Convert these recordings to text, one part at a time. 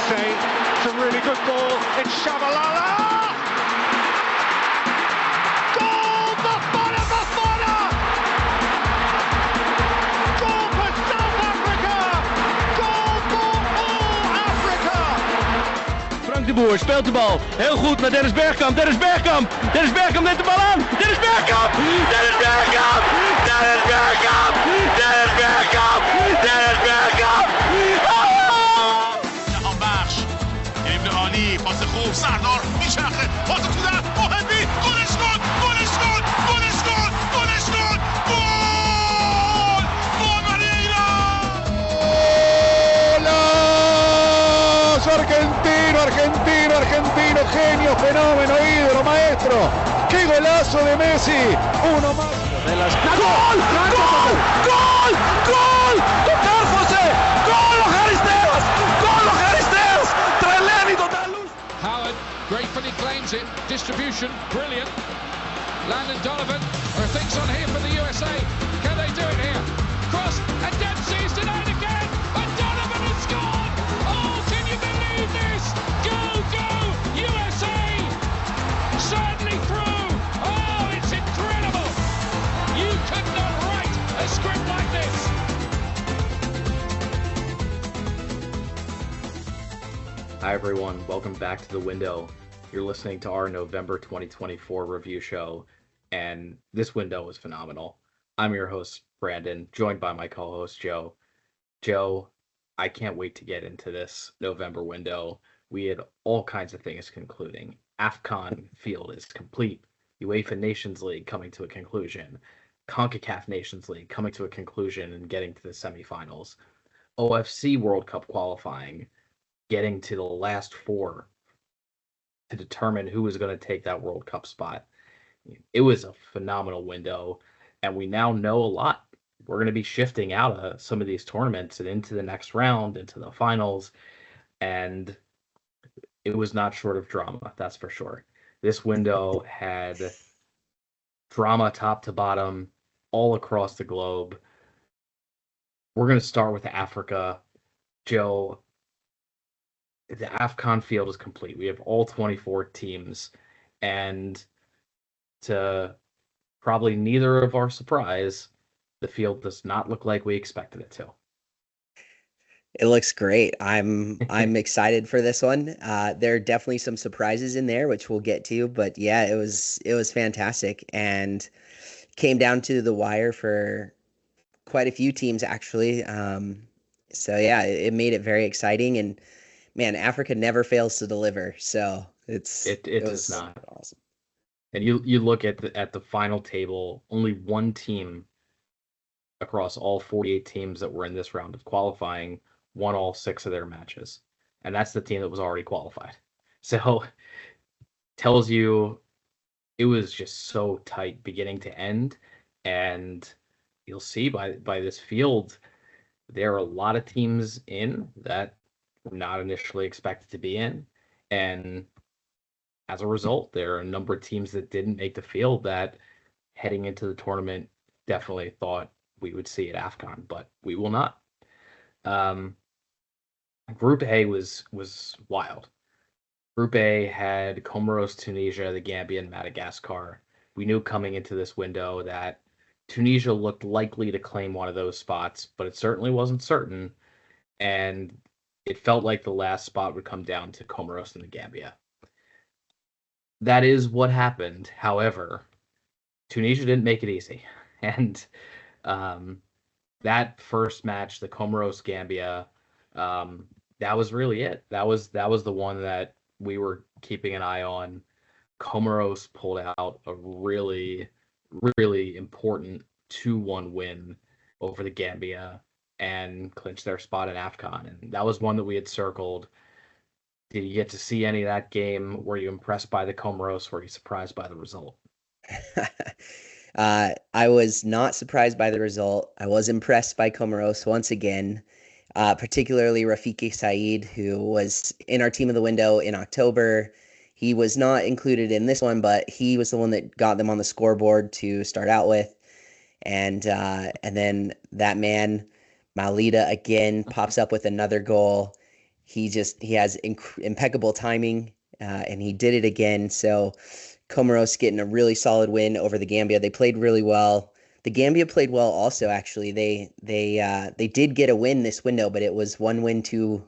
say. It's a really good ball. It's Shabalala! Goal! Bafana! Bafana! Goal for South Africa! Goal for all Africa! Frank de Boer speelt de bal. Heel goed naar Dennis Bergkamp. Dennis Bergkamp! Dennis Bergkamp neemt de bal aan! Dennis Bergkamp! Dennis Bergkamp! Dennis Bergkamp! Dennis Bergkamp! Dennis Bergkamp! جهانبخش ابن عالی پاس خوب سردار میچرخه پاس تو در محبی گلش کن گلش کن گلش کن گلش کن گل گل برای ایران ¡Golazo! Argentino, argentino, argentino, genio, fenómeno, ídolo, maestro. ¡Qué golazo de Messi! Uno más. Goal! Goal! Goal! Goal! Total José! Goal of Aristeas! Goal of Aristeas! Treleni total. Howard gratefully claims it. Distribution, brilliant. Landon Donovan, there are things on here for the USA. Can they do it here? Cross, and Dempsey's denied again, and Donovan has scored! Oh, can you believe this? Go, go, USA! Certainly through. Oh, it's incredible. You could not write a script like this. Hi everyone, welcome back to The Window. You're listening to our November 2024 review show, and this window was phenomenal. I'm your host, Brandon, joined by my co-host, Joe. Joe, I can't wait to get into this November window. We had all kinds of things concluding. AFCON field is complete. UEFA Nations League coming to a conclusion. CONCACAF Nations League coming to a conclusion and getting to the semifinals. OFC World Cup qualifying, getting to the last four to determine who was going to take that World Cup spot. It was a phenomenal window, and we now know a lot. We're going to be shifting out of some of these tournaments and into the next round, into the finals, and it was not short of drama, that's for sure. This window had drama top to bottom all across the globe. We're going to start with Africa. Joe, the AFCON field is complete. We have all 24 teams, and to probably neither of our surprise, the field does not look like we expected it to. It looks great. I'm excited for this one. There are definitely some surprises in there, which we'll get to, but yeah, it was fantastic and came down to the wire for quite a few teams actually. So yeah, it made it very exciting, and man, Africa never fails to deliver. So it does not. Awesome. And you look at the final table, only one team across all 48 teams that were in this round of qualifying won all 6 of their matches. And that's the team that was already qualified. So tells you it was just so tight beginning to end. And you'll see by this field, there are a lot of teams in that were not initially expected to be in. And as a result, there are a number of teams that didn't make the field that heading into the tournament definitely thought we would see at AFCON, but we will not. Group A was wild. Group A had Comoros, Tunisia, the Gambia, and Madagascar. We knew coming into this window that Tunisia looked likely to claim one of those spots, but it certainly wasn't certain. And it felt like the last spot would come down to Comoros and the Gambia. That is what happened. However, Tunisia didn't make it easy. And that first match, the Comoros-Gambia, that was really it. That was the one that we were keeping an eye on. Comoros pulled out a really, really important 2-1 win over the Gambia and clinched their spot in AFCON. And that was one that we had circled. Did you get to see any of that game? Were you impressed by the Comoros? Were you surprised by the result? I was not surprised by the result. I was impressed by Comoros once again, particularly Rafiki Said, who was in our team of the window in October. He was not included in this one, but he was the one that got them on the scoreboard to start out with. And then that man, Malida, again, pops up with another goal. he has impeccable timing, and he did it again. So Comoros getting a really solid win over the Gambia. They played really well. The Gambia played well also. Actually, they did get a win this window, but it was one win too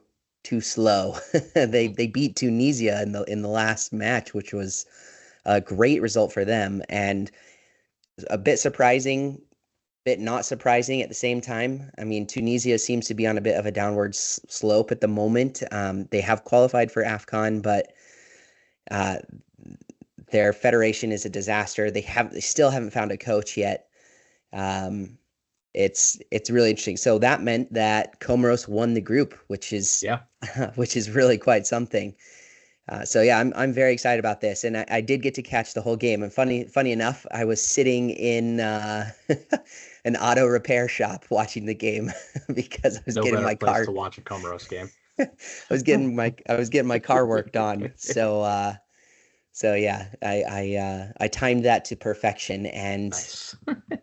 slow. They beat Tunisia in the last match, which was a great result for them, and a bit surprising, bit not surprising at the same time. I mean, Tunisia seems to be on a bit of a downward slope at the moment. They have qualified for AFCON, but their federation is a disaster. They still haven't found a coach yet. It's really interesting. So that meant that Comoros won the group, which is which is really quite something. So yeah, I'm very excited about this, and I did get to catch the whole game. And funny enough, I was sitting in an auto repair shop watching the game because I was getting my car to watch a Comoros game. I was getting my car worked on. So yeah, I timed that to perfection, and nice.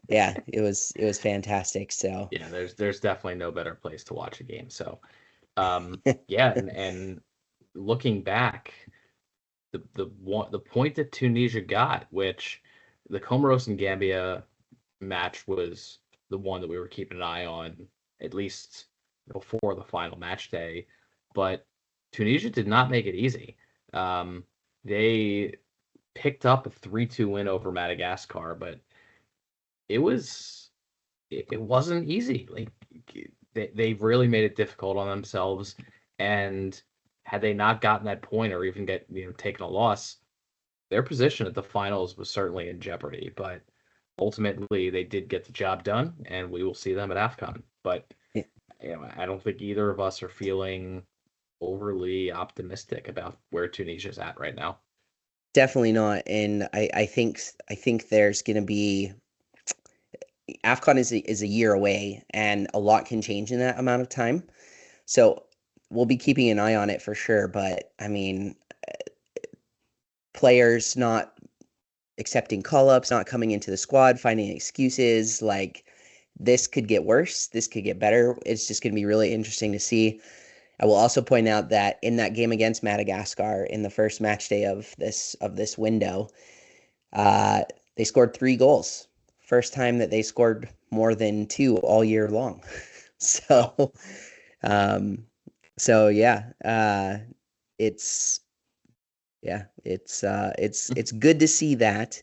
Yeah, it was fantastic. So yeah, there's definitely no better place to watch a game. So yeah, and looking back, the point that Tunisia got, which the Comoros and Gambia match was the one that we were keeping an eye on, at least before the final match day, but Tunisia did not make it easy. They picked up a 3-2 win over Madagascar, but it wasn't easy. Like they've really made it difficult on themselves, and had they not gotten that point or even taken a loss, their position at the finals was certainly in jeopardy. But ultimately, they did get the job done, and we will see them at AFCON. But I don't think either of us are feeling overly optimistic about where Tunisia's at right now. Definitely not. And I think there's going to be AFCON is a year away, and a lot can change in that amount of time. So we'll be keeping an eye on it for sure. But I mean, players not accepting call-ups, not coming into the squad, finding excuses, like this could get worse, this could get better. It's just going to be really interesting to see. I will also point out that in that game against Madagascar, in the first match day of this window, they scored 3 goals. First time that they scored more than 2 all year long. So it's good to see that.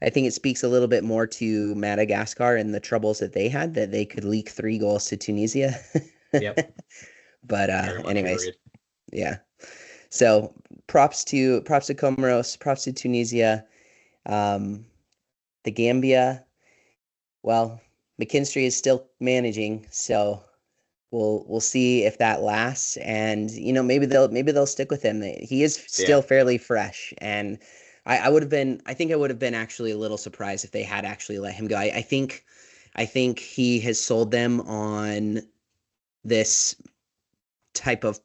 I think it speaks a little bit more to Madagascar and the troubles that they had, that they could leak 3 goals to Tunisia. Yep. But anyways, yeah. So props to Comoros, props to Tunisia. The Gambia, well, McKinstry is still managing, so we'll see if that lasts, and maybe they'll stick with him. He is still fairly fresh, and I would have been actually a little surprised if they had actually let him go. I think he has sold them on this type of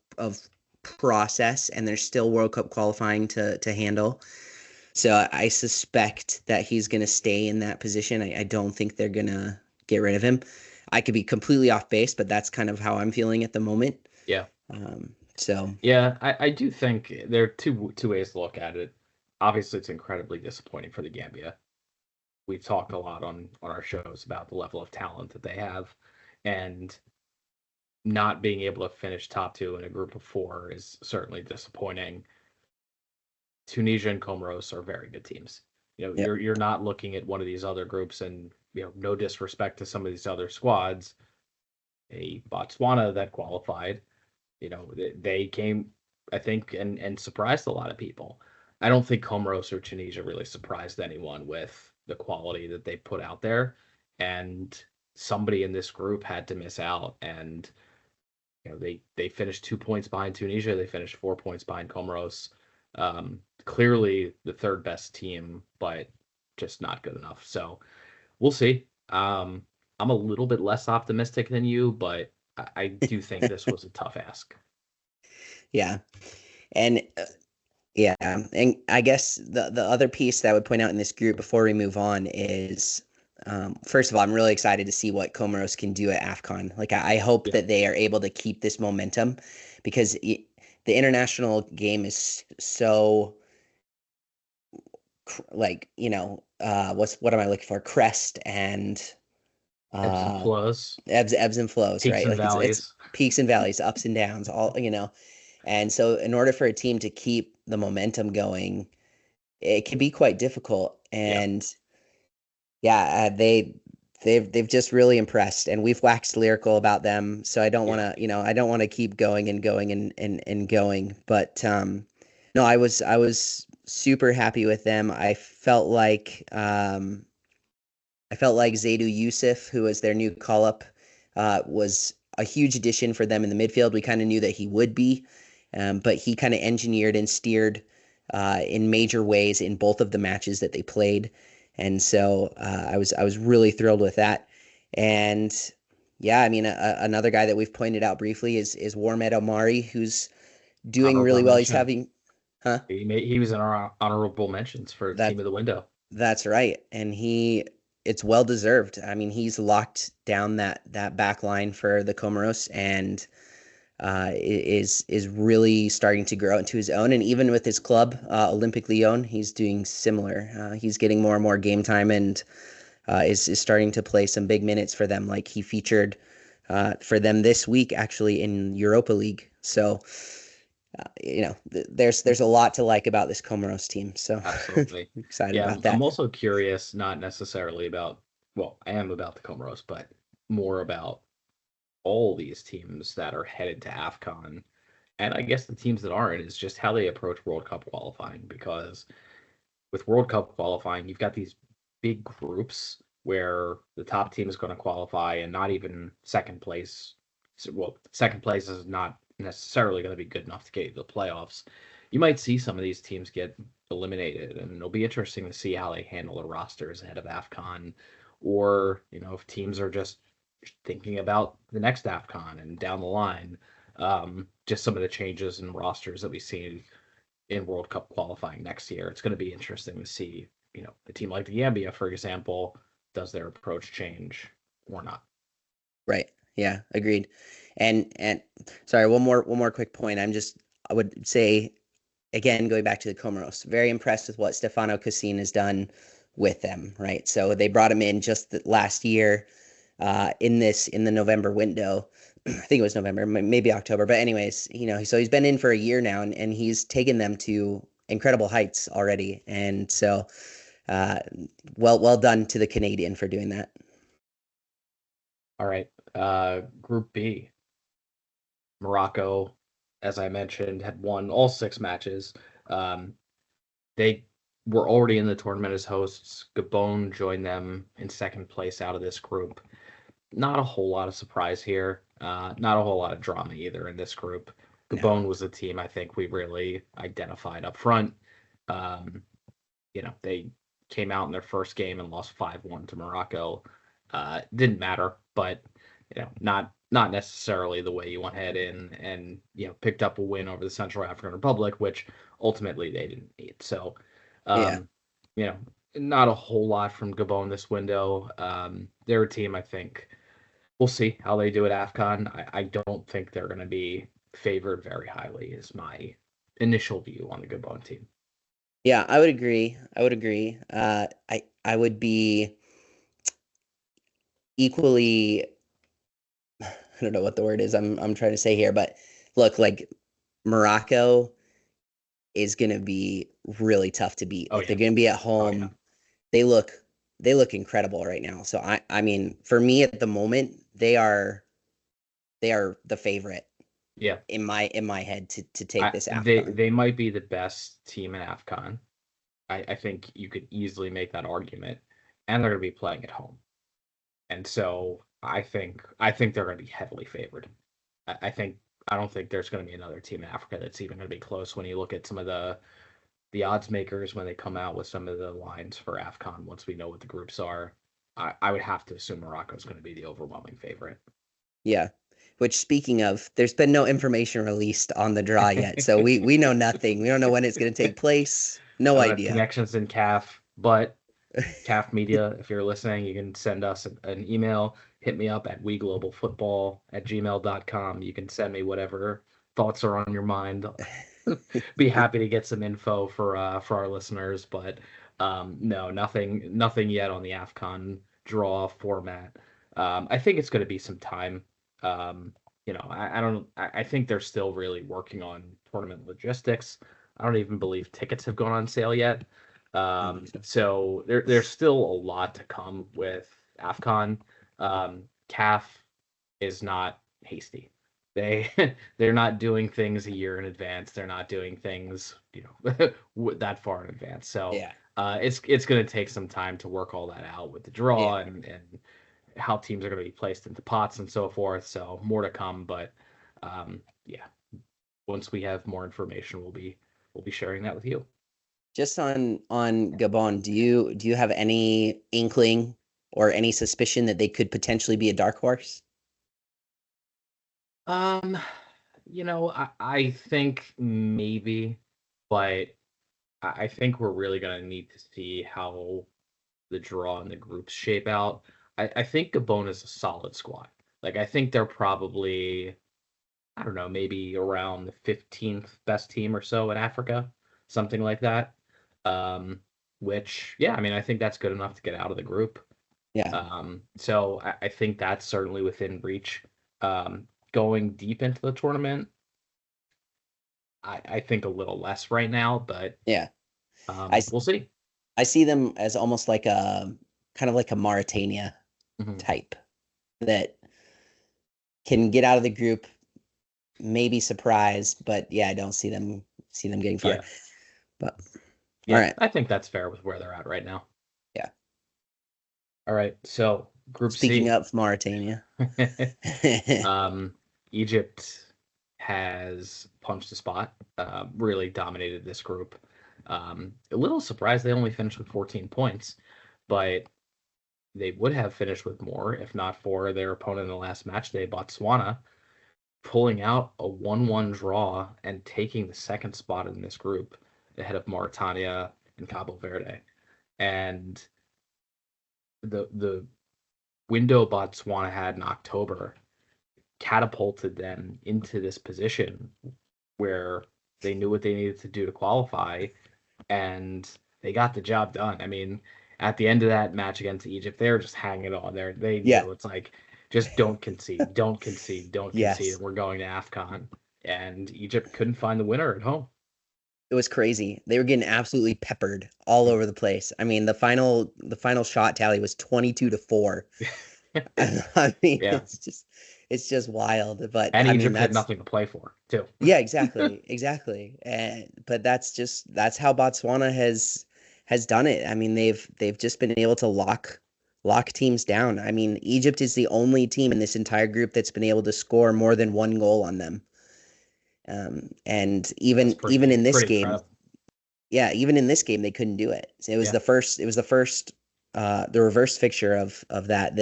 process, and there's still World Cup qualifying to handle. So I suspect that he's going to stay in that position. I don't think they're going to get rid of him. I could be completely off base, but that's kind of how I'm feeling at the moment. Yeah. So yeah, I do think there are two ways to look at it. Obviously, it's incredibly disappointing for the Gambia. We've talked a lot on our shows about the level of talent that they have, and not being able to finish top 2 in a group of 4 is certainly disappointing. Tunisia and Comoros are very good teams. You're not looking at one of these other groups, and no disrespect to some of these other squads. A Botswana that qualified, they came, I think, and surprised a lot of people. I don't think Comoros or Tunisia really surprised anyone with the quality that they put out there, and somebody in this group had to miss out, and they finished 2 points behind Tunisia. They finished 4 points behind Comoros. Clearly the third best team, but just not good enough. So we'll see. I'm a little bit less optimistic than you, but I do think this was a tough ask. Yeah. And and I guess the other piece that I would point out in this group before we move on is first of all, I'm really excited to see what Comoros can do at AFCON. Like, I hope that they are able to keep this momentum, because the international game is so, like, what am I looking for? Crest and Ebbs and flows, ebbs and flows, peaks right? and Like, it's valleys. peaks and valleys, ups and downs, all. And so in order for a team to keep the momentum going, it can be quite difficult. Yeah. And yeah, they've just really impressed, and we've waxed lyrical about them. So I don't want to, I don't want to keep going and going and going. But no, I was super happy with them. I felt like Zaidou Youssef, who was their new call up, was a huge addition for them in the midfield. We kind of knew that he would be, but he kind of engineered and steered in major ways in both of the matches that they played. And so I was really thrilled with that. And yeah, I mean, another guy that we've pointed out briefly is Warmed Omari, who's doing really Honorable well. He's mention. having, huh? He was in our honorable mentions for That team of the window. That's right. And it's well deserved. I mean, he's locked down that back line for the Comoros, and is really starting to grow into his own. And even with his club, Olympic Lyon, he's doing similar. He's getting more and more game time, and is starting to play some big minutes for them. Like, he featured for them this week, actually, in Europa League. So there's a lot to like about this Comoros team. So Absolutely. excited Yeah, about that. I'm also curious, not necessarily about, well, I am about the Comoros, but more about all these teams that are headed to AFCON. And I guess the teams that aren't is just how they approach World Cup qualifying. Because with World Cup qualifying, you've got these big groups where the top team is going to qualify and not even second place. Well, second place is not necessarily going to be good enough to get you to the playoffs. You might see some of these teams get eliminated, and it'll be interesting to see how they handle their rosters ahead of AFCON, or if teams are just thinking about the next AFCON and down the line. Just some of the changes in rosters that we see in World Cup qualifying next year. It's going to be interesting to see, a team like the Gambia, for example, does their approach change or not? Right. Yeah, agreed. And sorry, one more quick point. I would say, again, going back to the Comoros, very impressed with what Stefano Cassin has done with them, right? So they brought him in just last year in the November window. I think it was November, maybe October. But anyways, so he's been in for a year now, and he's taken them to incredible heights already. And so well done to the Canadian for doing that. All right. Group B. Morocco, as I mentioned, had won all 6 matches. They were already in the tournament as hosts. Gabon joined them in second place out of this group. Not a whole lot of surprise here. Not a whole lot of drama either in this group. Gabon was the team I think we really identified up front. They came out in their first game and lost 5-1 to Morocco. Didn't matter, but not necessarily the way you went ahead and picked up a win over the Central African Republic, which ultimately they didn't need. So, not a whole lot from Gabon this window. They're a team I think we'll see how they do at AFCON. I don't think they're going to be favored very highly, is my initial view on the Gabon team. Yeah, I would agree. I would be equally, I don't know what the word is I'm trying to say here, but look, like, Morocco is going to be really tough to beat. They're going to be at home. They look incredible right now. So I mean, for me at the moment, they are the favorite. Yeah. In my head to take this AFCON. They might be the best team in AFCON. I think you could easily make that argument, and they're going to be playing at home. And so I think they're going to be heavily favored. I don't think there's going to be another team in Africa that's even going to be close when you look at some of the odds makers when they come out with some of the lines for AFCON. Once we know what the groups are, I would have to assume Morocco is going to be the overwhelming favorite. Yeah. Which, speaking of, there's been no information released on the draw yet, so we know nothing. We don't know when it's going to take place. No idea. Connections in CAF, but CAF Media, if you're listening, you can send us an email. Hit me up at weglobalfootball@gmail.com. You can send me whatever thoughts are on your mind. Be happy to get some info for our listeners, but no, nothing yet on the AFCON draw format. I think it's going to be some time. Um, I don't. I think they're still really working on tournament logistics. I don't even believe tickets have gone on sale yet. So there's still a lot to come with AFCON. CAF is not hasty. They they're not doing things a year in advance. They're not doing things, that far in advance. So Yeah. it's going to take some time to work all that out with the draw Yeah. and how teams are going to be placed into pots and so forth. So more to come, but yeah, once we have more information, we'll be sharing that with you. Just on Gabon, do you have any inkling or any suspicion that they could potentially be a dark horse? Um, I think maybe, but I think we're really going to need to see how the draw and the groups shape out. I think Gabon is a solid squad. Like, I think they're probably, I don't know, maybe around the 15th best team or so in Africa, something like that. Um, which, yeah, I mean, I think that's good enough to get out of the group. Yeah. So I think that's certainly within reach. Going deep into the tournament, I think a little less right now, but Yeah. I we'll see. I see them as almost like a kind of like a Mauritania Mhm. type that can get out of the group, maybe surprise, but yeah, I don't see them getting far. Yeah, But all yeah, right. I think that's fair with where they're at right now. Yeah. All right, so Group Speaking C. of Mauritania. um, Egypt has punched the spot, really dominated this group. A little surprised they only finished with 14 points, but they would have finished with more if not for their opponent in the last match day, Botswana, pulling out a 1-1 draw and taking the second spot in this group ahead of Mauritania and Cabo Verde. And the window Botswana had in October catapulted them into this position where they knew what they needed to do to qualify, and they got the job done. I mean, at the end of that match against Egypt, they were just hanging on there. They Yeah. knew it's like, just don't concede, don't concede, don't concede, Yes. and we're going to AFCON. And Egypt couldn't find the winner at home. It was crazy. They were getting absolutely peppered all over the place. I mean, the final shot tally was 22-4. I mean, Yeah. it's just wild. But And I mean, Egypt had that's nothing to play for, too. yeah, exactly. But that's how Botswana has done it. I mean, they've just been able to lock teams down. I mean, Egypt is the only team in this entire group that's been able to score more than one goal on them. And even That's pretty- even in this pretty game, incredible. yeah, even in this game they couldn't do it. So it was Yeah. the first the reverse fixture of that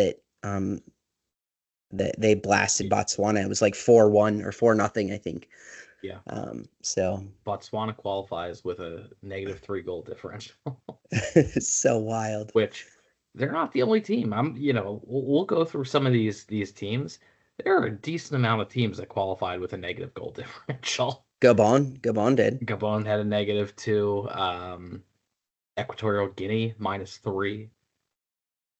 they blasted Botswana. It was like 4-1 or 4-0, I think. Yeah. So Botswana qualifies with a -3 goal differential, it's so wild. which they're not the only team. We'll go through some of these teams. There are a decent amount of teams that qualified with a negative goal differential. Gabon did. Gabon had a -2. Equatorial Guinea -3.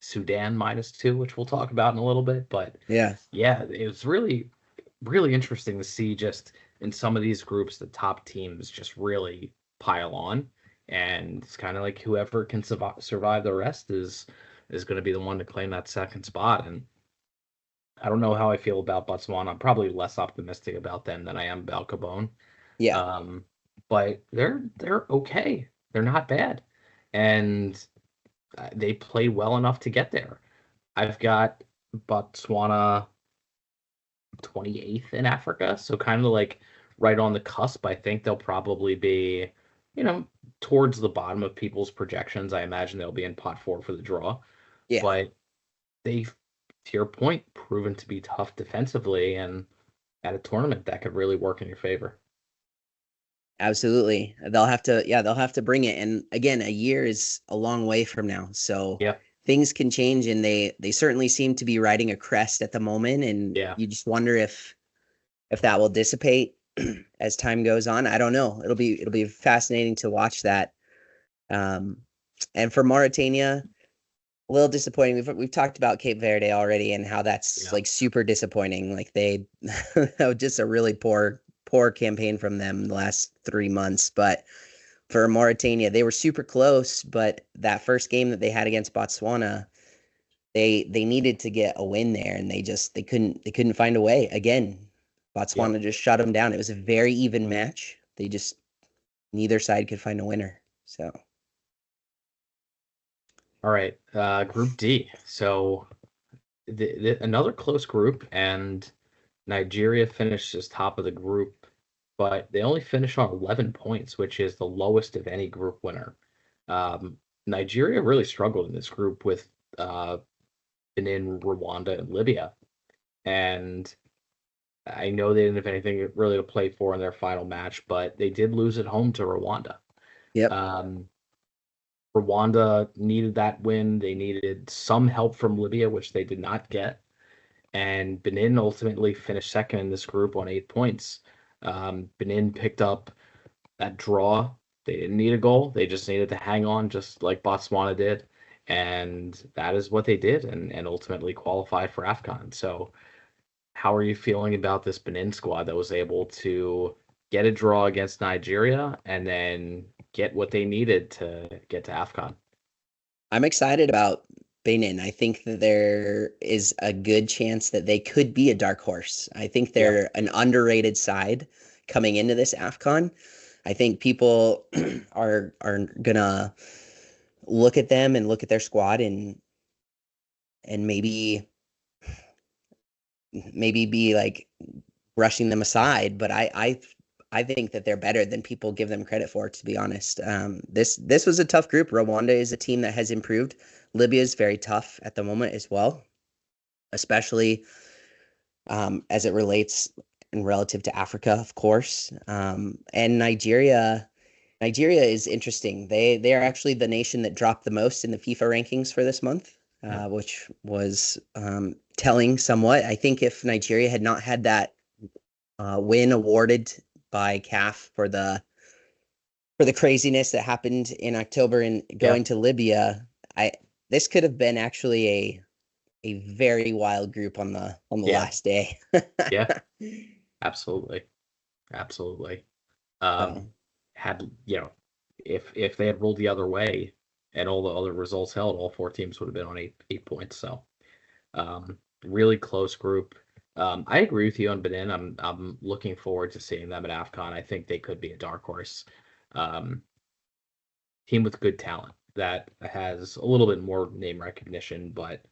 Sudan -2, which we'll talk about in a little bit. But Yeah. yeah, it was really, really interesting to see just in some of these groups the top teams just really pile on, and it's kind of like whoever can survive the rest is going to be the one to claim that second spot. And I don't know how I feel about Botswana. I'm probably less optimistic about them than I am about Gabon. Yeah. But they're okay. They're not bad, and they played well enough to get there. I've got Botswana 28th in Africa, so kind of like right on the cusp. I think they'll probably be, towards the bottom of people's projections. I imagine they'll be in pot 4 for the draw. Yeah. But they've, to your point, proven to be tough defensively, and at a tournament that could really work in your favor. Absolutely. They'll have to bring it. And again, a year is a long way from now. So Yeah, things can change, and they certainly seem to be riding a crest at the moment. And yeah. you just wonder if that will dissipate as time goes on. I don't know. It'll be fascinating to watch that. Um, and for Mauritania, a little disappointing. We've talked about Cape Verde already and how that's Yeah. like super disappointing. Like they that was just a really poor campaign from them the last 3 months. But for Mauritania, they were super close. But that first game that they had against Botswana, they needed to get a win there, and they couldn't find a way. Again, Yep. Botswana just shut them down. It was a very even match. They just neither side could find a winner. So All right. Group D. So another close group, and Nigeria finished as top of the group, but they only finished on 11 points, which is the lowest of any group winner. Nigeria really struggled in this group with Benin, Rwanda, and Libya. And I know they didn't have anything really to play for in their final match, but they did lose at home to Rwanda. yep, Um, Rwanda needed that win. They needed some help from Libya, which they did not get. And Benin ultimately finished second in this group on 8 points. Benin picked up that draw. They didn't need a goal. They just needed to hang on, just like Botswana did. And that is what they did, and ultimately qualified for AFCON. So, how are you feeling about this Benin squad that was able to get a draw against Nigeria and then get what they needed to get to AFCON? I'm excited about Benin. I think that there is a good chance that they could be a dark horse. I think Yeah, they're an underrated side coming into this AFCON. I think people are gonna look at them and look at their squad and maybe be like brushing them aside. But I think that they're better than people give them credit for, to be honest. This was a tough group. Rwanda is a team that has improved. Libya is very tough at the moment as well, especially as it relates in relative to Africa, of course. And Nigeria is interesting. They are actually the nation that dropped the most in the FIFA rankings for this month, yeah, which was telling somewhat. I think if Nigeria had not had that win awarded by CAF for the craziness that happened in October and yeah, going to Libya, I this could have been actually a very wild group on the yeah, last day. yeah, absolutely, absolutely. So Um, had if they had rolled the other way and all the other results held, all four teams would have been on 8 points. So really close group. I agree with you on Benin. I'm looking forward to seeing them at AFCON. I think they could be a dark horse. Um, Team with good talent that has a little bit more name recognition, but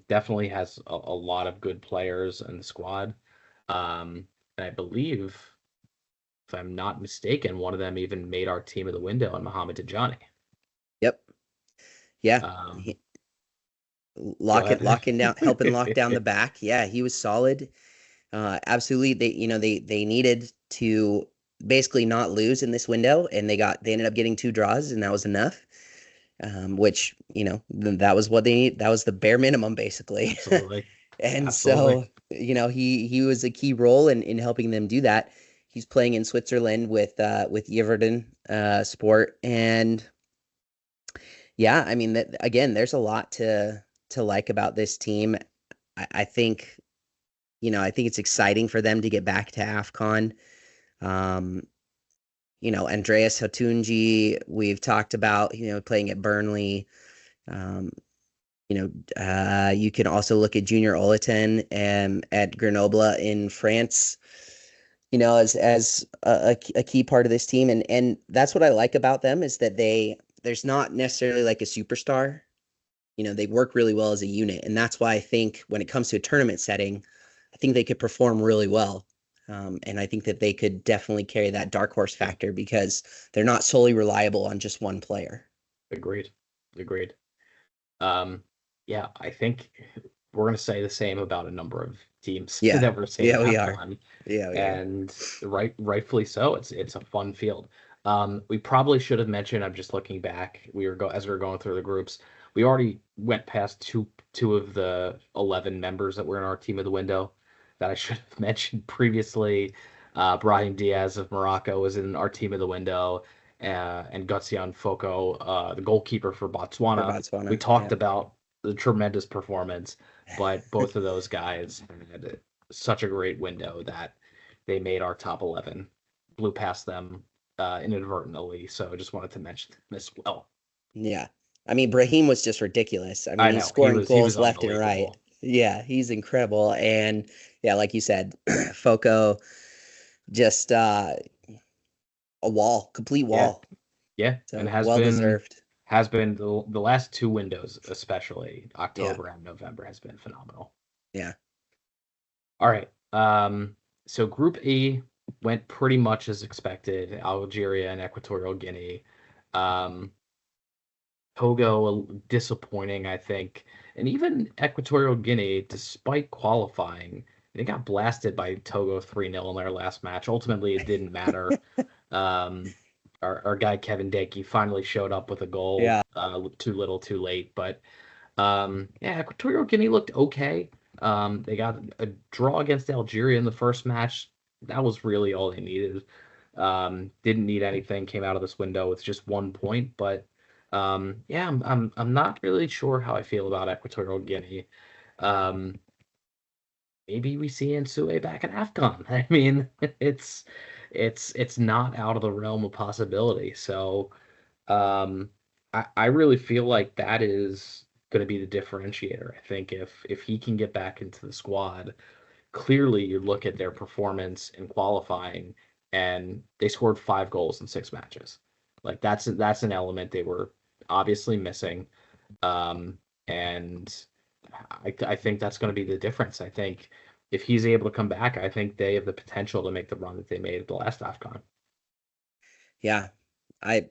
definitely has a lot of good players in the squad. And I believe, if I'm not mistaken, one of them even made our team of the window on Mohamed Tijani. yep, yeah. Um, He, Go ahead. locking down, helping lock down the back. Yeah, he was solid. Absolutely. They needed to basically not lose in this window, and they ended up getting two draws, and that was enough. Which that was what they need. That was the bare minimum, basically. Absolutely. And Absolutely. so he was a key role in helping them do that. He's playing in Switzerland with Yverden Sport, and yeah, I mean that again. There's a lot to like about this team. I think I think it's exciting for them to get back to AFCON. Um, Andreas Hatunji, we've talked about, playing at Burnley. Um, you can also look at Junior Olaten at Grenoble in France, as a key part of this team. And that's what I like about them is that there's not necessarily like a superstar. They work really well as a unit. And that's why I think when it comes to a tournament setting, I think they could perform really well. And I think that they could definitely carry that dark horse factor because they're not solely reliable on just one player. Agreed. Agreed. Um, yeah, I think we're going to say the same about a number of teams Yeah. that we're seeing Yeah, in we are. AFCON. Yeah, we are. And rightfully so. It's a fun field. We probably should have mentioned. I'm just looking back. As we were going through the groups. We already went past two of the 11 members that were in our team of the window that I should have mentioned previously. Brahim Diaz of Morocco was in our team of the window, and Gutsion Foko, the goalkeeper for Botswana. We talked about the tremendous performance, but both of those guys had such a great window that they made our top 11, blew past them inadvertently. So I just wanted to mention them as well. Yeah. I mean, Brahim was just ridiculous. I mean, I know. he's scoring He was goals left and right. unbelievable. Yeah, he's incredible. And yeah, like you said, Foko, just a complete wall. Yeah. So And well deserved. Has been the last two windows, especially October and November, has been phenomenal. Yeah. All right. So Group E went pretty much as expected. Algeria and Equatorial Guinea. Togo, disappointing, I think. And even Equatorial Guinea, despite qualifying, they got blasted by Togo 3-0 in their last match. Ultimately, it didn't matter. Our guy Kevin Dakey finally showed up with a goal. Yeah. Too little, too late. But Equatorial Guinea looked okay. They got a draw against Algeria in the first match. That was really all they needed. Didn't need anything. Came out of this window with just 1 point. But I'm not really sure how I feel about Equatorial Guinea. Maybe we see Nsue back in AFCON. I mean, it's not out of the realm of possibility. So I really feel like that is going to be the differentiator. I think if he can get back into the squad, clearly you look at their performance in qualifying, and they scored 5 goals in 6 matches. Like that's an element they were obviously missing, and I think that's going to be the difference. I think if he's able to come back, I think they have the potential to make the run that they made at the last AFCON. Yeah, I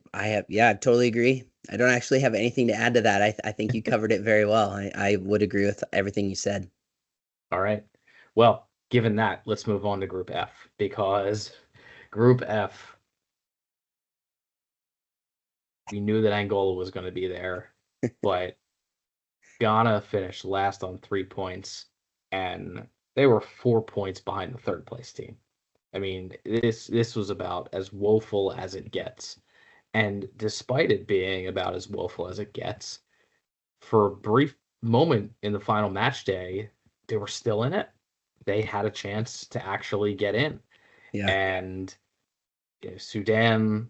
totally agree. I don't actually have anything to add to that. I think you covered it very well. I would agree with everything you said. All right. Well, given that, let's move on to Group F, because Group F, we knew that Angola was going to be there, but Ghana finished last on 3 points, and they were 4 points behind the third place team. I mean, this was about as woeful as it gets. And despite it being about as woeful as it gets, for a brief moment in the final match day, they were still in it. They had a chance to actually get in. Yeah. And Sudan,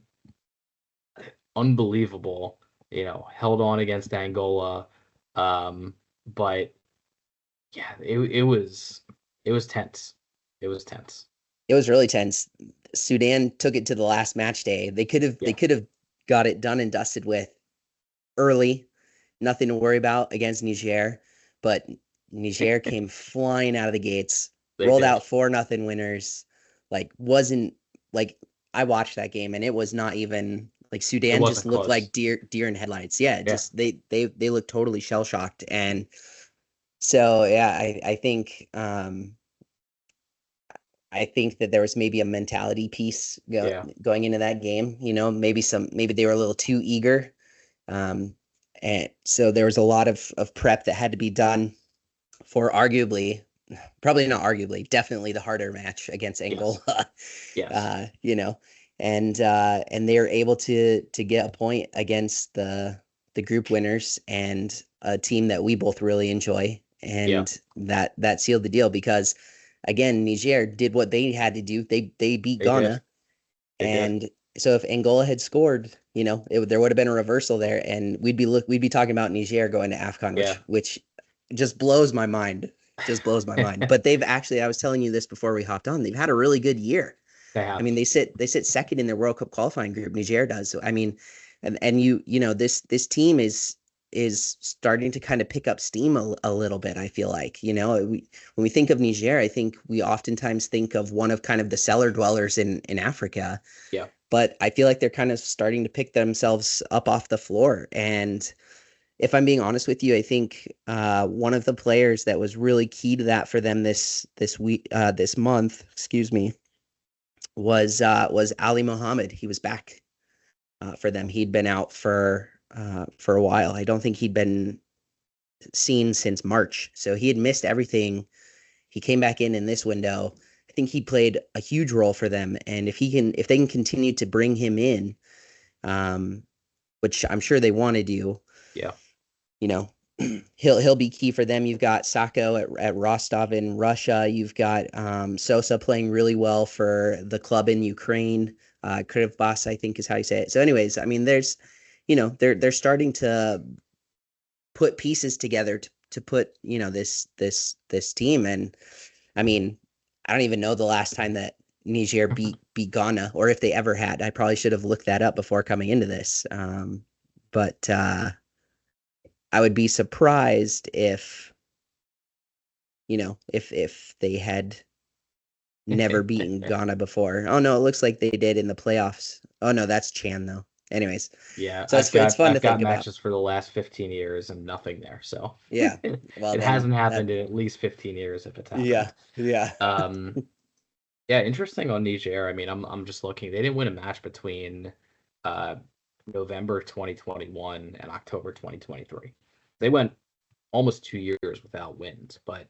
unbelievable, held on against Angola. But yeah, it was tense. It was tense. It was really tense. Sudan took it to the last match day. They could have got it done and dusted with early, nothing to worry about against Niger, but Niger came flying out of the gates, rolled out 4-0 winners. I watched that game, and it was not even like Sudan just looked like deer in headlights. Yeah, just they looked totally shell shocked, and so I think that there was maybe a mentality piece going into that game. Maybe they were a little too eager, and so there was a lot of prep that had to be done for definitely the harder match against Angola. Yes. And they were able to get a point against the group winners and a team that we both really enjoy, and that sealed the deal because, again, Niger did what they had to do. They beat Ghana, so if Angola had scored, there would have been a reversal there, and we'd be talking about Niger going to AFCON, which just blows my mind. But they've actually, I was telling you this before we hopped on, they've had a really good year. They have. I mean, they sit second in their World Cup qualifying group. Niger does. So I mean, and this team is starting to kind of pick up steam a little bit. I feel like, when we think of Niger, I think we oftentimes think of one of kind of the cellar dwellers in Africa. Yeah. But I feel like they're kind of starting to pick themselves up off the floor, and if I'm being honest with you, I think one of the players that was really key to that for them this month, excuse me, was Ali Mohammed. He was back for them. He'd been out for a while. I don't think he'd been seen since March, so he had missed everything. He came back in this window. I think he played a huge role for them, and if they can continue to bring him in, which I'm sure they want to do, Yeah. you know, he'll be key for them. You've got Sako at Rostov in Russia. You've got Sosa playing really well for the club in Ukraine. Krivbas, I think is how you say it. So anyways, I mean, there's, they're starting to put pieces together to put, this team. And I mean, I don't even know the last time that Niger beat Ghana, or if they ever had. I probably should have looked that up before coming into this. But I would be surprised if they had never beaten Ghana before. Oh no, it looks like they did in the playoffs. Oh no, that's Chan though. Anyways, Yeah, so it's fun to think about. matches for the last 15 years and nothing there. So Yeah, well, it hasn't happened in at least 15 years if it's happened. Yeah. Yeah, interesting on Niger. I mean, I'm just looking. They didn't win a match between November 2021 and October 2023. They went almost 2 years without wins, but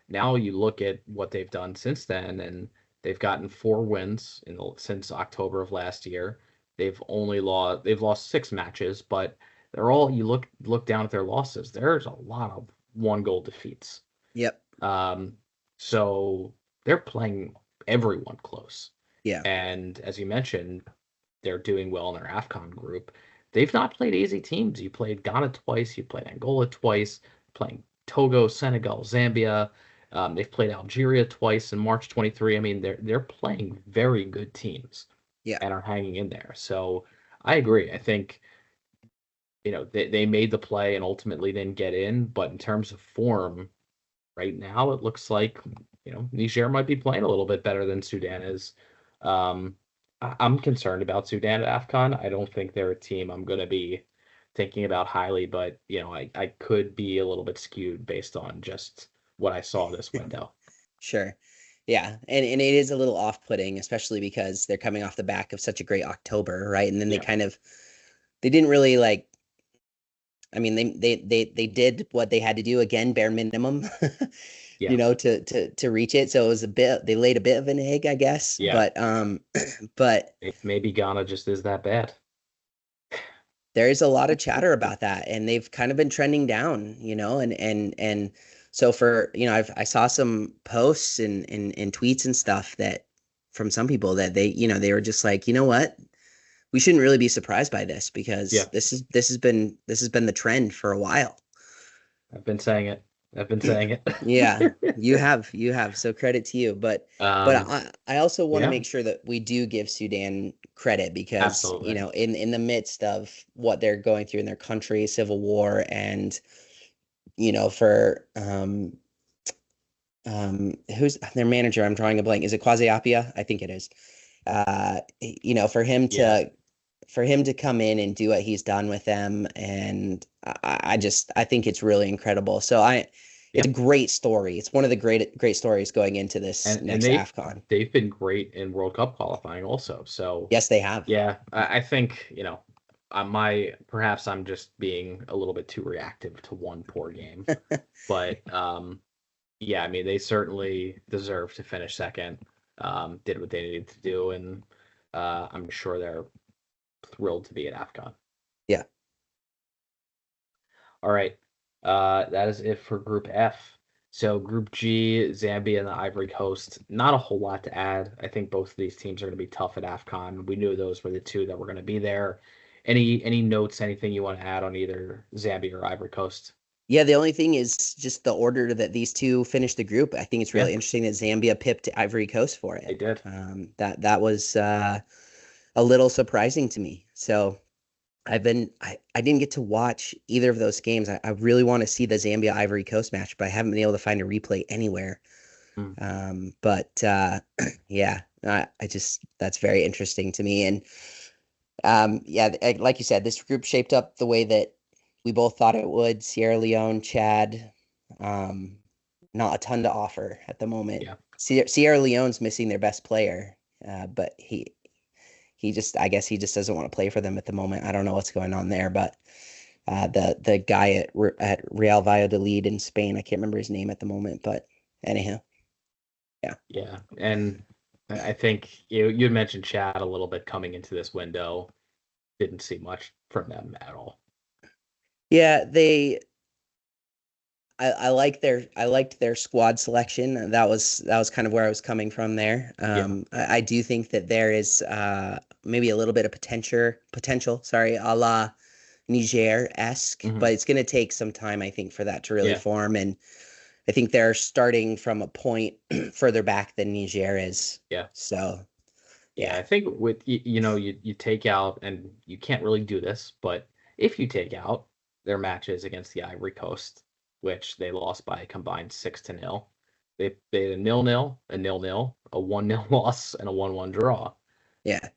now you look at what they've done since then, and they've gotten 4 wins since October of last year. They've lost 6 matches, but they're all, you look down at their losses. There's a lot of 1-goal defeats. Yep. So they're playing everyone close. Yeah. And as you mentioned, they're doing well in their AFCON group. They've not played easy teams. You played Ghana twice. You played Angola twice. Playing Togo, Senegal, Zambia. They've played Algeria twice in March 23. I mean, they're playing very good teams. Yeah. And are hanging in there. So I agree. I think, they made the play and ultimately didn't get in. But in terms of form, right now it looks like, Niger might be playing a little bit better than Sudan is. I'm concerned about Sudan at AFCON. I don't think they're a team I'm going to be thinking about highly, but I could be a little bit skewed based on just what I saw this window. Sure. Yeah. And it is a little off-putting, especially because they're coming off the back of such a great October, right? And then they didn't really they did what they had to do, again, bare minimum, to reach it. So it was they laid a bit of an egg, I guess. Yeah. But maybe Ghana just is that bad. There is a lot of chatter about that, and they've kind of been trending down, and so I saw some posts and tweets and stuff that from some people that they were just like, you know what, we shouldn't really be surprised by this, because this has been the trend for a while. I've been saying it. Yeah, you have. So credit to you. But I also want to make sure that we do give Sudan credit, because absolutely. In the midst of what they're going through in their country, civil war, and for who's their manager? I'm drawing a blank. Is it Kwasi Appiah? I think it is. For him to come in and do what he's done with them, and I think it's really incredible. So it's a great story. It's one of the great stories going into this next AFCON. They've been great in World Cup qualifying also. So yes, they have. Yeah, I think perhaps I'm just being a little bit too reactive to one poor game, but I mean, they certainly deserve to finish second. Did what they needed to do, and I'm sure they're thrilled to be at AFCON. Yeah. All right. That is it for Group F. So Group G, Zambia and the Ivory Coast. Not a whole lot to add. I think both of these teams are going to be tough at AFCON. We knew those were the two that were going to be there. Any notes, anything you want to add on either Zambia or Ivory Coast? Yeah, the only thing is just the order that these two finished the group. I think it's really interesting that Zambia pipped Ivory Coast for it. They did. That was a little surprising to me. So I didn't get to watch either of those games. I really want to see the Zambia Ivory Coast match, but I haven't been able to find a replay anywhere. That's very interesting to me. And like you said, this group shaped up the way that we both thought it would. Sierra Leone, Chad, not a ton to offer at the moment. Yeah. Sierra Leone's missing their best player, but he just, I guess he just doesn't want to play for them at the moment. I don't know what's going on there, but the guy at Real Valladolid in Spain, I can't remember his name at the moment, but anyhow, yeah. Yeah, and I think you had mentioned Chad a little bit coming into this window. Didn't see much from them at all. Yeah, I liked their squad selection. That was kind of where I was coming from there. I do think that there is maybe a little bit of potential, sorry, a la Niger-esque, but it's going to take some time, I think, for that to really form. And I think they're starting from a point further back than Niger is. Yeah. So, yeah, I think with you take out, and you can't really do this, but if you take out their matches against the Ivory Coast, which they lost by a combined 6-0, they had a 0-0, a 0-0, a 1-0 loss, and a 1-1 draw. Yeah,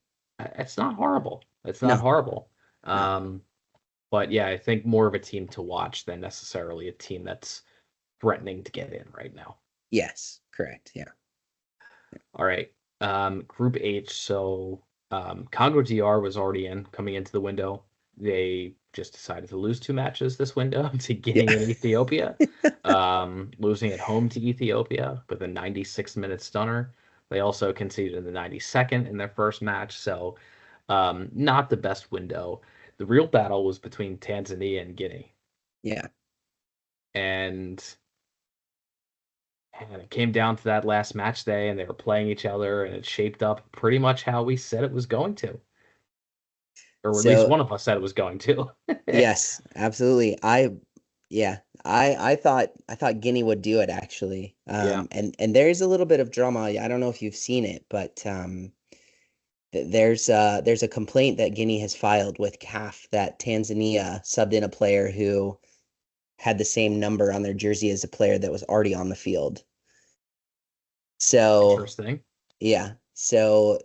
it's not horrible. It's not horrible. But yeah, I think more of a team to watch than necessarily a team that's threatening to get in right now. Yes, correct. Yeah. All right. Group H. So Congo DR was already coming into the window. They just decided to lose 2 matches this window to Guinea and Ethiopia. Losing at home to Ethiopia with a 96-minute stunner. They also conceded in the 92nd in their first match. So not the best window. The real battle was between Tanzania and Guinea. Yeah. And it came down to that last match day, and they were playing each other, and it shaped up pretty much how we said it was going to. Or at least one of us said it was going to. Yes, absolutely. I thought Guinea would do it, actually. And there's a little bit of drama. I don't know if you've seen it, but there's a complaint that Guinea has filed with CAF that Tanzania subbed in a player who had the same number on their jersey as a player that was already on the field. So interesting. Yeah. So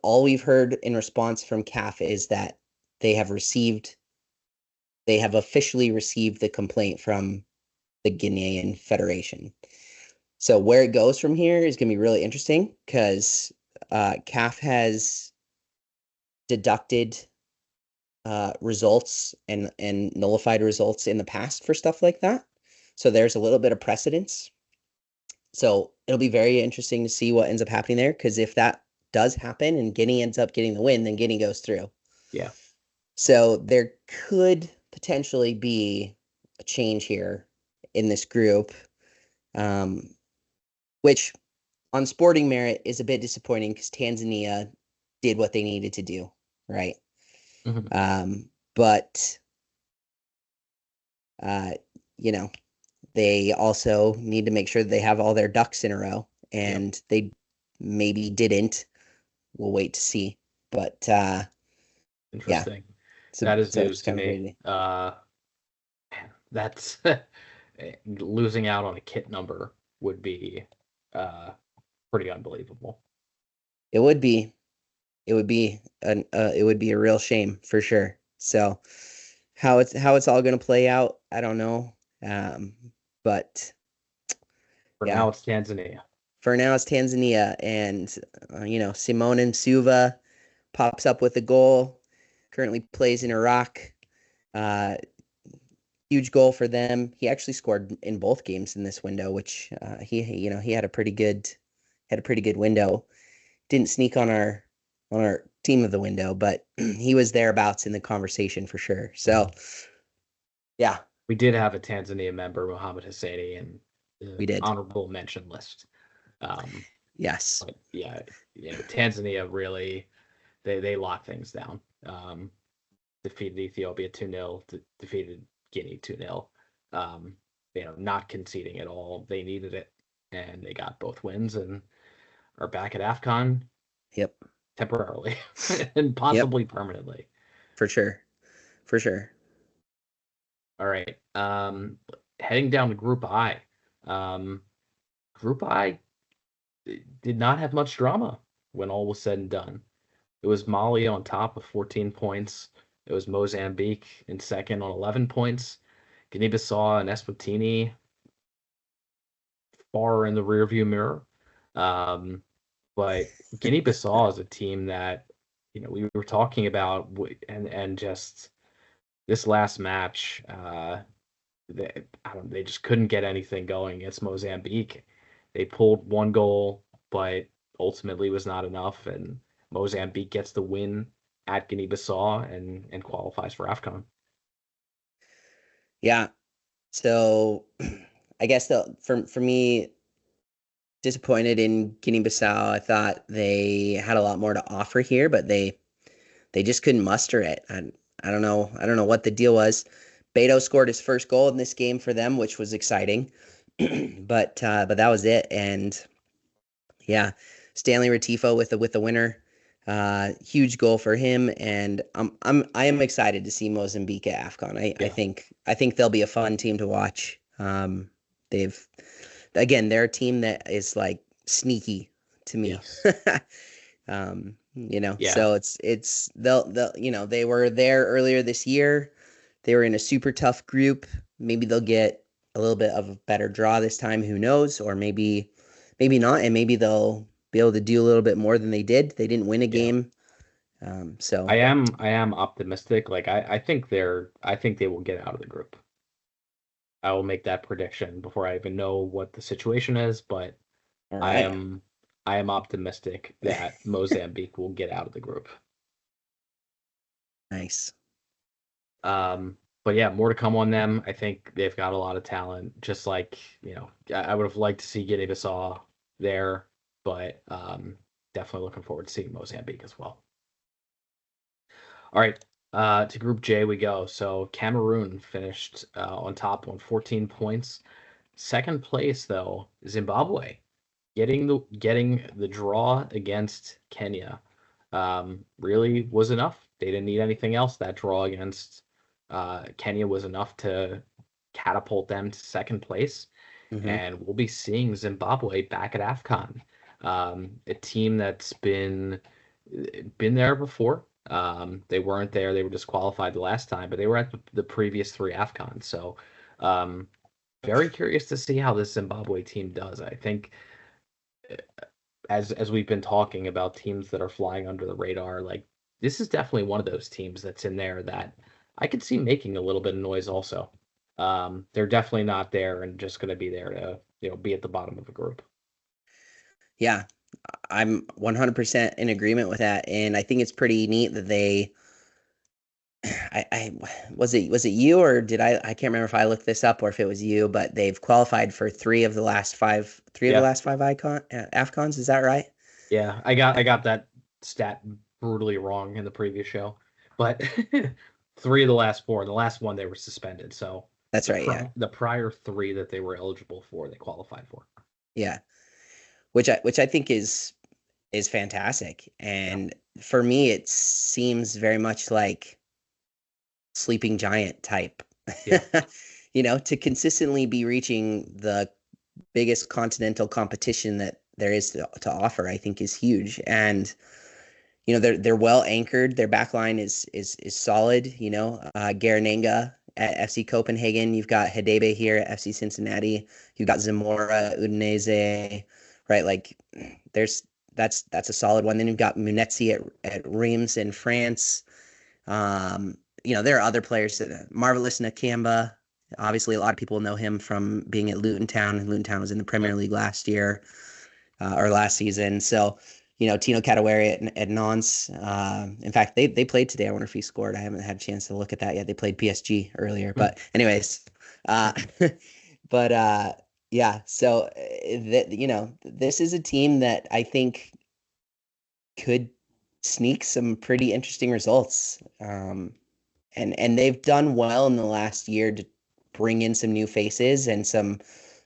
all we've heard in response from CAF is that they have officially received the complaint from the Guinean Federation. So where it goes from here is going to be really interesting, because CAF has deducted results and nullified results in the past for stuff like that. So there's a little bit of precedence. So it'll be very interesting to see what ends up happening there, because if that does happen and Guinea ends up getting the win, then Guinea goes through. Yeah. So there could potentially be a change here in this group, which on sporting merit is a bit disappointing, because Tanzania did what they needed to do, right? But they also need to make sure that they have all their ducks in a row, and they maybe didn't. We'll wait to see. But interesting. That is news to me. That's losing out on a kit number would be pretty unbelievable. It would be. It would be a real shame, for sure. So how it's all going to play out, I don't know. But for now it's Tanzania. For now it's Tanzania, and Simone Msuva pops up with a goal. Currently plays in Iraq. Huge goal for them. He actually scored in both games in this window, which he had a pretty good window. Didn't sneak on our team of the window, but he was thereabouts in the conversation for sure. So, yeah. We did have a Tanzania member, Mohammed Husseini, and we did honorable mention list. Yes. But Tanzania really, they locked things down. Defeated Ethiopia 2-0, defeated Guinea 2-0. Not conceding at all. They needed it, and they got both wins and are back at AFCON. Yep. Temporarily and possibly permanently. For sure. All right. Heading down to Group I. Group I did not have much drama when all was said and done. It was Mali on top with 14 points, It was Mozambique in second on 11 points. Guinea-Bissau and Eswatini far in the rearview mirror. But Guinea-Bissau is a team that, we were talking about, and just this last match, they just couldn't get anything going against Mozambique. They pulled one goal, but ultimately was not enough, and Mozambique gets the win at Guinea-Bissau and qualifies for AFCON. Yeah. So I guess for me, disappointed in Guinea-Bissau. I thought they had a lot more to offer here, but they just couldn't muster it. I don't know. I don't know what the deal was. Beto scored his first goal in this game for them, which was exciting. but that was it. And yeah, Stanley Retifo with the winner. Huge goal for him, and I am excited to see Mozambique at AFCON. I think they'll be a fun team to watch. They're a team that is like sneaky to me. Yes. So they'll they were there earlier this year. They were in a super tough group. Maybe they'll get a little bit of a better draw this time. Who knows? Or maybe not, and maybe they'll be able to do a little bit more than they did. They didn't win a game. So I am optimistic. Like I think they will get out of the group. I will make that prediction before I even know what the situation is, but right. I am optimistic that Mozambique will get out of the group. Nice. But yeah, more to come on them. I think they've got a lot of talent. Just like, I would have liked to see Guinea-Bissau there, but definitely looking forward to seeing Mozambique as well. All right, to Group J we go. So Cameroon finished on top on 14 points. Second place, though, Zimbabwe, getting the draw against Kenya really was enough. They didn't need anything else. That draw against Kenya was enough to catapult them to second place. Mm-hmm. And we'll be seeing Zimbabwe back at AFCON, a team that's been there before. They weren't there. They were disqualified the last time, but they were at the previous 3 AFCONs. So very curious to see how this Zimbabwe team does. I think as we've been talking about teams that are flying under the radar, like this is definitely one of those teams that's in there that I could see making a little bit of noise also. They're definitely not there and just going to be there to, be at the bottom of a group. Yeah, I'm 100% in agreement with that. And I think it's pretty neat that was it you or did I can't remember if I looked this up or if it was you, but they've qualified for 3 of the last 5 AFCONs. Is that right? Yeah, I got that stat brutally wrong in the previous show, but 3 of the last 4. The last one they were suspended, so that's right. Yeah, the prior 3 that they were eligible for, they qualified for. Yeah, which I think is fantastic, and for me, it seems very much like sleeping giant type. Yeah. To consistently be reaching the biggest continental competition that there is to offer, I think is huge, and. They're well anchored. Their backline is solid. Garanenga at FC Copenhagen. You've got Hadebe here at FC Cincinnati. You've got Zamora, Udinese, right? Like that's a solid one. Then you've got Munetsi at Reims in France. There are other players Marvelous Nakamba. Obviously, a lot of people know him from being at Luton Town. Luton Town was in the Premier League last year or last season. So. Tino Kadewere at Nantes. In fact, they played today. I wonder if he scored. I haven't had a chance to look at that yet. They played PSG earlier. But anyways, yeah. So, this is a team that I think could sneak some pretty interesting results. And they've done well in the last year to bring in some new faces and some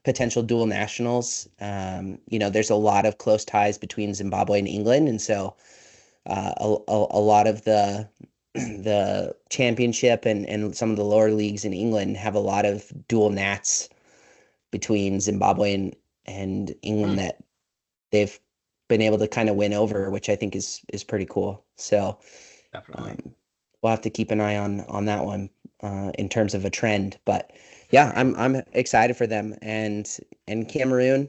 potential dual nationals. There's a lot of close ties between Zimbabwe and England, and so a lot of the championship and some of the lower leagues in England have a lot of dual nats between Zimbabwe and England that they've been able to kind of win over, which I think is pretty cool. So definitely. we'll have to keep an eye on that one in terms of a trend. But yeah, I'm excited for them. And Cameroon,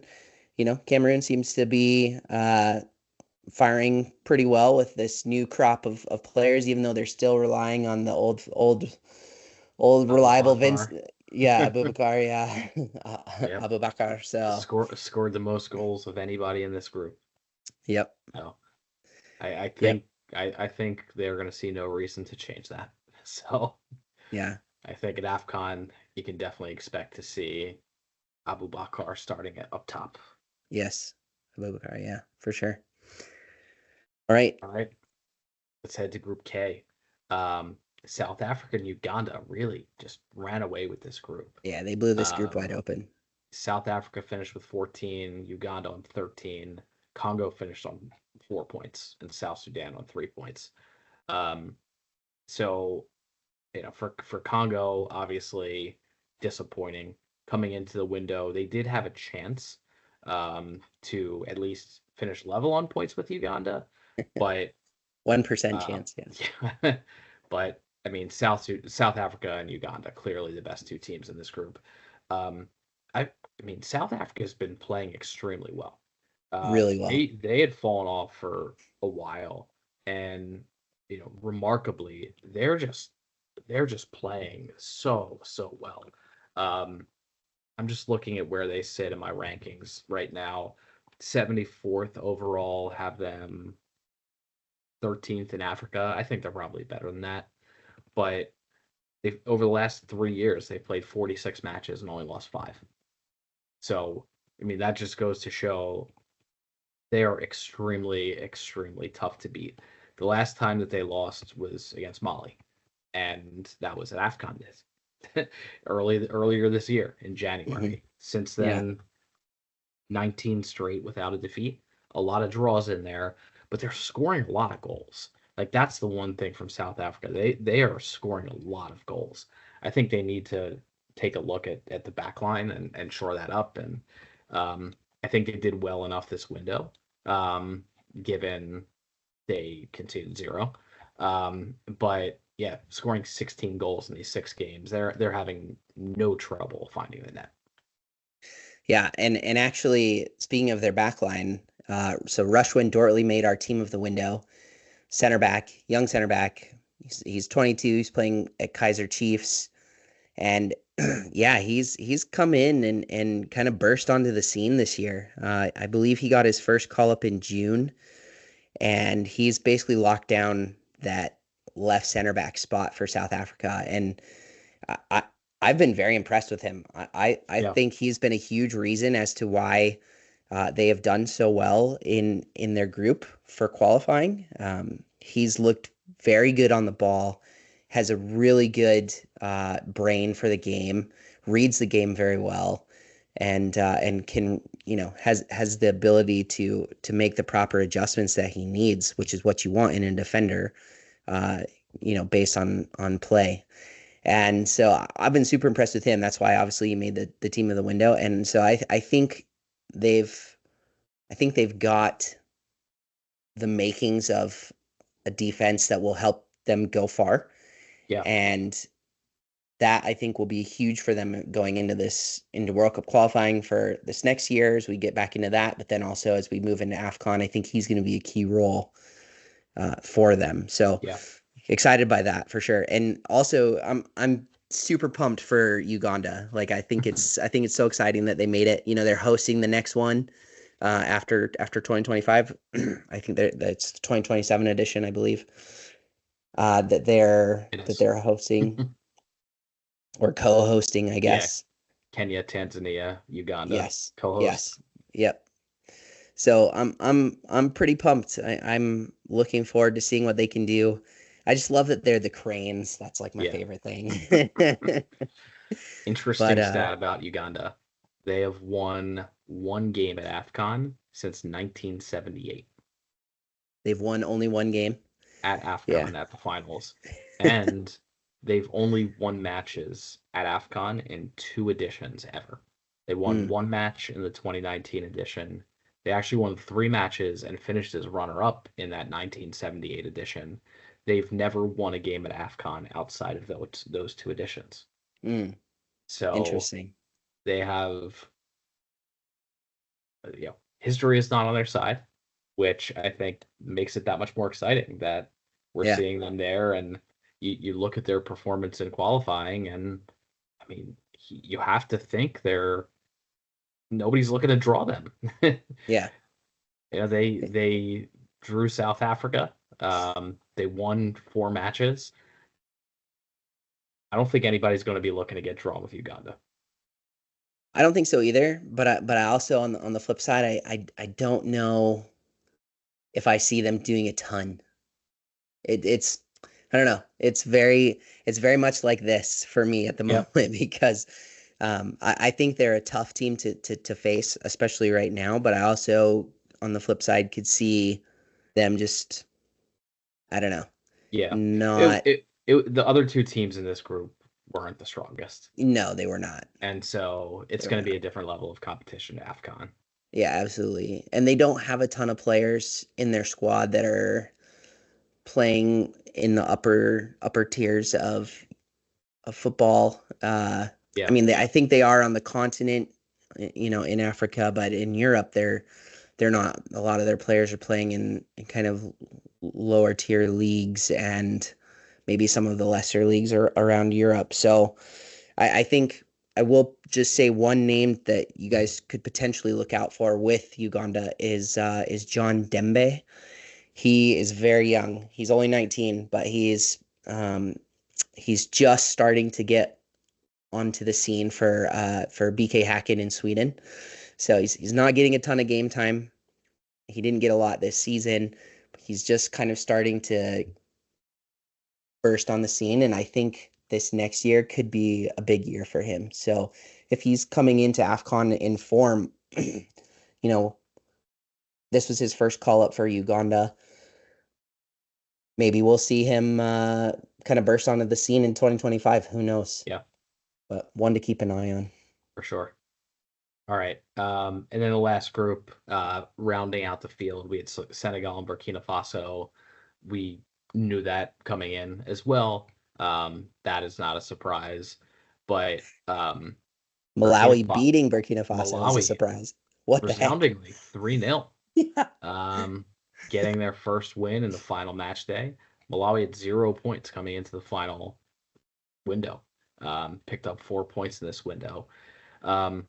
Cameroon seems to be firing pretty well with this new crop of players, even though they're still relying on the old reliable Vince. Abubakar. Yeah, Abubakar. Yeah, Yep. Abubakar. So Scored the most goals of anybody in this group. yep, So I yep, think I think they're going to see no reason to change that. So yeah, I think at AFCON you can definitely expect to see Abubakar starting it up top. yes, Abubakar. Yeah, for sure. All right. All right, let's head to Group K. South Africa and Uganda really just ran away with this group. Yeah, they blew this group wide Um, open. South Africa finished with 14, Uganda on 13, Congo finished on 4 points, and South Sudan on 3 points. Um, so for Congo, obviously disappointing coming into the window. They did have a chance to at least finish level on points with Uganda, but 1% chance. Yeah. yeah, but I mean South Africa and Uganda clearly the best two teams in this group. Um, I mean South Africa has been playing extremely well. Really well. They had fallen off for a while, and remarkably they're just playing so well. Um, I'm just looking at where they sit in my rankings right now. 74th overall, have them 13th in Africa. I think they're probably better than that. But they've over the last 3 years, they've played 46 matches and only lost 5. So, I mean, that just goes to show they are extremely, extremely tough to beat. The last time that they lost was against Mali, and that was at AFCON earlier this year in January. Hmm. Since Yeah. then, 19 straight without a defeat, a lot of draws in there, but they're scoring a lot of goals. Like that's the one thing from South Africa. They are scoring a lot of goals. I think they need to take a look at the back line and shore that up. And I think they did well enough this window, given they conceded 0. But yeah, scoring 16 goals in these 6 games, they're having no trouble finding the net. Yeah, and actually, speaking of their back line, so Rushwin Dortley made our team of the window. Center back, young center back. He's 22. He's playing at Kaiser Chiefs, and yeah, he's come in and kind of burst onto the scene this year. I believe he got his first call up in June, and he's basically locked down that left center back spot for South Africa. And I I've been very impressed with him. I Yeah. think he's been a huge reason as to why they have done so well in their group for qualifying. He's looked very good on the ball, has a really good brain for the game, reads the game very well, and can has the ability to make the proper adjustments that he needs, which is what you want in a defender, based on play. And so I've been super impressed with him. That's why obviously he made the team of the window. And so I think they've got the makings of a defense that will help them go far. Yeah. And that I think will be huge for them going into World Cup qualifying for this next year as we get back into that. But then also as we move into AFCON, I think he's going to be a key role for them. So Yeah. excited by that for sure. And also I'm super pumped for Uganda. Like I think it's so exciting that they made it. They're hosting the next one after 2025. I think that's 2027 edition, I believe. That they're hosting or co-hosting, I guess. Yeah. Kenya, Tanzania, Uganda. Yes. Co-host. Yes. Yep. So I'm pretty pumped. I'm looking forward to seeing what they can do. I just love that they're the Cranes. That's like my favorite thing. Interesting stat about Uganda. They have won 1 game at AFCON since 1978. They've won only 1 game at AFCON at the finals. And they've only won matches at AFCON in 2 editions ever. They won 1 match in the 2019 edition. They actually won 3 matches and finished as runner-up in that 1978 edition. they've never won a game at AFCON outside of those two editions. Mm, So interesting. they have, history is not on their side, which I think makes it that much more exciting that we're Yeah. seeing them there. And you look at their performance in qualifying, and I mean, you have to think nobody's looking to draw them. Yeah. They drew South Africa. They won 4 matches. I don't think anybody's going to be looking to get drawn with Uganda. I don't think so either. But I also on the flip side, I don't know if I see them doing a ton. It's I don't know. It's very much like this for me at the Yep. moment because I think they're a tough team to face, especially right now. But I also, on the flip side, could see them just, I don't know, Yeah. not. The other 2 teams in this group weren't the strongest. No, they were not. And so it's going to be a different level of competition to AFCON. Yeah, absolutely. And they don't have a ton of players in their squad that are playing in the upper tiers of football. Yeah. I mean, I think they are on the continent, in Africa, but in Europe, they're not. A lot of their players are playing in kind of lower tier leagues and maybe some of the lesser leagues are around Europe. So I think I will just say one name that you guys could potentially look out for with Uganda is John Dembe. He is very young. He's only 19, but he's just starting to get onto the scene for BK Häcken in Sweden. So he's not getting a ton of game time. He didn't get a lot this season. But he's just kind of starting to burst on the scene, and I think this next year could be a big year for him. So if he's coming into AFCON in form, this was his first call up for Uganda. Maybe we'll see him kind of burst onto the scene in 2025. Who knows? Yeah. But one to keep an eye on. For sure. All right. And then the last group, rounding out the field, we had Senegal and Burkina Faso. We knew that coming in as well. That is not a surprise. But Malawi beating Burkina Faso was a surprise. What the heck? Resoundingly 3-0. Yeah. Getting their first win in the final match day. Malawi had 0 points coming into the final window. Picked up 4 points in this window. And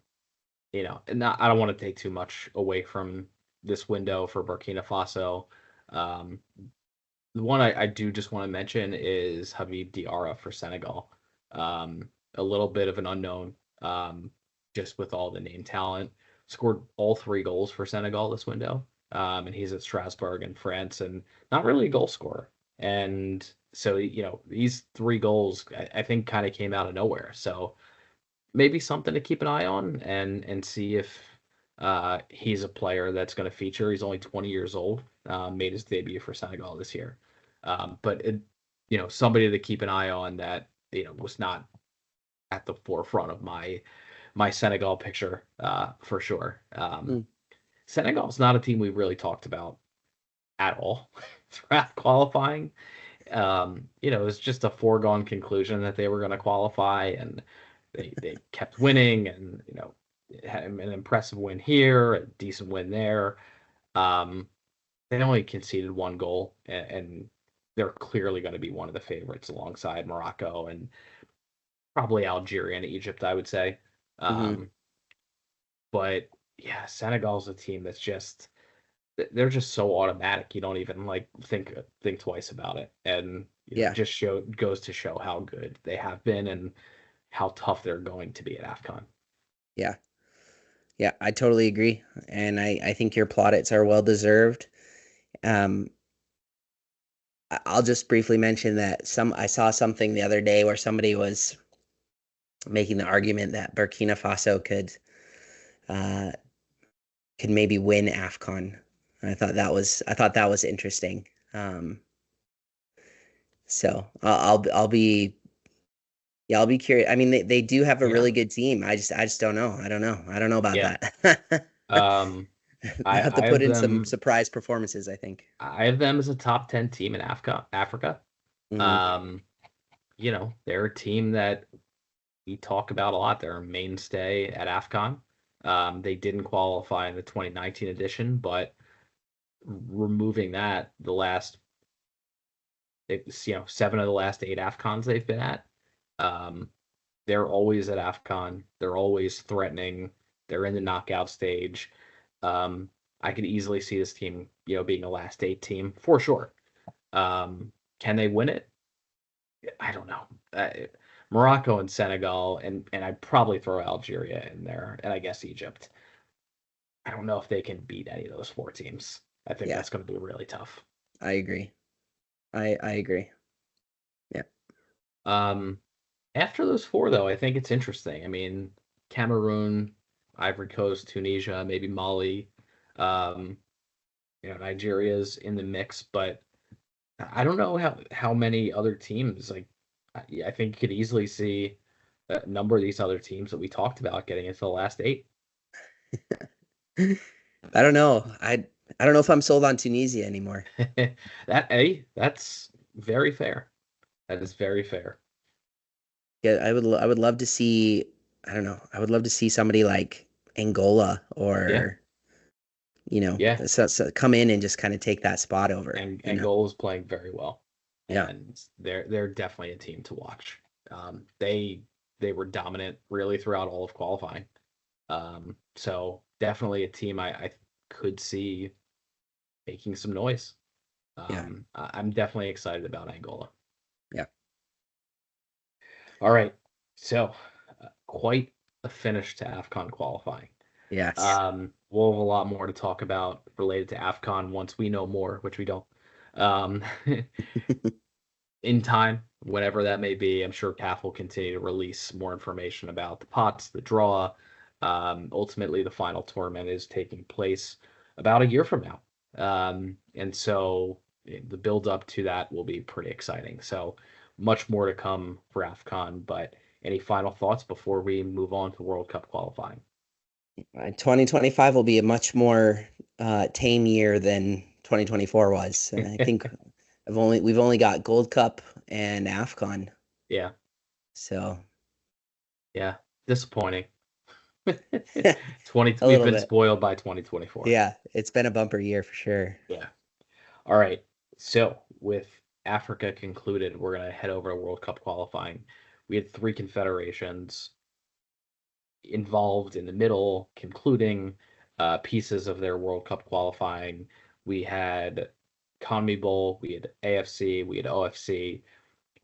I don't want to take too much away from this window for Burkina Faso. The one I do just want to mention is Habib Diarra for Senegal. A little bit of an unknown, just with all the name talent. Scored all 3 goals for Senegal this window. And he's at Strasbourg in France and not really a goal scorer. And so, these 3 goals, I think, kind of came out of nowhere. So maybe something to keep an eye on and see if he's a player that's going to feature. He's only 20 years old, made his debut for Senegal this year. But somebody to keep an eye on that, was not at the forefront of my Senegal picture, for sure. Senegal's not a team we really talked about at all throughout qualifying. It was just a foregone conclusion that they were going to qualify, and they kept winning, and had an impressive win here, a decent win there. They only conceded 1 goal, and they're clearly going to be one of the favorites alongside Morocco and probably Algeria and Egypt, I would say. But yeah, Senegal's a team that's they're just so automatic. You don't even think twice about it, and just goes to show how good they have been and how tough they're going to be at AFCON. Yeah, I totally agree, and I think your plaudits are well deserved. I'll just briefly mention that I saw something the other day where somebody was making the argument that Burkina Faso could maybe win AFCON. I thought that was interesting. So I'll be curious. I mean, they do have a really good team. I just don't know. I don't know about that. They have to I put have in some them. surprise performances, I think. I have them as a top 10 team in Africa. Hmm. Um, they're a team that we talk about a lot. They're a mainstay at AFCON. They didn't qualify in the 2019 edition, but removing that, seven of the last eight AFCONs they've been at, um, they're always at AFCON. They're always threatening. They're in the knockout stage. Um, I could easily see this team, being a last eight team for sure. Can they win it? I don't know. Morocco and Senegal, and I'd probably throw Algeria in there, and I guess Egypt. I don't know if they can beat any of those four teams. I think Yeah, that's going to be really tough. I agree. I agree. Yeah. Um, After those four, though, I think it's interesting. I mean, Cameroon, Ivory Coast, Tunisia, maybe Mali, um, Nigeria's in the mix, but I don't know how many other teams like. I think you could easily see a number of these other teams that we talked about getting into the last eight. I don't know. I don't know if I'm sold on Tunisia anymore. That's very fair. That is very fair. Yeah, I would love to see, I don't know. I would love to see somebody like Angola Yeah, or, yeah. so come in and just kind of take that spot over, And Angola is playing very well, Yeah. and they're definitely a team to watch. They were dominant really throughout all of qualifying. So definitely a team I could see making some noise. Yeah. I'm definitely excited about Angola. Yeah. All right, so quite a finish to AFCON qualifying. Yes. We'll have a lot more to talk about related to AFCON once we know more, which we don't. Um, in time, whenever that may be, I'm sure CAF will continue to release more information about the pots, the draw. Ultimately, the final tournament is taking place about a year from now. And so the build up to that will be pretty exciting. So much more to come for AFCON, but any final thoughts before we move on to World Cup qualifying? 2025 will be a much more tame year than 2024 was. I think we've only got Gold Cup and AFCON. Yeah. So Yeah. Disappointing. a We've little been bit. spoiled by 2024. Yeah, it's been a bumper year for sure. Yeah. All right. So with Africa concluded, we're going to head over to World Cup qualifying. We had three confederations involved in the middle, concluding pieces of their World Cup qualifying. We had CONMEBOL, we had AFC, we had OFC.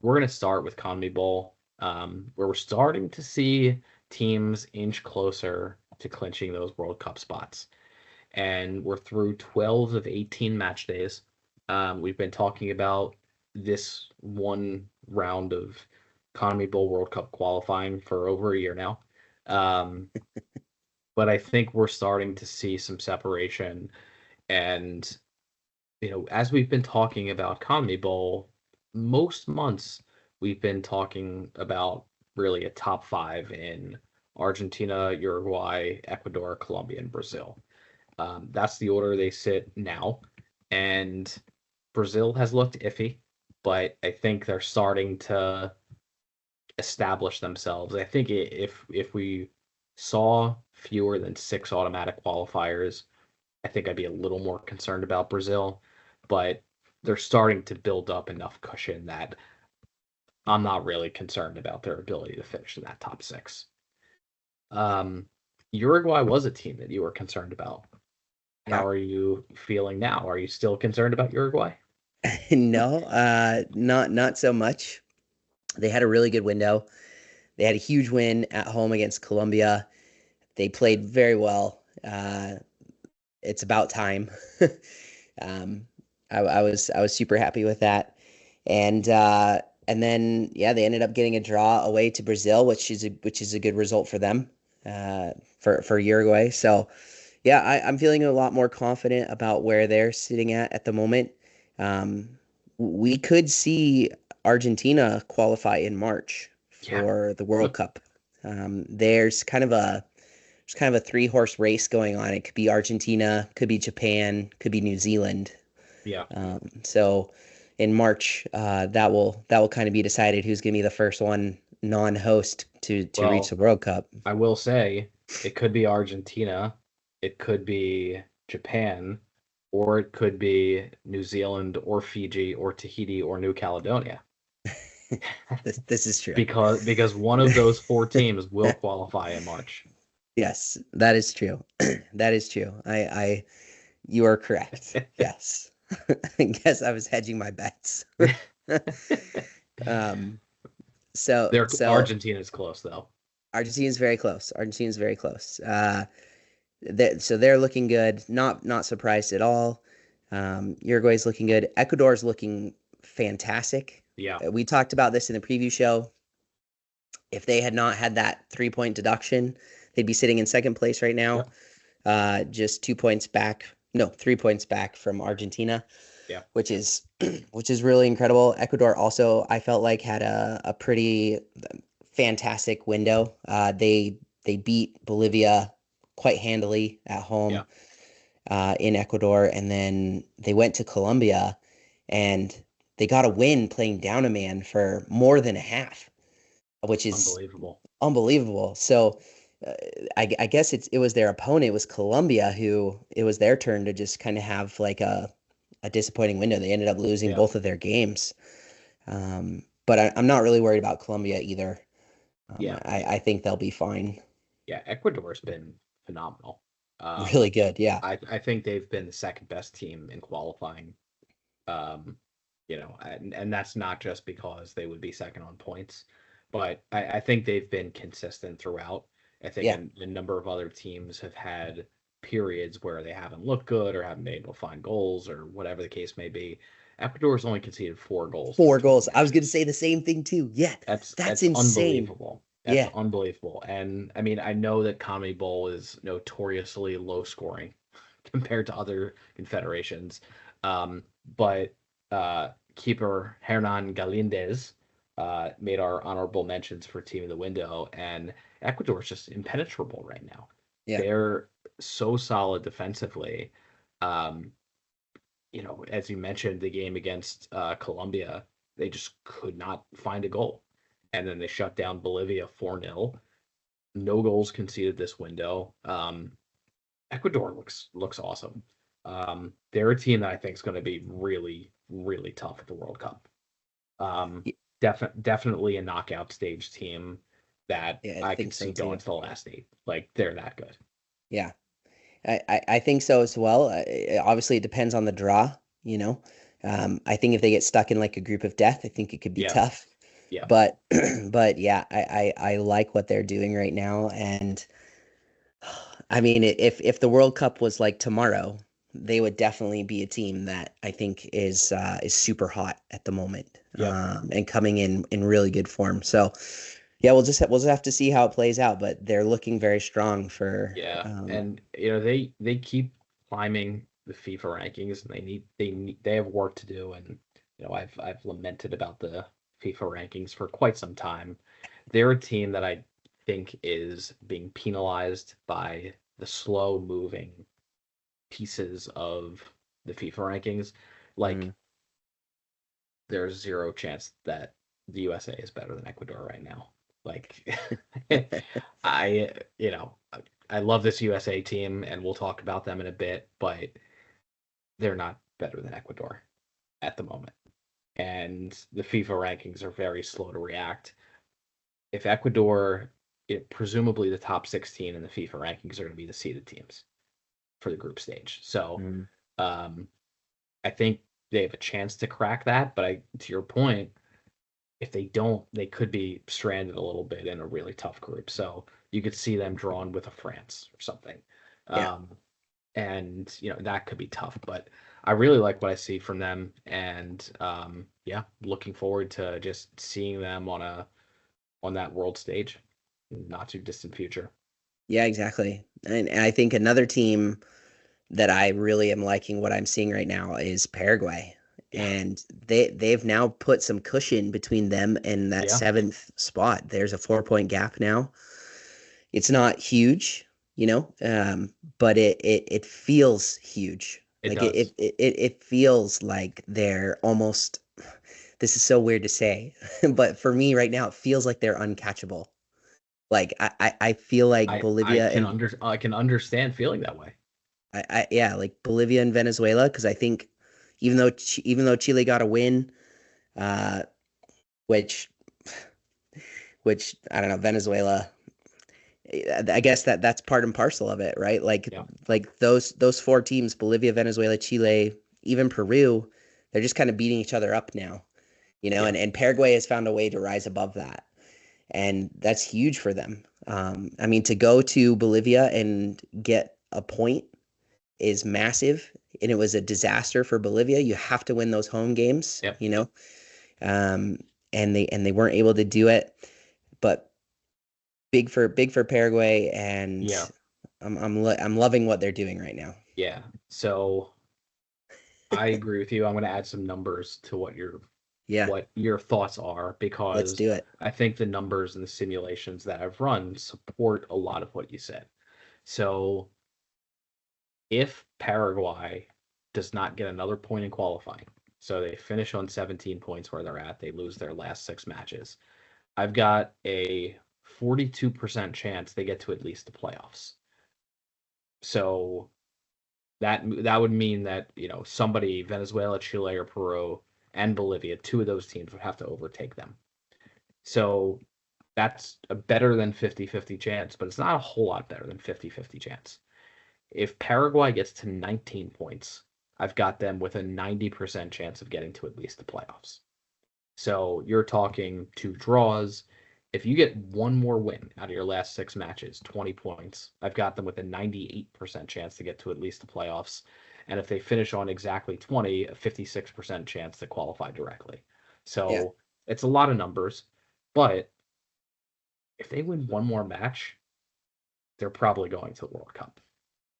We're going to start with CONMEBOL, where we're starting to see teams inch closer to clinching those World Cup spots. And we're through 12 of 18 match days. We've been talking about this one round of CONMEBOL World Cup qualifying for over a year now. Um, but I think we're starting to see some separation. And, as we've been talking about CONMEBOL, most months we've been talking about really a top five in Argentina, Uruguay, Ecuador, Colombia, and Brazil. That's the order they sit now. And Brazil has looked iffy, but I think they're starting to establish themselves. I think if we saw fewer than six automatic qualifiers, I think I'd be a little more concerned about Brazil, but they're starting to build up enough cushion that I'm not really concerned about their ability to finish in that top six. Uruguay was a team that you were concerned about. How Yeah. are you feeling now? Are you still concerned about Uruguay? No, not so much. They had a really good window. They had a huge win at home against Colombia. They played very well. It's about time. um, I was super happy with that, and then yeah, they ended up getting a draw away to Brazil, which is a good result for them, for Uruguay. So yeah, I'm feeling a lot more confident about where they're sitting at the moment. Um, we could see Argentina qualify in March Yeah. for the World Cup. There's kind of a there's kind of a 3-horse race going on. It could be Argentina, could be Japan, could be New Zealand. Yeah. So in March, that will kind of be decided who's going to be the first one non-host to reach the World Cup. I will say it could be Argentina, it could be Japan, or it could be New Zealand or Fiji or Tahiti or New Caledonia. This is true. Because one of those 4 teams will qualify in March. Yes, that is true. That is true. You are correct. Yes. I guess I was hedging my bets. So Argentina's close though. Argentina's very close. So they're looking good. Not surprised at all. Uruguay's looking good. Ecuador's looking fantastic. Yeah. We talked about this in the preview show. If they had not had that 3-point deduction, they'd be sitting in second place right now. Yep. Just 2 points back. No, 3 points back from Argentina. Yeah. Which is really incredible. Ecuador also, I felt like, had a pretty fantastic window. They beat Bolivia quite handily at home. In Ecuador, and then they went to Colombia and they got a win playing down a man for more than a half, which is unbelievable. So I guess it was their opponent, it was Colombia, who it was their turn to just kind of have like a disappointing window. They ended up losing both of their games. But I'm not really worried about Colombia either. I think they'll be fine. Yeah, Ecuador's been phenomenal. Really good, yeah. I think they've been the second best team in qualifying. And that's not just because they would be second on points, but I think they've been consistent throughout. I think a number of other teams have had periods where they haven't looked good or haven't been able to find goals or whatever the case may be. Ecuador's only conceded 4 goals. 4 goals. I was going to say the same thing too. Yeah, that's insane. Unbelievable. That's unbelievable. And I mean, I know that CONMEBOL is notoriously low scoring compared to other confederations. But keeper Hernan Galindez made our honorable mentions for team of the window, and Ecuador is just impenetrable right now. Yeah. They're so solid defensively. As you mentioned, the game against Colombia, they just could not find a goal. And then they shut down Bolivia 4-0. No goals conceded this window. Ecuador looks awesome. They're a team that I think is going to be really, really tough at the World Cup. Definitely a knockout stage team that I can see going to the last 8. Like, they're that good. Yeah, I think so as well. Obviously, it depends on the draw, I think if they get stuck in like a group of death, I think it could be tough. Yeah. But yeah, I like what they're doing right now. And I mean, if the World Cup was like tomorrow, they would definitely be a team that I think is super hot at the moment. And coming in really good form. So yeah, we'll just have to see how it plays out, but they're looking very strong for and they keep climbing the FIFA rankings, and they have work to do. And I've lamented about the FIFA rankings for quite some time. They're a team that I think is being penalized by the slow moving pieces of the FIFA rankings. Like, there's zero chance that the USA is better than Ecuador right now. Like, I love this USA team, and we'll talk about them in a bit, but they're not better than Ecuador at the moment. And the FIFA rankings are very slow to react. If Ecuador, presumably the top 16 in the FIFA rankings are going to be the seeded teams for the group stage. So I think they have a chance to crack that. But to your point, if they don't, they could be stranded a little bit in a really tough group. So you could see them drawn with a France or something. And that could be tough, but I really like what I see from them, and looking forward to just seeing them on that world stage in the not too distant future. Yeah, exactly. And I think another team that I really am liking what I'm seeing right now is Paraguay. Yeah. And they've now put some cushion between them and that 7th spot. There's a 4-point gap now. It's not huge, but it feels huge. It Like does. it feels like they're almost, this is so weird to say, but for me right now, it feels like they're uncatchable. Like I feel like Bolivia and I can understand feeling that way. yeah, like Bolivia and Venezuela, because I think even though Chile got a win, uh, which I don't know, Venezuela, I guess that's part and parcel of it, right? Like Yeah. like those four teams, Bolivia, Venezuela, Chile, even Peru, they're just kind of beating each other up now, Yeah. and Paraguay has found a way to rise above that. And that's huge for them. I mean, to go to Bolivia and get a point is massive, and it was a disaster for Bolivia. You have to win those home games, Yep. um, and they weren't able to do it. But big for Paraguay, and Yeah. I'm loving what they're doing right now. Yeah. So I agree with you. I'm going to add some numbers to Yeah, what your thoughts are, let's because do it. I think the numbers and the simulations that I've run support a lot of what you said. So if Paraguay does not get another point in qualifying, so they finish on 17 points where they're at, they lose their last 6 matches, I've got a 42% chance they get to at least the playoffs. So that would mean that, somebody, Venezuela, Chile, or Peru, and Bolivia, two of those teams would have to overtake them. So that's a better than 50-50 chance, but it's not a whole lot better than 50-50 chance. If Paraguay gets to 19 points, I've got them with a 90% chance of getting to at least the playoffs. So you're talking 2 draws. If you get one more win out of your last 6 matches, 20 points, I've got them with a 98% chance to get to at least the playoffs. And if they finish on exactly 20, a 56% chance to qualify directly. Yeah, So it's a lot of numbers, but if they win one more match, they're probably going to the World Cup.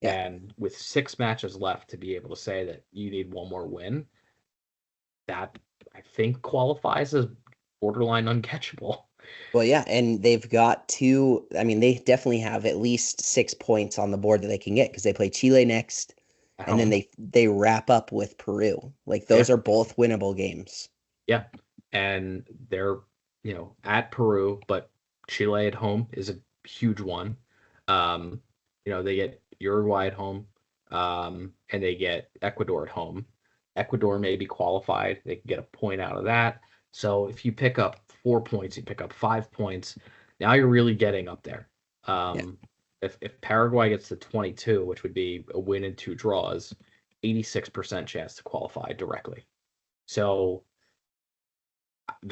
yeah. And with 6 matches left to be able to say that you need one more win, that I think qualifies as borderline uncatchable. Well, yeah, and they've got two. I mean, they definitely have at least 6 points on the board that they can get because they play Chile next, At and then home. they wrap up with Peru. Like Yeah. those are both winnable games. Yeah. And they're, at Peru, but Chile at home is a huge one. They get Uruguay at home, and they get Ecuador at home. Ecuador may be qualified. They can get a point out of that. So if you pick up 4 points, you pick up 5 points. Now you're really getting up there. Yeah, If Paraguay gets to 22, which would be a win and 2 draws, 86% chance to qualify directly. So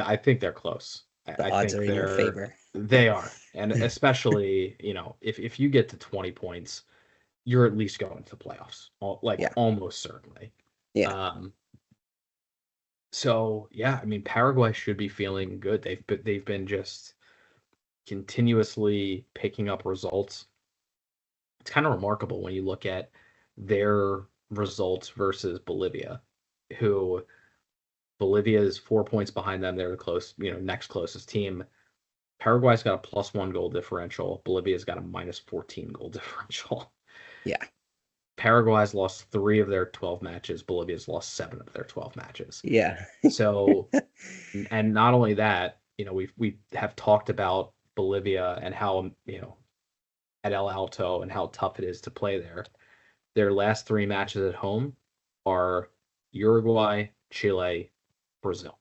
I think they're close. the I odds think are in your favor. they are. And especially, if you get to 20 points, you're at least going to the playoffs, Yeah, almost certainly. yeah. Um, so yeah, I mean, Paraguay should be feeling good. They've been just continuously picking up results. It's kind of remarkable when you look at their results versus Bolivia, who Bolivia is 4 points behind them. They're the next closest team. Paraguay's got a +1 goal differential. Bolivia's got a -14 goal differential. Yeah, Paraguay's lost 3 of their 12 matches. Bolivia's lost 7 of their 12 matches. yeah, So, and not only that, we have talked about Bolivia and how, at El Alto and how tough it is to play there. Their last 3 matches at home are Uruguay, Chile, Brazil.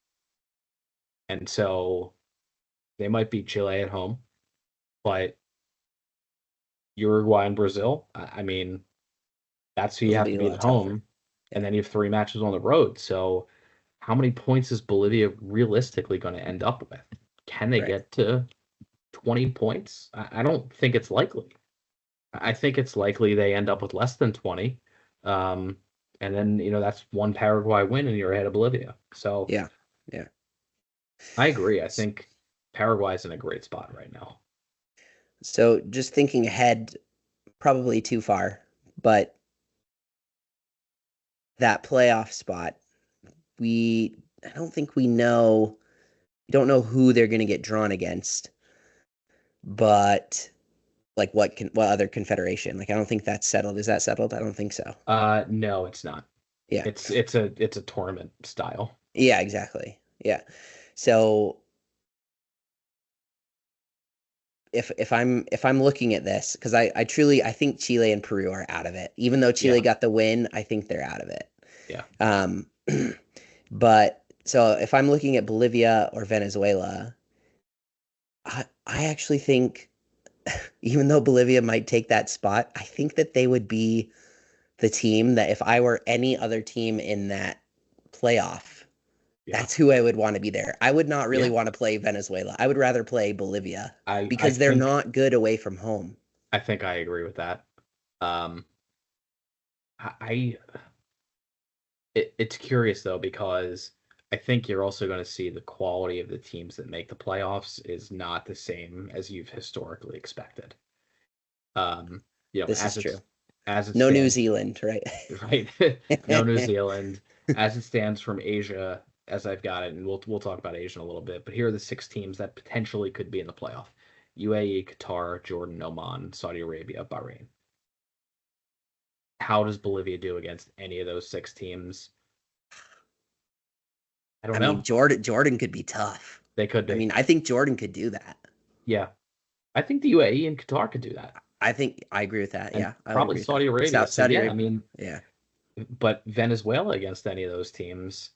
And so they might beat Chile at home, but Uruguay and Brazil, I mean, that's who you it'll have be to a beat lot at tougher. home. And then you have 3 matches on the road. So how many points is Bolivia realistically going to end up with? Can they Right. get to 20 points? I don't think it's likely. I think it's likely they end up with less than 20. And then, that's one Paraguay win and you're ahead of Bolivia. So Yeah, yeah. I agree. I think Paraguay's in a great spot right now. So just thinking ahead, probably too far, but that playoff spot, I don't think we know. We don't know who they're going to get drawn against, but Like what other confederation? Like I don't think that's settled. Is that settled? I don't think so. No, it's not. Yeah. It's a tournament style. Yeah, exactly. Yeah. So if I'm looking at this, because I truly I think Chile and Peru are out of it. Even though Chile Yeah. got the win, I think they're out of it. Yeah. Um, but so if I'm looking at Bolivia or Venezuela, I actually think even though Bolivia might take that spot, I think that they would be the team that if I were any other team in that playoff, Yeah. that's who I would want to be there. I would not really Yeah. want to play Venezuela. I would rather play Bolivia I because they're think not good away from home. I think I agree with that. Um, I it's curious though because I think you're also going to see the quality of the teams that make the playoffs is not the same as you've historically expected. Um, This is true. as it No New stands, Zealand, right? right? No New Zealand. As it stands from Asia, as I've got it, and we'll talk about Asia in a little bit. But here are the 6 teams that potentially could be in the playoff: UAE, Qatar, Jordan, Oman, Saudi Arabia, Bahrain. How does Bolivia do against any of those 6 teams? I don't I know. mean, Jordan could be tough. They could be. I mean, I think Jordan could do that. Yeah, I think the UAE and Qatar could do that. I think I agree with that. And yeah, I would probably agree with Saudi that. Arabia. Saudi yeah, Arabia. I mean, Yeah. but Venezuela against any of those teams,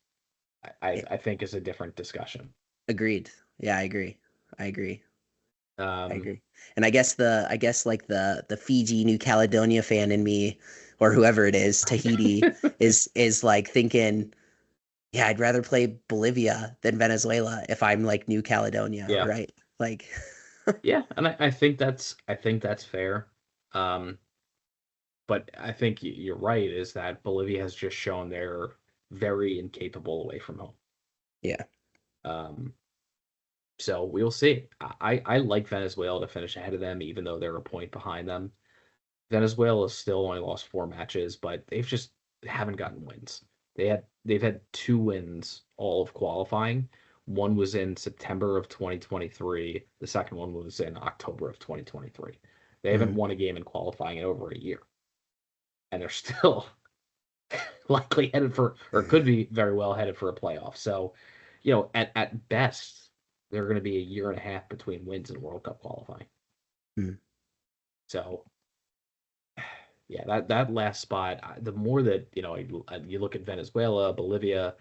Yeah. I think is a different discussion. Agreed. Yeah, I agree. I agree. I Um, agree. And I guess like the Fiji, New Caledonia fan in me, or whoever it is, Tahiti, is like thinking, yeah, I'd rather play Bolivia than Venezuela if I'm like New Caledonia, Yeah. right? Like, yeah, and I think that's fair. But I think you're right, is that Bolivia has just shown they're very incapable away from home. yeah, So we'll see. I like Venezuela to finish ahead of them, even though they're a point behind them. Venezuela still only lost 4 matches, but haven't gotten wins. They've had 2 wins all of qualifying. One was in September of 2023. The second one was in October of 2023. They haven't won a game in qualifying in over a year. And they're still likely headed for, or could be very well headed for a playoff. So, at best, they're going to be a year and a half between wins and World Cup qualifying. So, yeah, that last spot, the more that, you look at Venezuela, Bolivia,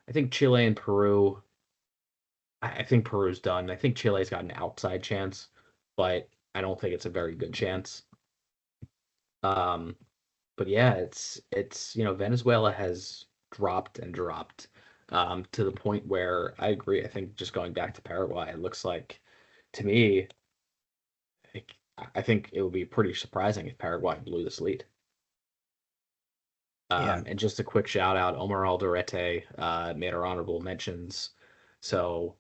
I think Chile and Peru, I think Peru's done. I think Chile's got an outside chance, but I don't think it's a very good chance. But yeah, it's Venezuela has dropped and dropped to the point where I agree. I think just going back to Paraguay, it looks like, to me, I think it would be pretty surprising if Paraguay blew this lead. Yeah. And just a quick shout out, Omar Alderete made our honorable mentions. So,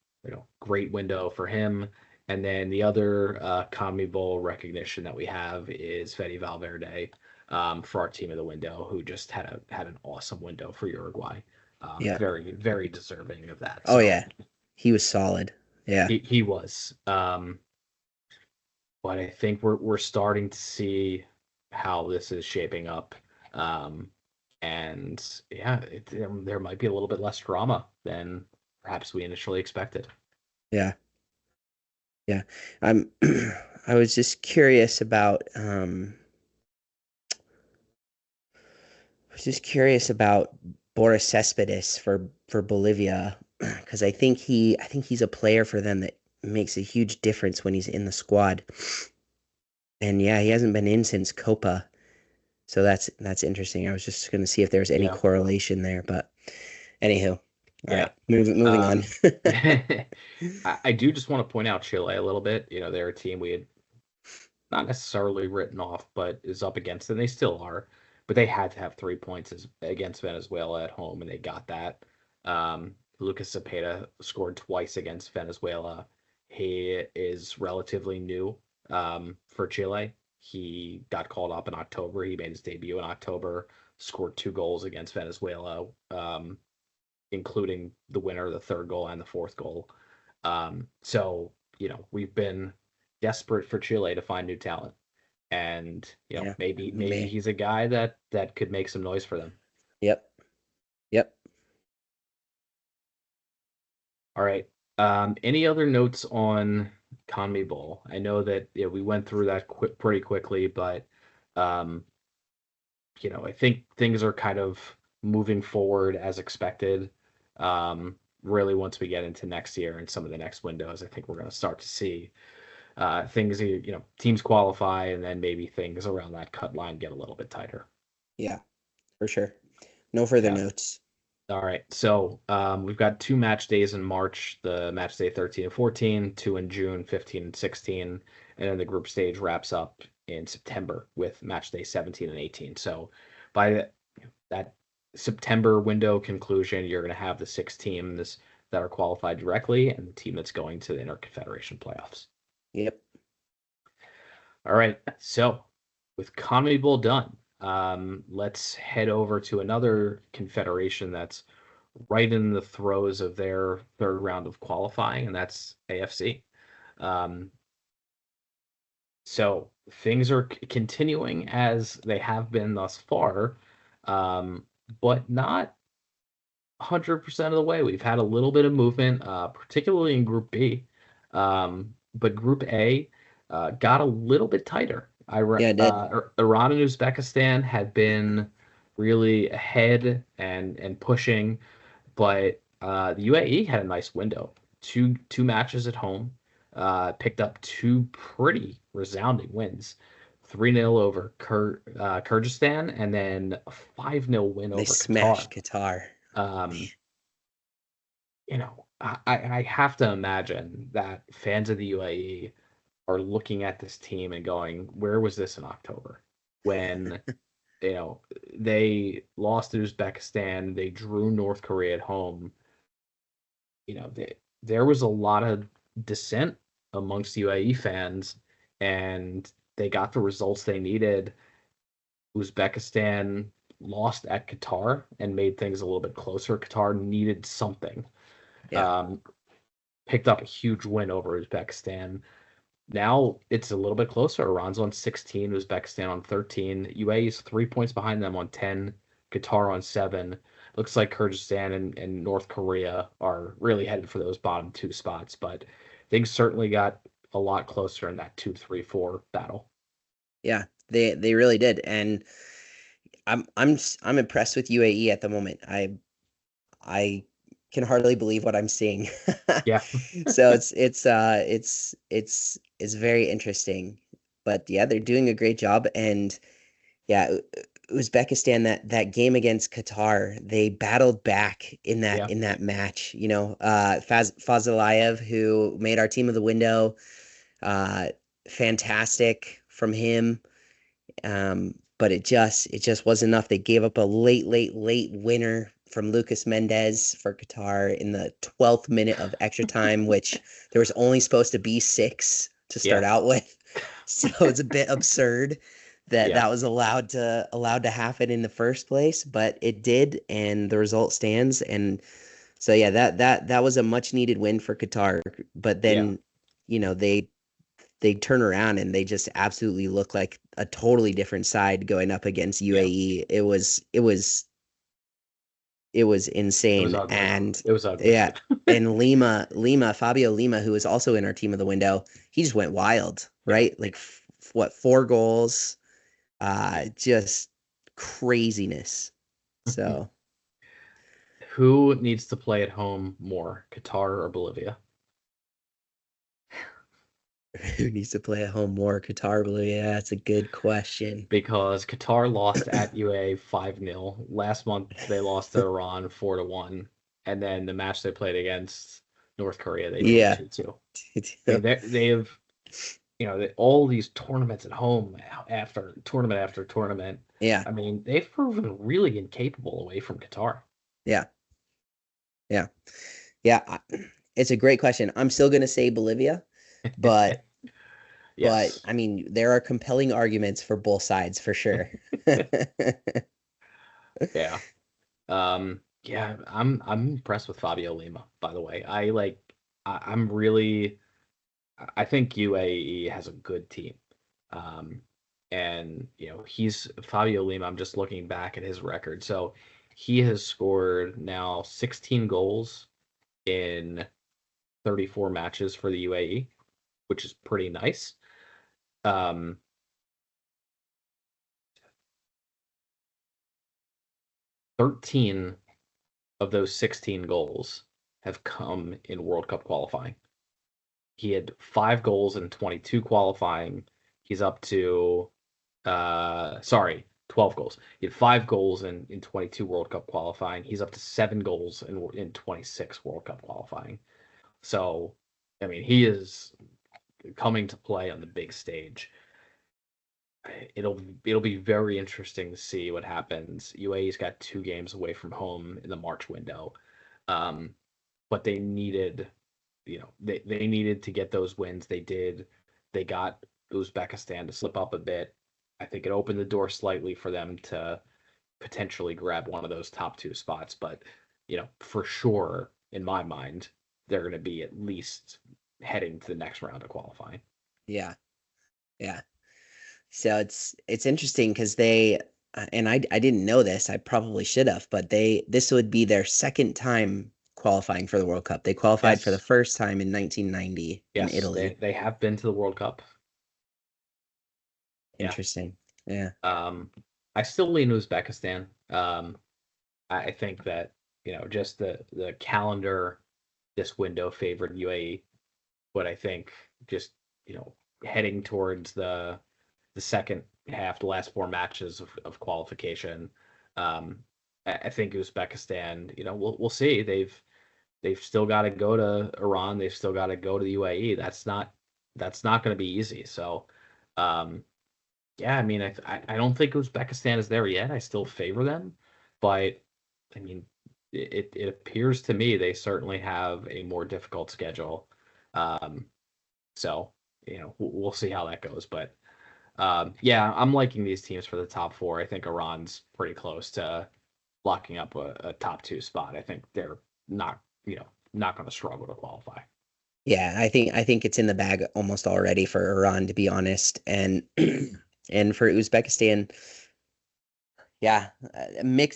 great window for him. And then the other CONMEBOL recognition that we have is Fede Valverde for our team of the window, who just had an awesome window for Uruguay. Yeah. Very, very deserving of that. Oh, yeah. He was solid. Yeah. He was. But I think we're starting to see how this is shaping up. And yeah, there might be a little bit less drama than perhaps we initially expected. Yeah. Yeah. I was just curious about Boris Cespedes for Bolivia because I think he's a player for them that makes a huge difference when he's in the squad. And yeah, he hasn't been in since Copa. So that's interesting. I was just going to see if there's any correlation there, but anywho. All right, moving on. I do just want to point out Chile a little bit. They're a team we had not necessarily written off, but is up against, and they still are. But they had to have 3 points against Venezuela at home, and they got that. Lucas Cepeda scored twice against Venezuela. He is relatively new for Chile. He got called up in October. He made his debut in October, scored 2 goals against Venezuela, including the winner, the third goal, and the fourth goal. So, we've been desperate for Chile to find new talent. and Yeah. maybe May. he's a guy that could make some noise for them. Yep. All right. Any other notes on CONMEBOL? I know that we went through that pretty quickly, but um, I think things are kind of moving forward as expected. Really, once we get into next year and some of the next windows, I think we're going to start to see things, teams qualify, and then maybe things around that cut line get a little bit tighter. Yeah, for sure. No further Yeah. notes. All right. So we've got 2 match days in March, the match day 13 and 14, 2 in June, 15 and 16, and then the group stage wraps up in September with match day 17 and 18. So by that September window conclusion, you're going to have the 6 teams that are qualified directly and the team that's going to the Interconfederation playoffs. Yep. All right. So with CONMEBOL done, let's head over to another confederation that's right in the throes of their third round of qualifying, and that's AFC. So things are continuing as they have been thus far, but not 100% of the way. We've had a little bit of movement, particularly in Group B, but Group A got a little bit tighter. Yeah, it did. Iran and Uzbekistan had been really ahead and pushing, but the UAE had a nice window. Two matches at home, picked up 2 pretty resounding wins. 3-0 over Kyrgyzstan, and then a 5-0 win They over smashed Qatar. Qatar. I have to imagine that fans of the UAE are looking at this team and going, where was this in October? When, they lost to Uzbekistan, they drew North Korea at home. There was a lot of dissent amongst UAE fans, and they got the results they needed. Uzbekistan lost at Qatar and made things a little bit closer. Qatar needed something. Yeah. Picked up a huge win over Uzbekistan. Now it's a little bit closer. Iran's on 16, Uzbekistan on 13. UAE is 3 points behind them on 10, Qatar on 7. Looks like Kyrgyzstan and North Korea are really headed for those bottom 2 spots, but things certainly got a lot closer in that 2, 3, 4 battle. Yeah, they really did, and I'm impressed with UAE at the moment. I can hardly believe what I'm seeing. Yeah. So it's very interesting, but yeah, they're doing a great job, and yeah, Uzbekistan, that game against Qatar, they battled back in that match. Fazalayev, who made our team of the window, fantastic from him. But it just wasn't enough. They gave up a late winner from Lucas Mendez for Qatar in the 12th minute of extra time, which there was only supposed to be 6 to start out with. So it's a bit absurd that was allowed to happen in the first place, but it did, and the result stands. And so yeah, that was a much needed win for Qatar. But then they turn around and they just absolutely look like a totally different side going up against UAE. Yeah. It was insane. It was ugly. And it was ugly. Yeah. And Fabio Lima, who was also in our team of the window, he just went wild, right? Like 4 goals, just craziness. So who needs to play at home more, Qatar or Bolivia? Who needs to play at home more, Qatar or Bolivia? Yeah, that's a good question. Because Qatar lost at UAE 5-0. Last month they lost to Iran 4-1, and then the match they played against North Korea they drew 2-2. They have, all these tournaments at home after tournament. Yeah, I mean, they've proven really incapable away from Qatar. Yeah. It's a great question. I'm still going to say Bolivia. But yes. But I mean, there are compelling arguments for both sides for sure. Yeah. I'm impressed with Fabio Lima, by the way. I think UAE has a good team. And, he's Fabio Lima. I'm just looking back at his record. So he has scored now 16 goals in 34 matches for the UAE, which is pretty nice. 13 of those 16 goals have come in World Cup qualifying. He had 5 goals in 22 qualifying. He's up to 12 goals. He had 5 goals in 22 World Cup qualifying. He's up to 7 goals in 26 World Cup qualifying. So, I mean, he is coming to play on the big stage. It'll be very interesting to see what happens. UAE's got 2 games away from home in the March window. But they needed, they needed to get those wins. They did. They got Uzbekistan to slip up a bit. I think it opened the door slightly for them to potentially grab one of those top 2 spots. But, for sure, in my mind, they're going to be at least heading to the next round of qualifying. Yeah. Yeah. So it's interesting because they and I didn't know this. I probably should have, but this would be their second time qualifying for the World Cup. They qualified for the first time in 1990 in Italy. They have been to the World Cup. Interesting. Yeah. I still lean Uzbekistan. I think that, just the calendar this window favored UAE, but I think just, heading towards the second half, the last 4 matches of qualification, I think Uzbekistan, we'll see. They've still got to go to Iran. They've still got to go to the UAE. That's not going to be easy. So, yeah, I mean, I don't think Uzbekistan is there yet. I still favor them, but I mean, it appears to me they certainly have a more difficult schedule. So, we'll see how that goes. But yeah, I'm liking these teams for the top 4. I think Iran's pretty close to locking up a top 2 spot. I think they're not going to struggle to qualify. Yeah, I think it's in the bag almost already for Iran, to be honest, and and for Uzbekistan, yeah,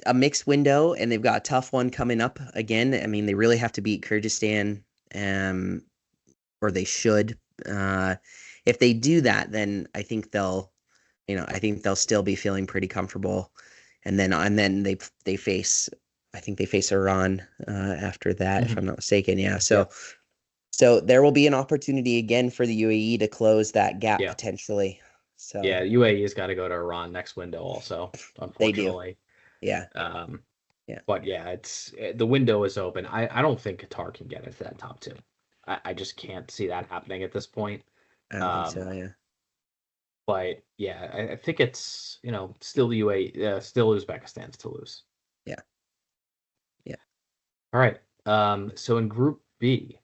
a mixed window, and they've got a tough one coming up again. I mean, they really have to beat Kyrgyzstan, or they should. If they do that, then I think they'll still be feeling pretty comfortable, and then they face, I think they face Iran after that, if I'm not mistaken. Yeah, so there will be an opportunity again for the UAE to close that gap potentially. So yeah, UAE's got to go to Iran next window also, unfortunately. They do. Yeah. Yeah. But yeah, the window is open. I don't think Qatar can get into that top 2. I just can't see that happening at this point. I don't think so, yeah. But yeah, I think it's, still the UAE, still Uzbekistan's to lose. Yeah. Yeah. All right. So in Group B,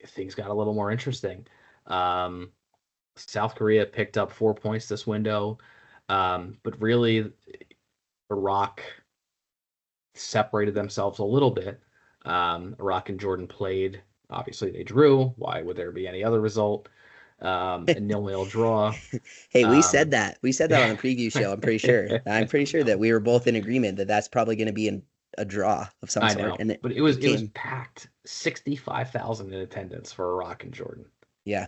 things got a little more interesting. South Korea picked up 4 points this window, but really Iraq separated themselves a little bit. Iraq and Jordan played. Obviously, they drew. Why would there be any other result? A 0-0 draw. Hey, we said that. We said that on the preview show. I'm pretty sure. I'm pretty sure that we were both in agreement that that's probably going to be a draw of some sort. I know, and but it was packed. 65,000 in attendance for Iraq and Jordan. Yeah.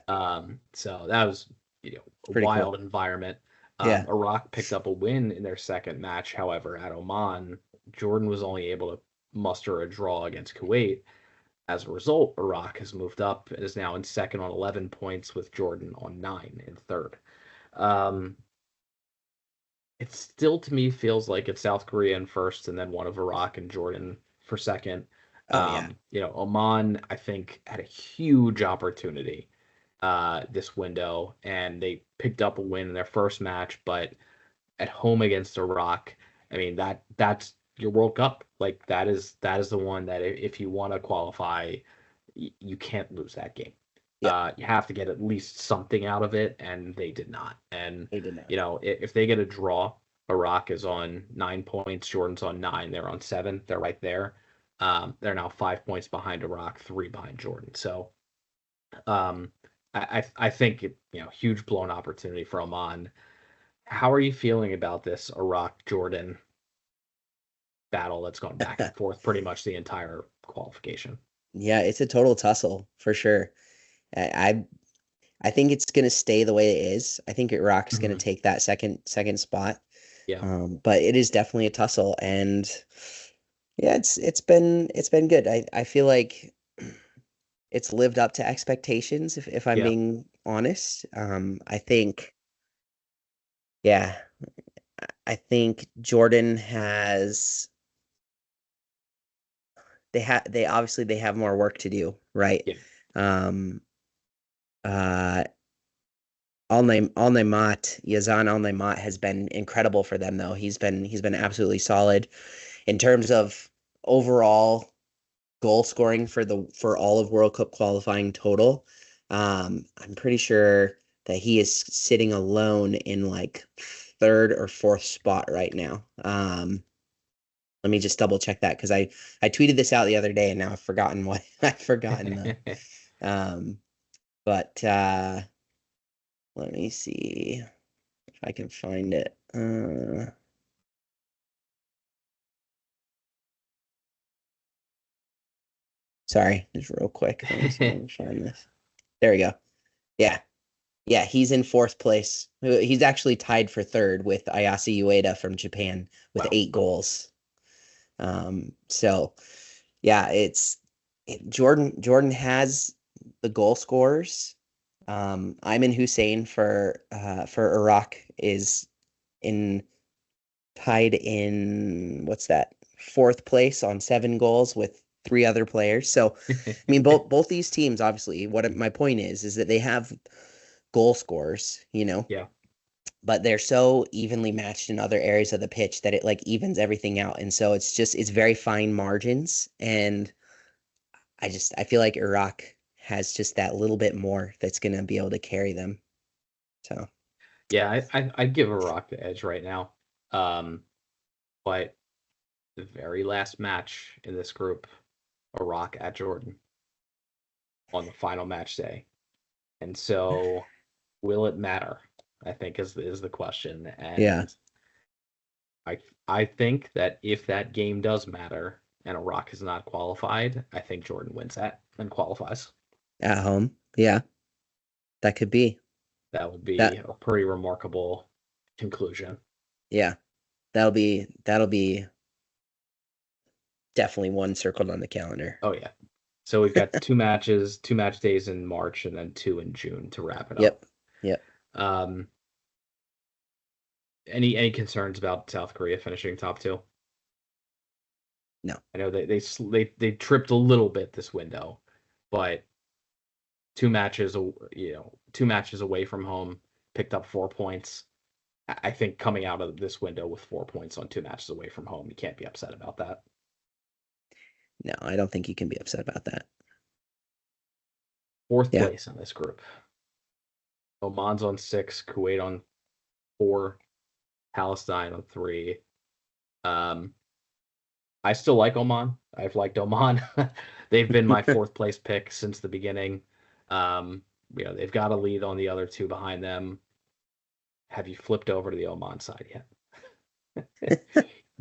So that was a pretty wild cool environment. Yeah. Iraq picked up a win in their second match. However, at Oman, Jordan was only able to muster a draw against Kuwait. As a result, Iraq has moved up and is now in second on 11 points, with Jordan on 9 in third. It still, to me, feels like it's South Korea in first and then one of Iraq and Jordan for second. Oman, I think, had a huge opportunity this window, and they picked up a win in their first match, but at home against Iraq, I mean, that's your World Cup. Like, that is the one that if you want to qualify, you can't lose that game. Yeah. You have to get at least something out of it, and they did not. And They did not. if they get a draw, Iraq is on 9 points, Jordan's on 9, they're on 7, they're right there. They're now 5 points behind Iraq, 3 behind Jordan. So I think huge blown opportunity for Oman. How are you feeling about this Iraq Jordan battle that's gone back and forth pretty much the entire qualification? Yeah, it's a total tussle for sure. I I think it's gonna stay the way it is. I think Iraq's gonna Mhm. take that second spot. Yeah. But it is definitely a tussle, and yeah, it's been good. I feel like it's lived up to expectations, if I'm Yeah. being honest. I think, yeah, I think Jordan has they obviously they have more work to do, right? Yeah. Um, uh, Yazan Al Naimat has been incredible for them though. He's been absolutely solid in terms of overall goal scoring for all of World Cup qualifying total. I'm pretty sure that he is sitting alone in like third or fourth spot right now. Let me just double check that because I tweeted this out the other day and now I've forgotten what I've forgotten the um but let me see if I can find it. Sorry, just real quick. Let me find this. There we go. Yeah. Yeah, he's in fourth place. He's actually tied for third with Ayase Ueda from Japan with Wow. 8 goals. So yeah, Jordan has the goal scorers. Ayman Hussein for Iraq is in tied in what's that, fourth place on 7 goals with 3 other players. So I mean both these teams obviously what my point is that they have goal scorers, Yeah. but they're so evenly matched in other areas of the pitch that it like evens everything out. And so it's very fine margins. And I feel like Iraq has just that little bit more that's gonna be able to carry them. So Yeah, I'd give Iraq the edge right now. But the very last match in this group, Iraq at Jordan on the final match day. And so will it matter? I think is the question. yeah. And I think that if that game does matter and Iraq is not qualified, I think Jordan wins that and qualifies. At home. Yeah. That could be. That would be That a pretty remarkable conclusion. yeah. That'll be definitely one circled on the calendar. Oh yeah. So we've got 2 match days in March and then 2 in June to wrap it up. Yep. Yep. Um, any concerns about South Korea finishing top 2? No. I know they tripped a little bit this window, but 2 matches, 2 matches away from home, picked up 4 points. I think coming out of this window with 4 points on 2 matches away from home, you can't be upset about that. No, I don't think you can be upset about that. Fourth Yeah. place in this group. Oman's on 6, Kuwait on 4, Palestine on 3. I still like Oman. I've liked Oman. They've been my fourth place pick since the beginning. They've got a lead on the other 2 behind them. Have you flipped over to the Oman side yet?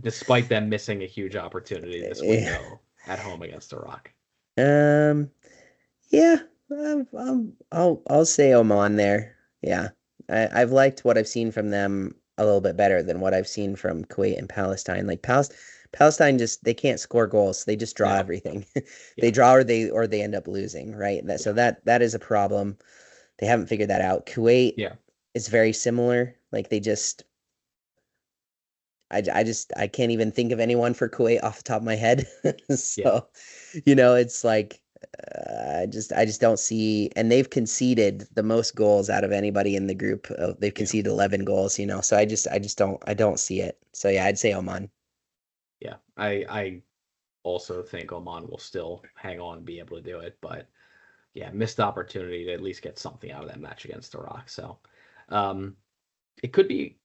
Despite them missing a huge opportunity this window at home against Iraq. Yeah. I'll say Oman there. Yeah. I've liked what I've seen from them a little bit better than what I've seen from Kuwait and Palestine. Like Palestine just they can't score goals. They just draw No. everything. Yeah. They draw or they end up losing, right? So that is a problem. They haven't figured that out. Kuwait is very similar. Like they just I can't even think of anyone for Kuwait off the top of my head. So, it's like I just don't see, and they've conceded the most goals out of anybody in the group. They've conceded 11 goals, so I don't see it. So yeah, I'd say Oman. Yeah, I also think Oman will still hang on and be able to do it, but yeah, missed opportunity to at least get something out of that match against Iraq. So, it could be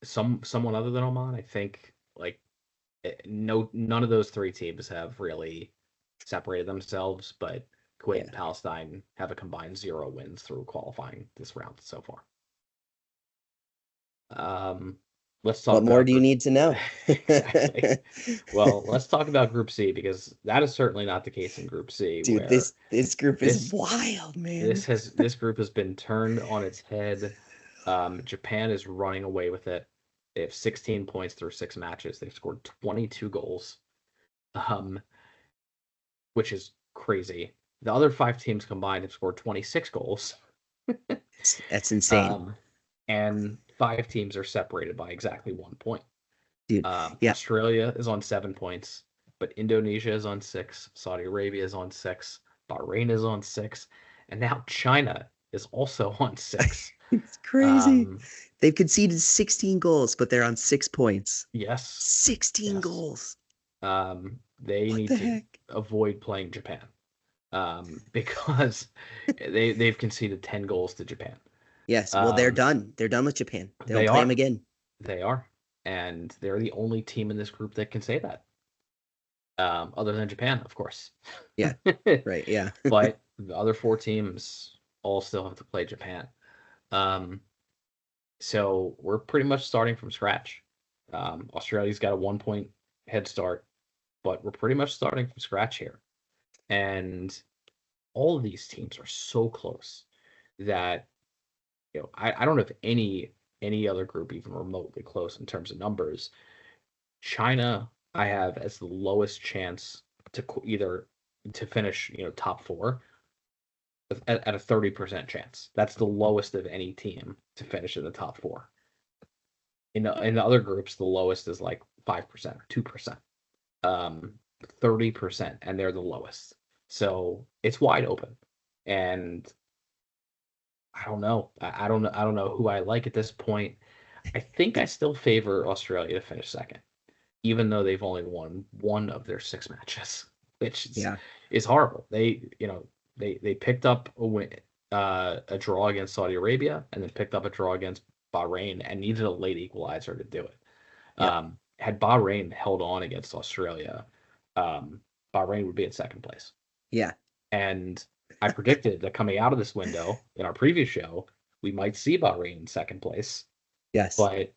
someone other than Oman. I think like none of those 3 teams have really separated themselves, but Kuwait and Palestine have a combined 0 wins through qualifying this round so far. Let's talk What more about do you need to know? exactly. Well, let's talk about Group C, because that is certainly not the case in Group C. Dude, where this group is this wild, man. this group has been turned on its head. Japan is running away with it. They have 16 points through 6 matches. They've scored 22 goals, which is crazy. The other 5 teams combined have scored 26 goals. That's insane. And 5 teams are separated by exactly 1 point. Dude, Australia is on 7 points, but Indonesia is on 6, Saudi Arabia is on 6, Bahrain is on 6, and now China is also on 6. It's crazy. They've conceded 16 goals, but they're on 6 points. Yes. 16 goals. They need to avoid playing Japan, because they've conceded 10 goals to Japan. Yes, well, they're done. They're done with Japan. They don't play them again. They are, and they're the only team in this group that can say that. Other than Japan, of course. Yeah, right, yeah. But the other 4 teams all still have to play Japan. So we're pretty much starting from scratch. Australia's got a 1-point head start, but we're pretty much starting from scratch here. And all of these teams are so close that, I don't know if any other group even remotely close in terms of numbers. China, I have as the lowest chance to either to finish, top 4 at a 30% chance. That's the lowest of any team to finish in the top 4. In the other groups, the lowest is like 5% or 2%. 30%, and they're the lowest. So it's wide open. And I don't know. I don't know who I like at this point. I think I still favor Australia to finish second, even though they've only won 1 of their 6 matches, which is horrible. They picked up a draw against Saudi Arabia, and then picked up a draw against Bahrain, and needed a late equalizer to do it. Had Bahrain held on against Australia, Bahrain would be in second place. Yeah. And I predicted that coming out of this window in our previous show, we might see Bahrain in second place. Yes. But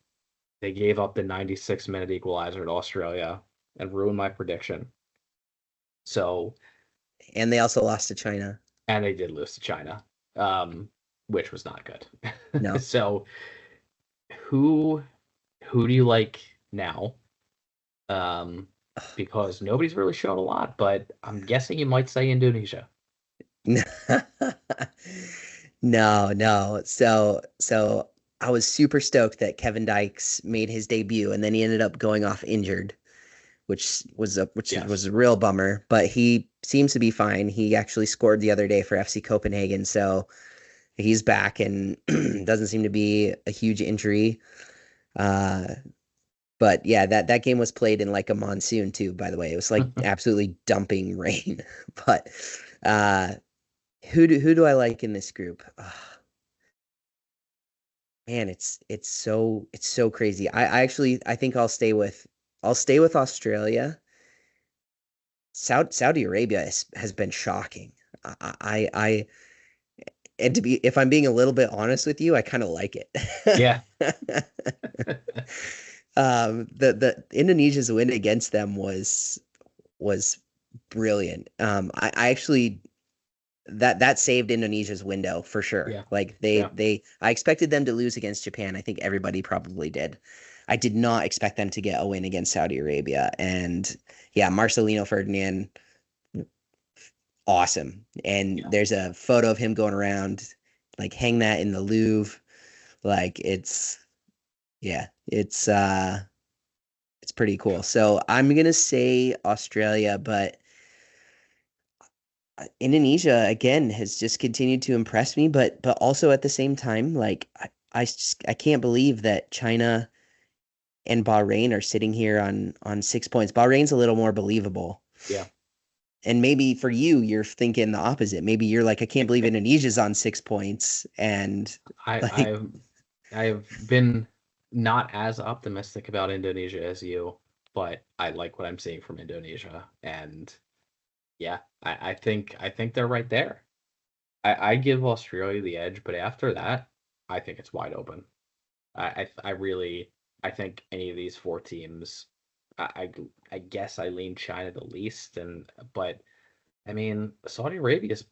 they gave up the 96-minute equalizer to Australia and ruined my prediction. So. And they also lost to China. And they did lose to China, which was not good. No. So who do you like now? Because nobody's really shown a lot, but I'm guessing you might say Indonesia. No. So I was super stoked that Kevin Dykes made his debut, and then he ended up going off injured, which was a real bummer. But he seems to be fine. He actually scored the other day for FC Copenhagen, so he's back, and doesn't seem to be a huge injury. But yeah, that game was played in like a monsoon too, by the way. It was like absolutely dumping rain. But who do I like in this group? Man, it's so crazy. I think I'll stay with Australia. Saudi Arabia has been shocking. And if I'm being a little bit honest with you, I kind of like it. Yeah. The Indonesia's win against them was brilliant. I actually that saved Indonesia's window for sure. Yeah. Like I expected them to lose against Japan. I think everybody probably did. I did not expect them to get a win against Saudi Arabia. And yeah, Marcelino Ferdinand, awesome. And there's a photo of him going around, like hang that in the Louvre. Like it's pretty cool. So I'm going to say Australia, but Indonesia again has just continued to impress me, but also at the same time, like I can't believe that China and Bahrain are sitting here on 6 points. Bahrain's a little more believable. Yeah. And maybe for you, you're thinking the opposite. Maybe you're like, I can't believe Indonesia's on 6 points. And I've been not as optimistic about Indonesia as you, but I like what I'm seeing from Indonesia. And Yeah, I think they're right there. I give Australia the edge, but after that, I think it's wide open. I really I think any of these four teams, I guess I lean China the least, but I mean Saudi Arabia's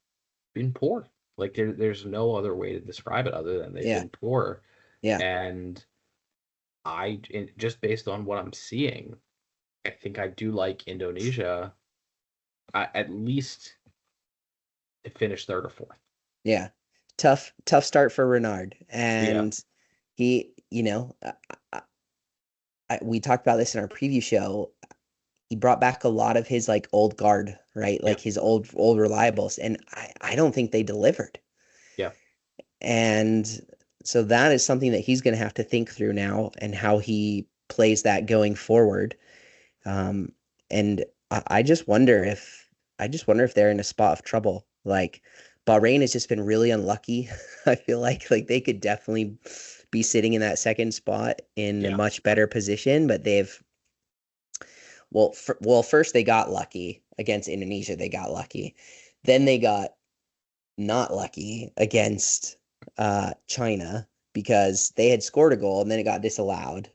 been poor. Like there's no other way to describe it other than they've Yeah, been poor, yeah, and just based on what I'm seeing, I think I do like Indonesia at least to finish third or fourth. yeah. Tough start for Renard, Yeah, and he, I, we talked about this in our preview show. He brought back a lot of his like old guard, right? yeah, Like his old reliables, and I don't think they delivered. yeah, And so that is something that he's going to have to think through now and how he plays that going forward. Um, and I just wonder if they're in a spot of trouble. Like Bahrain has just been really unlucky. I feel like they could definitely be sitting in that second spot in a yeah, much better position, but they've first they got lucky against Indonesia. They got lucky. Then they got not lucky against China because they had scored a goal and then it got disallowed.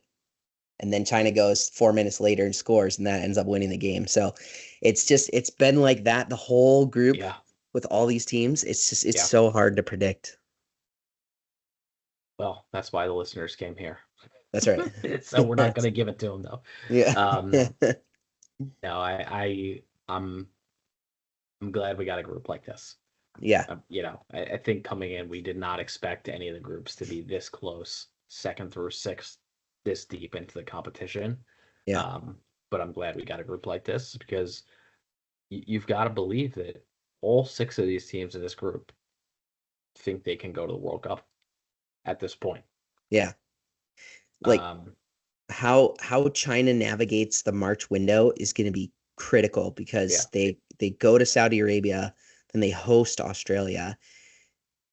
And then China goes 4 minutes later and scores, and that ends up winning the game. So it's been like that the whole group yeah, with all these teams. It's yeah. so hard to predict. Well, that's why the listeners came here. That's right. So we're not going to give it to them though. Yeah. No, I'm glad we got a group like this. Yeah. I think coming in, we did not expect any of the groups to be this close, second through sixth, this deep into the competition. Yeah. But I'm glad we got a group like this because you've got to believe that all six of these teams in this group think they can go to the World Cup at this point. Yeah. Like Um, how China navigates the March window is going to be critical because yeah, they go to Saudi Arabia, then they host Australia,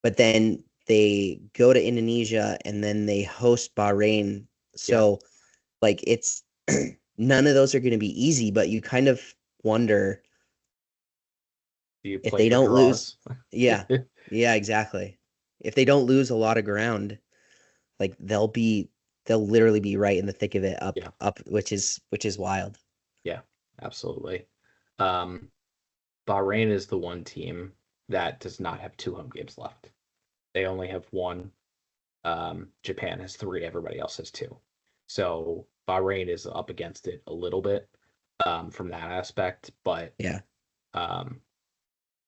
but then they go to Indonesia and then they host Bahrain. yeah. So like it's none of those are going to be easy, but you kind of wonder Do you if play they for don't lose. draws? Yeah. Yeah, exactly. If they don't lose a lot of ground, like they'll literally be right in the thick of it Yeah, up, which is wild. yeah, absolutely. Um, Bahrain is the one team that does not have two home games left. They only have one. Japan has three. Everybody else has two. So Bahrain is up against it a little bit from that aspect, but Yeah. um,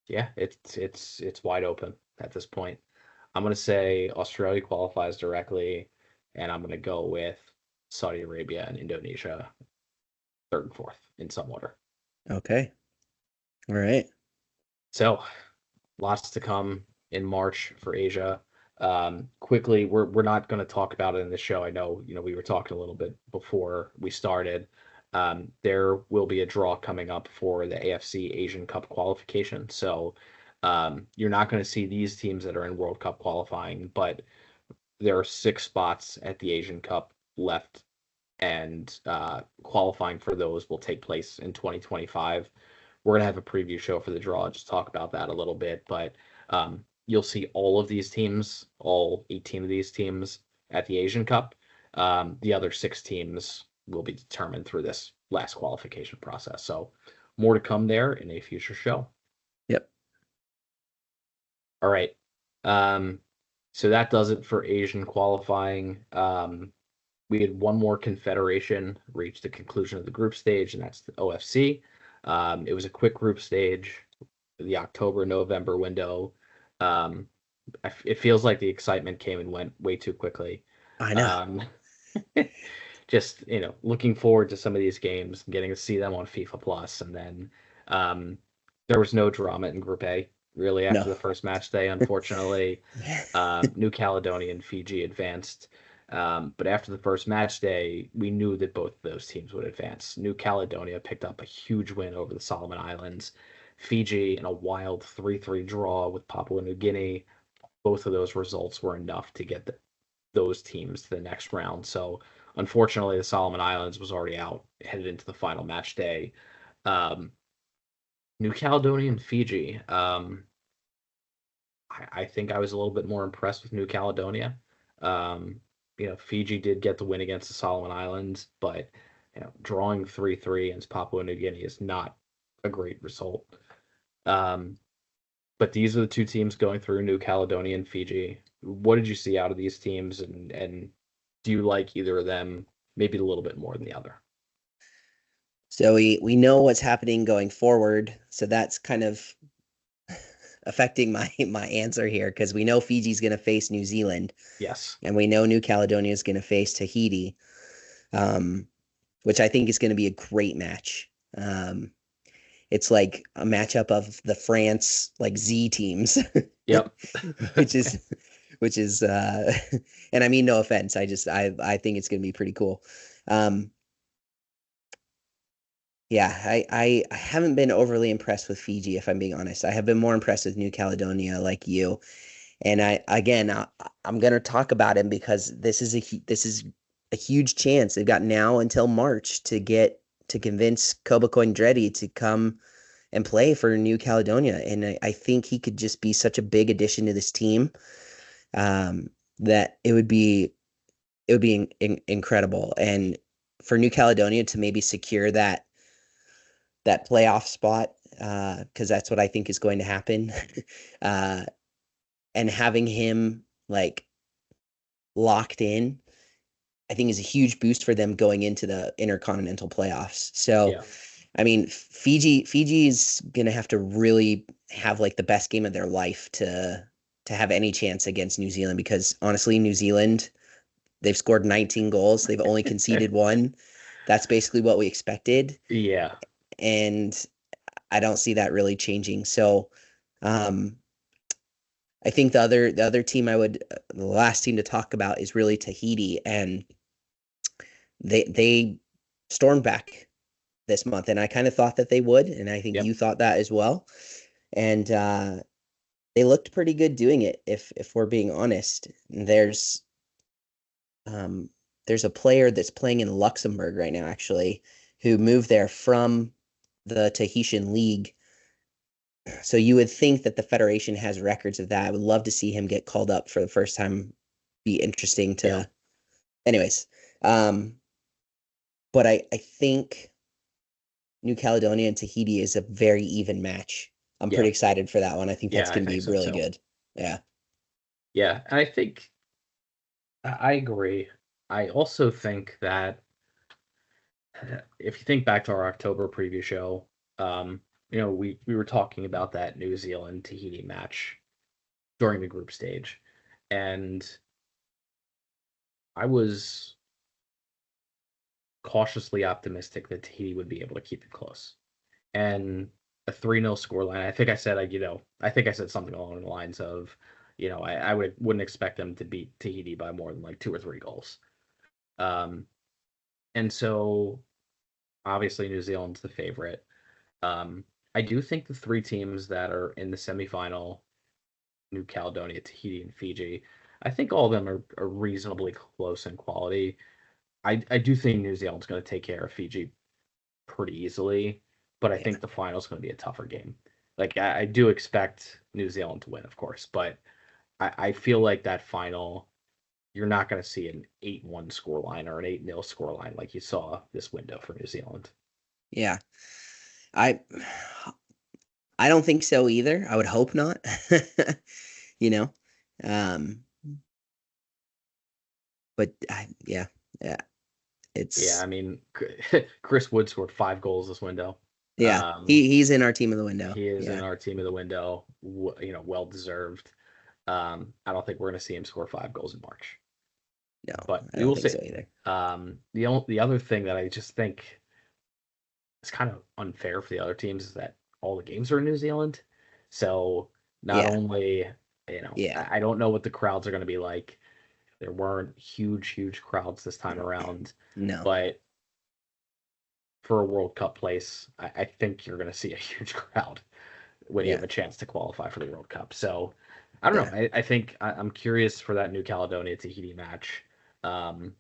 yeah, it's wide open at this point. I'm gonna say Australia qualifies directly, and I'm gonna go with Saudi Arabia and Indonesia third and fourth in some order. Okay. All right. So lots to come in March for Asia. Quickly, we're not going to talk about it in the show. I know, we were talking a little bit before we started. There will be a draw coming up for the AFC Asian Cup qualification. So you're not going to see these teams that are in World Cup qualifying, but there are 6 spots at the Asian Cup left, and qualifying for those will take place in 2025. We're gonna have a preview show for the draw, just talk about that a little bit, but you'll see all of these teams, all 18 of these teams at the Asian Cup. The other 6 teams will be determined through this last qualification process. So more to come there in a future show. Yep. All right. So that does it for Asian qualifying. We had one more confederation reach the conclusion of the group stage, and that's the OFC. It was a quick group stage, the October-November window. It feels like the excitement came and went way too quickly. I know. Just, looking forward to some of these games, getting to see them on FIFA Plus, and then there was no drama in Group A, really, after No. the first match day, unfortunately. New Caledonia and Fiji advanced. But after the first match day, we knew that both of those teams would advance. New Caledonia picked up a huge win over the Solomon Islands. Fiji in a wild 3-3 draw with Papua New Guinea. Both of those results were enough to get those teams to the next round. So unfortunately, the Solomon Islands was already out, headed into the final match day. New Caledonia and Fiji. I think I was a little bit more impressed with New Caledonia. Um, Fiji did get the win against the Solomon Islands, but drawing 3-3 against Papua New Guinea is not a great result. Um, but these are the two teams going through, New Caledonia and Fiji. What did you see out of these teams, and do you like either of them maybe a little bit more than the other? So we know what's happening going forward. So that's kind of affecting my answer here because we know Fiji's going to face New Zealand. Yes. And we know New Caledonia is going to face Tahiti, which I think is going to be a great match. It's like a matchup of the France like Z teams. Yep. which is and I mean no offense. I think it's going to be pretty cool. Yeah, I haven't been overly impressed with Fiji, if I'm being honest. I have been more impressed with New Caledonia, like you. And I'm going to talk about him because this is a huge chance. They've got now until March to convince Koba Coindretti to come and play for New Caledonia. And I think he could just be such a big addition to this team that it would be incredible. And for New Caledonia to maybe secure that playoff spot, because that's what I think is going to happen. And having him like locked in, I think is a huge boost for them going into the intercontinental playoffs. So, yeah. I mean, Fiji is going to have to really have like the best game of their life to have any chance against New Zealand, because honestly, New Zealand, they've scored 19 goals. They've only conceded one. That's basically what we expected. Yeah. And I don't see that really changing. So, I think the other team the last team to talk about is really Tahiti, and they stormed back this month, and I kind of thought that they would, and I think you thought that as well. And they looked pretty good doing it, if we're being honest. There's a player that's playing in Luxembourg right now, actually, who moved there from the Tahitian League. So you would think that the Federation has records of that. I would love to see him get called up for the first time. Be interesting to anyways. But I think New Caledonia and Tahiti is a very even match. I'm pretty excited for that one. I think that's going to be really good. Yeah. Yeah. And I think I agree. I also think that if you think back to our October preview show, we were talking about that New Zealand Tahiti match during the group stage, and I was cautiously optimistic that Tahiti would be able to keep it close. And a 3-0 scoreline, I think I said something along the lines of, I wouldn't expect them to beat Tahiti by more than like 2 or 3 goals. And so obviously New Zealand's the favorite. I do think the 3 teams that are in the semifinal, New Caledonia, Tahiti, and Fiji, I think all of them are reasonably close in quality. I do think New Zealand's going to take care of Fiji pretty easily, but I think the final is going to be a tougher game. Like, I do expect New Zealand to win, of course, but I feel like that final, you're not going to see an 8-1 scoreline or an 8-0 scoreline like you saw this window for New Zealand. Yeah. I don't think so either. I would hope not. But it's I mean, Chris Wood scored 5 goals this window. Yeah, he's in our team of the window. He is in our team of the window. Well deserved. I don't think we're going to see him score 5 goals in March. No, but we will see. So either. The other thing that I just think is kind of unfair for the other teams is that all the games are in New Zealand. So not only, I don't know what the crowds are going to be like. There weren't huge crowds this time around. No. But for a World Cup place, I think you're going to see a huge crowd when you have a chance to qualify for the World Cup. So I don't know. I think I'm curious for that New Caledonia Tahiti match. And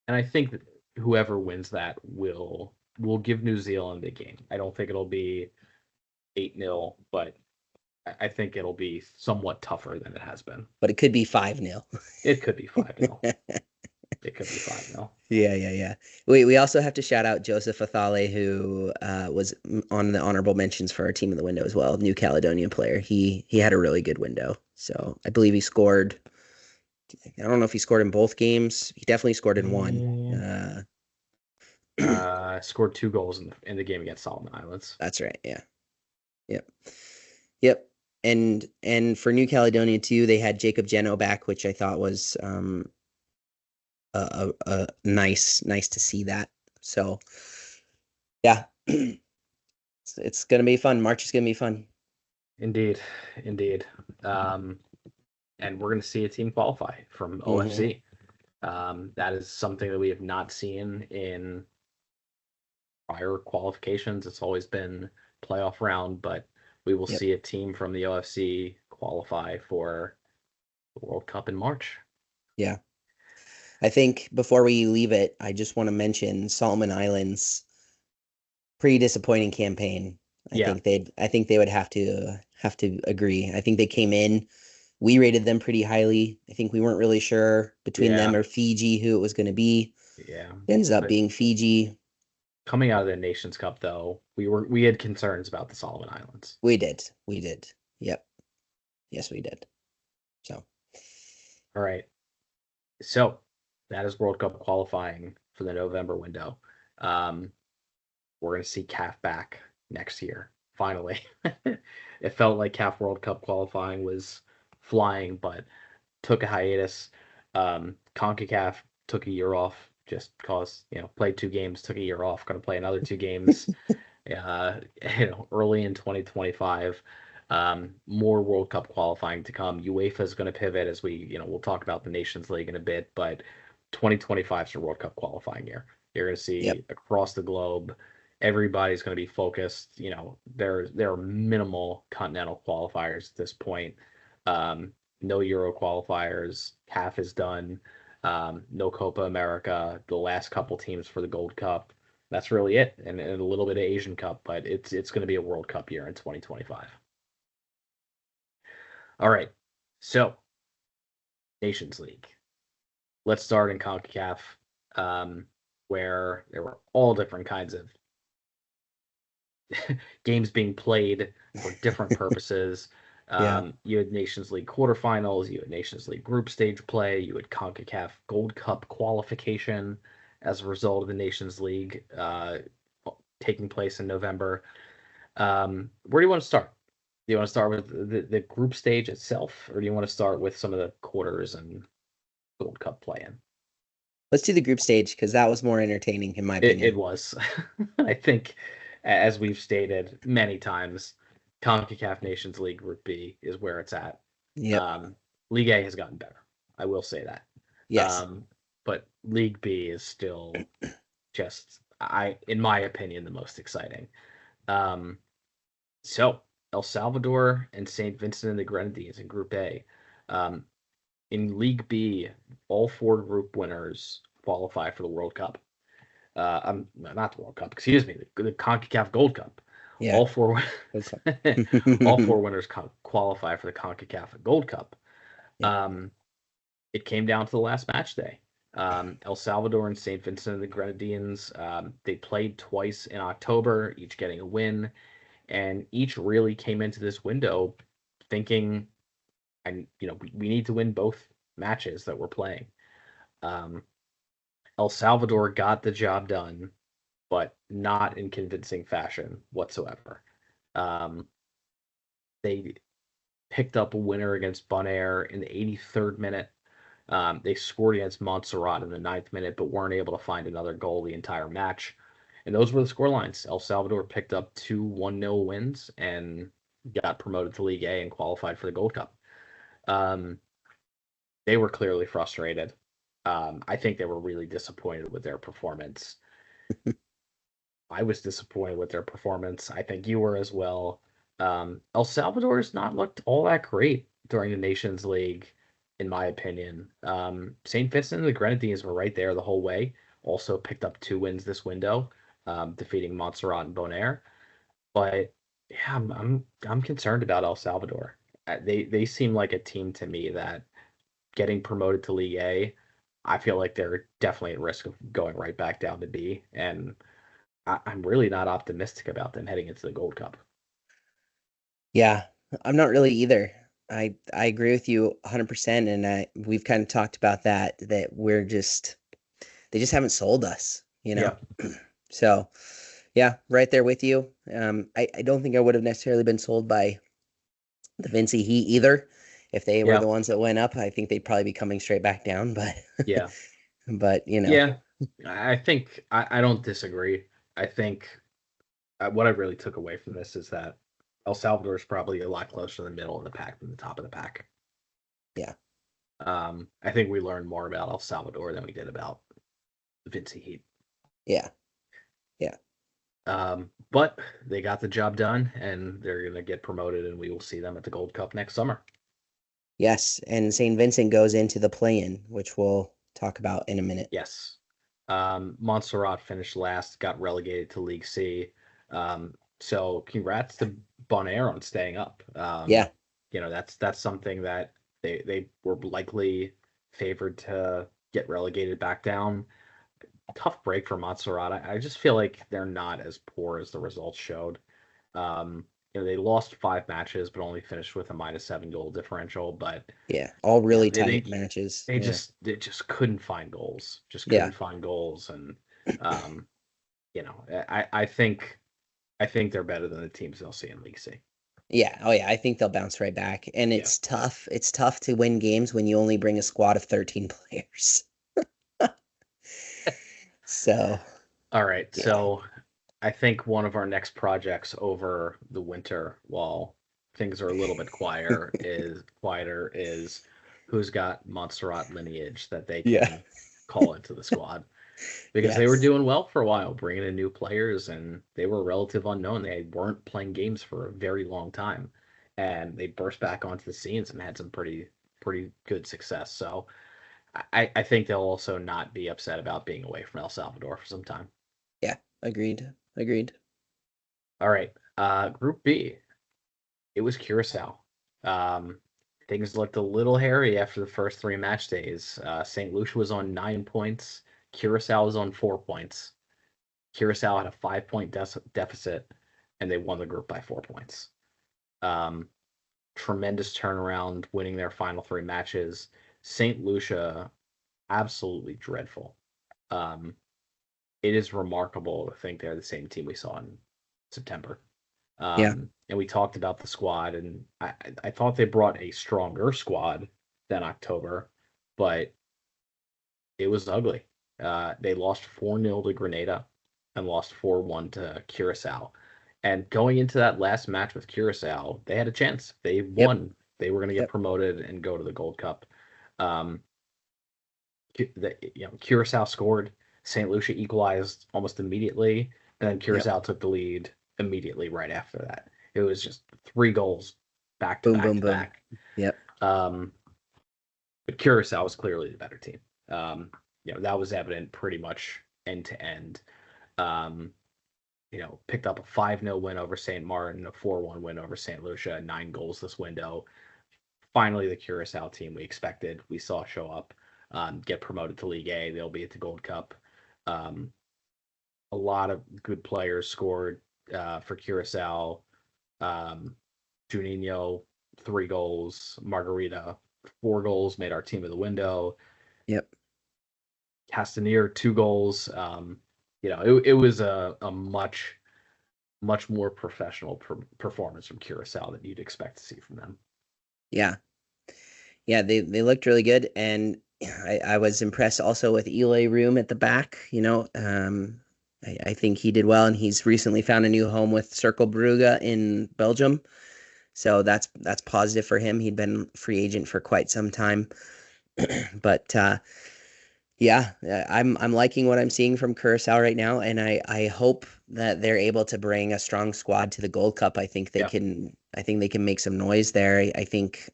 I think that whoever wins that will give New Zealand a game. I don't think it'll be 8-0, but I think it'll be somewhat tougher than it has been. But it could be 5-0. It could be 5-0. It could be 5-0. Yeah. We also have to shout out Joseph Athale, who was on the honorable mentions for our team in the window as well. New Caledonian player. He had a really good window. So I believe he scored. I don't know if he scored in both games. He definitely scored in one. Scored 2 goals in the game against Solomon Islands. That's right. Yeah. Yep. And for New Caledonia too, they had Jacob Geno back, which I thought was nice to see that. So yeah, it's gonna be fun. March is gonna be fun. Indeed. And we're gonna see a team qualify from OFC. That is something that we have not seen in prior qualifications. It's always been playoff round, but we will see a team from the OFC qualify for the World Cup in March. Yeah. I think before we leave it, I just want to mention Solomon Islands. Pretty disappointing campaign. I think they would have to agree. I think they came in. We rated them pretty highly. I think we weren't really sure between them or Fiji who it was going to be. Yeah. It ends up being Fiji. Coming out of the Nations Cup, though, we had concerns about the Solomon Islands. We did. Yep. Yes, we did. So. All right. So that is World Cup qualifying for the November window. We're going to see CAF back next year. Finally, it felt like CAF World Cup qualifying was flying, but took a hiatus. CONCACAF took a year off just because, played 2 games, took a year off, going to play another 2 games, early in 2025. More World Cup qualifying to come. UEFA is going to pivot as we'll talk about the Nations League in a bit, but 2025 is a World Cup qualifying year. You're going to see across the globe, everybody's going to be focused. There are minimal continental qualifiers at this point. No Euro qualifiers. CAF is done. No Copa America. The last couple teams for the Gold Cup. That's really it, and a little bit of Asian Cup, but it's going to be a World Cup year in 2025. All right, so Nations League. Let's start in CONCACAF, where there were all different kinds of games being played for different purposes. You had Nations League quarterfinals, you had Nations League group stage play, you had CONCACAF Gold Cup qualification as a result of the Nations League taking place in November. Where do you want to start? Do you want to start with the group stage itself, or do you want to start with some of the quarters and Gold Cup play-in? Let's do the group stage because that was more entertaining in my opinion. It was. I think, as we've stated many times, CONCACAF Nations League Group B is where it's at. League A has gotten better. I will say that. Yes. But League B is still just, in my opinion, the most exciting. So El Salvador and St. Vincent and the Grenadines in Group A. In League B, all 4 group winners qualify for the World Cup. Not the World Cup, excuse me, the CONCACAF Gold Cup. Yeah. All 4 winners qualify for the CONCACAF Gold Cup. It came down to the last match day. El Salvador and St. Vincent and the Grenadines, they played twice in October, each getting a win, and each really came into this window thinking, we need to win both matches that we're playing. El Salvador got the job done, but not in convincing fashion whatsoever. They picked up a winner against Bonaire in the 83rd minute. They scored against Montserrat in the 9th minute, but weren't able to find another goal the entire match. And those were the scorelines. El Salvador picked up 2 1-0 wins and got promoted to League A and qualified for the Gold Cup. They were clearly frustrated. I think they were really disappointed with their performance. I was disappointed with their performance. I think you were as well. El Salvador has not looked all that great during the Nations League, in my opinion. St. Vincent and the Grenadines were right there the whole way. Also picked up 2 wins this window, defeating Montserrat and Bonaire. But Yeah, I'm concerned about El Salvador. They seem like a team to me that getting promoted to League A, I feel like they're definitely at risk of going right back down to B, and I'm really not optimistic about them heading into the Gold Cup. Yeah, I'm not really either. I agree with you 100%, and we've kind of talked about that they just haven't sold us, you know. Yeah, So, yeah, right there with you. I don't think I would have necessarily been sold by the Vinci Heat either. If they were yeah, the ones that went up, I think they'd probably be coming straight back down. But, yeah, but yeah. I think I don't disagree. I think what I really took away from this is that El Salvador is probably a lot closer to the middle of the pack than the top of the pack. yeah, I think we learned more about El Salvador than we did about the Vinci Heat. yeah, yeah. But they got the job done, and they're going to get promoted, and we will see them at the Gold Cup next summer. Yes, and St. Vincent goes into the play-in, which we'll talk about in a minute. Yes. Montserrat finished last, got relegated to League C. So congrats to Bonaire on staying up. Yeah, That's something that they were likely favored to get relegated back down. Tough break for Montserrat. I just feel like they're not as poor as the results showed. They lost 5 matches, but only finished with a -7 goal differential. But yeah, all really they tight matches. they Yeah, just couldn't find goals. Just yeah, couldn't find goals, and um, I think they're better than the teams they'll see in League C. yeah. Oh yeah, I think they'll bounce right back. And Yeah. it's tough. It's tough to win games when you only bring a squad of 13 players. So, All right. yeah. So I think one of our next projects over the winter, while things are a little bit quieter is who's got Montserrat lineage that they Yeah. can call into the squad. Because they were Yes. doing well for a while, bringing in new players, and they were relative unknown. They weren't playing games for a very long time, and they burst back onto the scenes and had some pretty good success. So I think they'll also not be upset about being away from El Salvador for some time. Yeah. Agreed. Agreed. All right, Group B, it was Curacao. Um, Things looked a little hairy after the first 3 match days. St. Lucia was on 9 points. Curacao was on 4 points. Curacao had a 5 point deficit, and they won the group by 4 points. Tremendous turnaround, winning their final 3 matches. St. Lucia, absolutely dreadful. It is remarkable to think they're the same team we saw in September. Yeah. And we talked about the squad, and I thought they brought a stronger squad than October, but it was ugly. They lost 4-0 to Grenada and lost 4-1 to Curacao. And going into that last match with Curacao, they had a chance. They won. They were going to get Yep. promoted and go to the Gold Cup. Curacao scored. St. Lucia equalized almost immediately, and then Curacao took the lead immediately right after that. It was just 3 goals back to Boom, back boom, to boom. back. Yep. But Curacao was clearly the better team. That was evident pretty much end to end. Picked up a 5-0 win over St. Martin, a 4-1 win over St. Lucia, 9 goals this window. Finally, the Curacao team we expected, we saw show up, get promoted to League A. They'll be at the Gold Cup. A lot of good players scored for Curacao. Juninho, 3 goals. Margarita, 4 goals, made our team of the window. Yep. Castanier, 2 goals. It was a much more professional performance from Curacao than you'd expect to see from them. Yeah. Yeah, they looked really good, and I was impressed also with Eli Room at the back. I think he did well, and he's recently found a new home with Circle Brugge in Belgium. So that's positive for him. He'd been free agent for quite some time. But yeah, I'm liking what I'm seeing from Curacao right now, and I hope that they're able to bring a strong squad to the Gold Cup. I think they can make some noise there. I think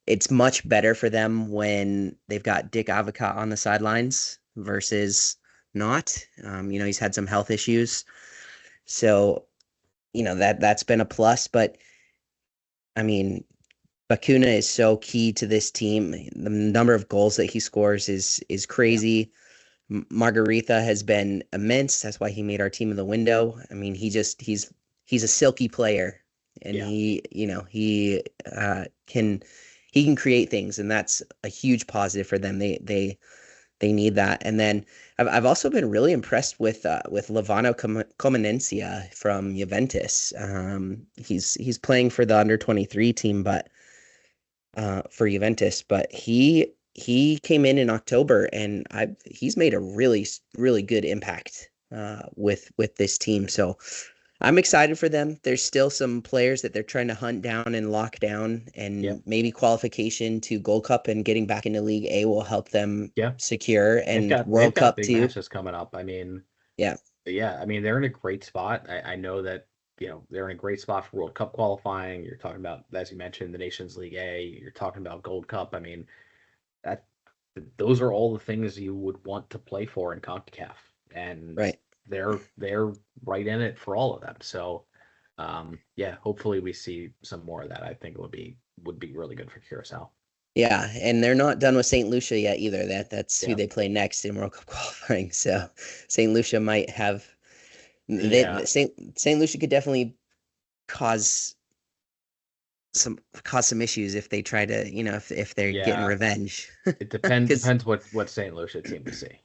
it's much better for them when they've got Dick Advocat on the sidelines versus not. He's had some health issues. So that's been a plus. But I mean, Bakuna is so key to this team. The number of goals that he scores is Yeah. crazy. Margaritha has been immense. That's why he made our team of the window. I mean, he's a silky player, and Yeah. he can create things, and that's a huge positive for them. They need that. And then I've also been really impressed with Lovano Comenencia from Juventus. He's playing for the under 23 team, but for Juventus, but he came in October, and he's made a really good impact with this team. So I'm excited for them. There's still some players that they're trying to hunt down and lock down, Yep. and maybe qualification to Gold Cup and getting back into League A will help them Yeah. secure, and They've World got Cup big too. matches coming up. I mean, Yeah, yeah, I mean they're in a great spot. I know that, they're in a great spot for World Cup qualifying. You're talking about, as you mentioned, the Nations League A. You're talking about Gold Cup. I mean, that those are all the things you would want to play for in CONCACAF, and right. they're right in it for all of them. So, yeah, hopefully we see some more of that. I think it would be really good for Curacao. Yeah, and they're not done with St. Lucia yet either. That's who Yeah, they play next in World Cup qualifying. So St. Lucia might have yeah, St. Lucia could definitely cause cause some issues if they try to, if they're getting yeah. revenge. It Because depends what St. Lucia team we see.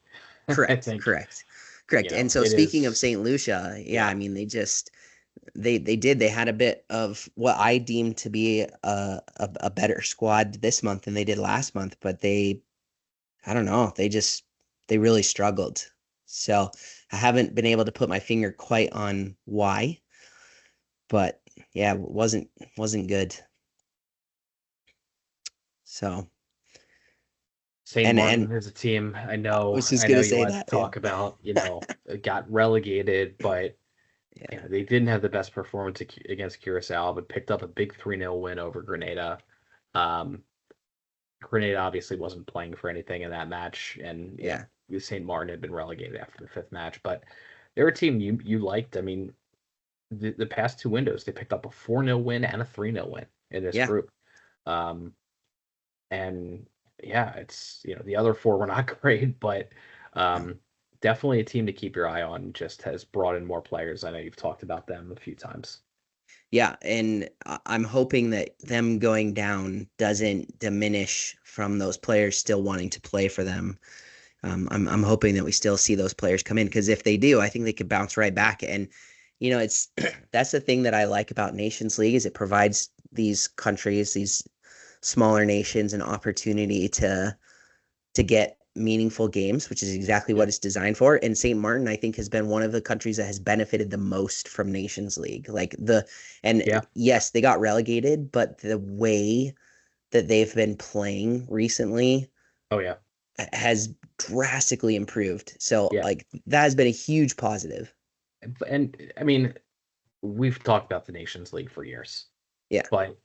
I correct, think correct, correct. And so it speaking of is. St. Lucia, yeah, Yeah, I mean they had a bit of what I deemed to be a better squad this month than they did last month, but I don't know, they really struggled. So I haven't been able to put my finger quite on why, but yeah, wasn't good. So St. and Martin is a team I I know. was just I know gonna you say like to that, yeah. talk about. Got relegated, but Yeah. they didn't have the best performance against Curacao, but picked up a big 3-0 win over Grenada. Um, Grenada obviously wasn't playing for anything in that match, and Yeah. St. Martin had been relegated after the fifth match. But they're a team you liked. I mean, the past two windows they picked up a 4-0 win and a 3-0 win in this Yeah. group. Um, and yeah, it's the other four were not great, but No. um, definitely a team to keep your eye on. Just has brought in more players. I know you've talked about them a few times. Yeah, and I'm hoping that them going down doesn't diminish from those players still wanting to play for them. I'm hoping that we still see those players come in, because if they do, I think they could bounce right back. And it's that's the thing that I like about Nations League is it provides these countries, these smaller nations, an opportunity to get meaningful games, which is exactly what Yep. it's designed for. And St. Martin, I think, has been one of the countries that has benefited the most from Nations League. And Yeah. yes, they got relegated, but the way that they've been playing recently Oh yeah. has drastically improved. So Yeah. like that has been a huge positive. And I mean, we've talked about the Nations League for years, Yeah, but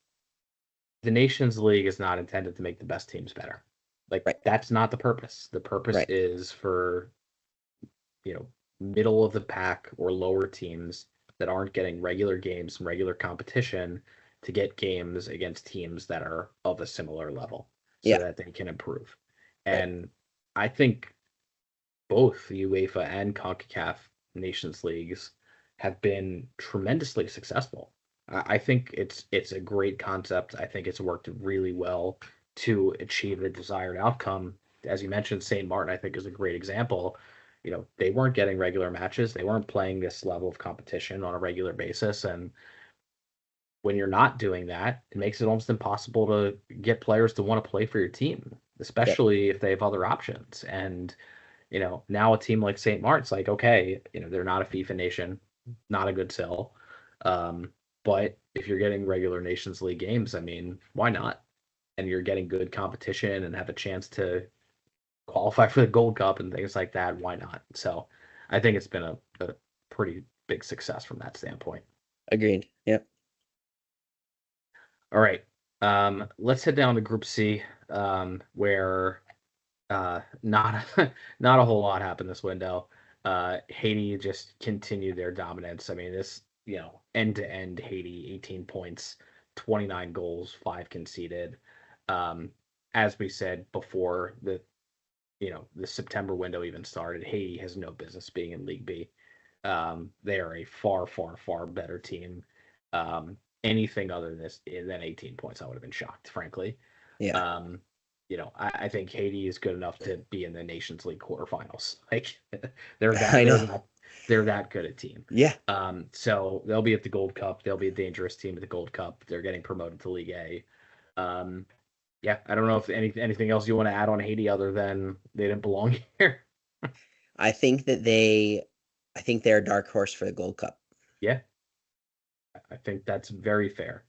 the Nations League is not intended to make the best teams better. Like right, that's not the purpose. The purpose right. is for, you know, middle of the pack or lower teams that aren't getting regular games and regular competition to get games against teams that are of a similar level so Yeah, that they can improve. right. And I think both the UEFA and CONCACAF Nations Leagues have been tremendously successful. I think it's a great concept. I think it's worked really well to achieve the desired outcome. As you mentioned, St. Martin, I think, is a great example. They weren't getting regular matches. They weren't playing this level of competition on a regular basis. And when you're not doing that, it makes it almost impossible to get players to want to play for your team, Yep. especially if they have other options. And now a team like St. Martin's like, okay, they're not a FIFA nation, not a good sell. But if you're getting regular Nations League games, I mean, why not? And you're getting good competition and have a chance to qualify for the Gold Cup and things like that, why not? So I think it's been a pretty big success from that standpoint. Agreed. Yep. All right. Let's head down to Group C, where not not a whole lot happened this window. Haiti just continued their dominance. I mean, this end to end Haiti, 18 points, 29 goals, 5 conceded. As we said before the September window even started, Haiti has no business being in League B. They are a far, far, far better team. Anything other than 18 points, I would have been shocked, frankly. Yeah. I think Haiti is good enough to be in the Nations League quarterfinals. Like they're I know. they're that good a team. Yeah. So they'll be at the Gold Cup. They'll be a dangerous team at the Gold Cup. They're getting promoted to League A. Yeah, I don't know if anything else you want to add on Haiti other than they didn't belong here. I think they're a dark horse for the Gold Cup. Yeah, I think that's very fair.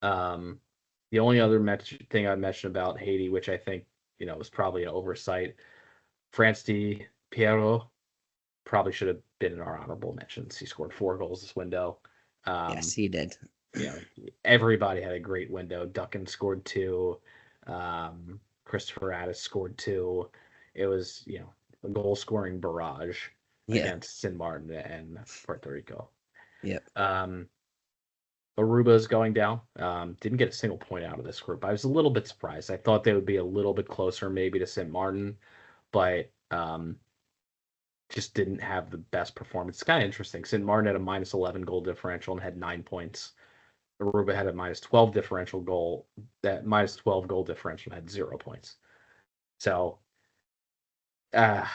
The only other thing I mentioned about Haiti, which I think was probably an oversight, France Di Piero probably should have been in our honorable mentions. He scored 4 goals this window. Yes, he did. Everybody had a great window. Duncan scored 2. Christopher Addis scored 2. It was a goal scoring barrage against San Martin and Puerto Rico. Yep. Aruba is going down. Didn't get a single point out of this group. I was a little bit surprised. I thought they would be a little bit closer maybe to St. Martin, but just didn't have the best performance. It's kind of interesting. St. Martin had a minus 11 goal differential and had 9 points. Aruba had a minus 12 goal differential and had 0 points. So, yeah,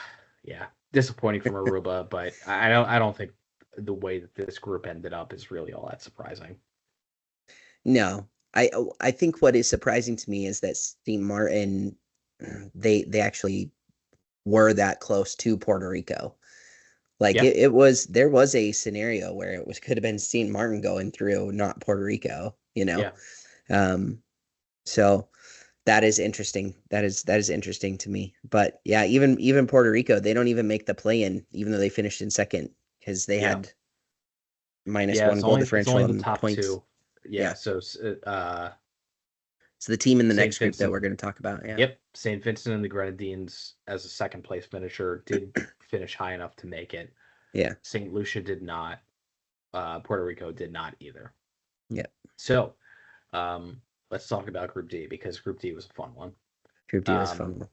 disappointing from Aruba, but I don't think the way that this group ended up is really all that surprising. No, I think what is surprising to me is that St. Martin, they actually were that close to Puerto Rico. Like there was a scenario where could have been St. Martin going through, not Puerto Rico, Yeah. So that is interesting. That is interesting to me. But yeah, even Puerto Rico, they don't even make the play-in, even though they finished in second, because they had minus 1 goal differential it's only and the top points. 2. Yeah. So the team in the St. next group that Vincent. we're going to talk about. Yeah. Yep. St. Vincent and the Grenadines as a second place finisher did finish high enough to make it. Yeah. St. Lucia did not. Puerto Rico did not either. Yeah. So let's talk about Group D, because Group D was a fun one. Group D was fun.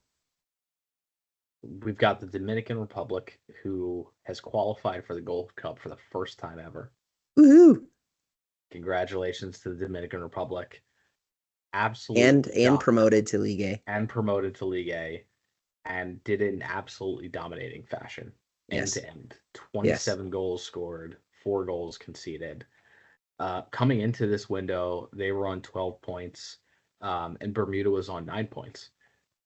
We've got the Dominican Republic, who has qualified for the Gold Cup for the first time ever. Woohoo! Congratulations to the Dominican Republic. Absolutely. And promoted to League A. And did it in absolutely dominating fashion. Yes. End to end. 27 goals scored, 4 goals conceded. Coming into this window, they were on 12 points, and Bermuda was on 9 points.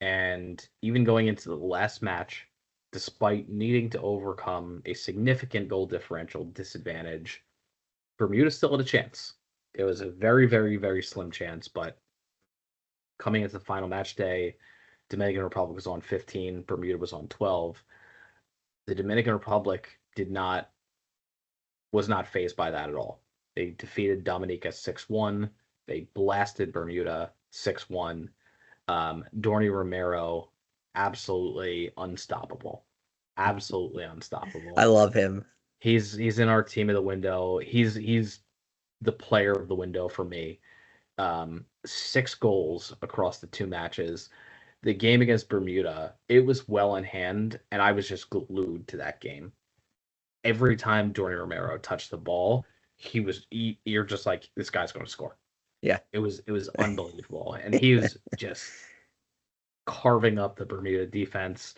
And even going into the last match, despite needing to overcome a significant goal differential disadvantage, Bermuda still had a chance. It was a very, very, very slim chance, but coming into the final match day, Dominican Republic was on 15, Bermuda was on 12. The Dominican Republic was not fazed by that at all. They defeated Dominica 6-1. They blasted Bermuda 6-1. Dorney Romero, absolutely unstoppable. Absolutely unstoppable. I love him. He's in our team of the window. He's the player of the window for me. 6 goals across the 2 matches. The game against Bermuda, it was well in hand, and I was just glued to that game. Every time Dorney Romero touched the ball, you're just like, this guy's going to score. Yeah. It was unbelievable. And he was just carving up the Bermuda defense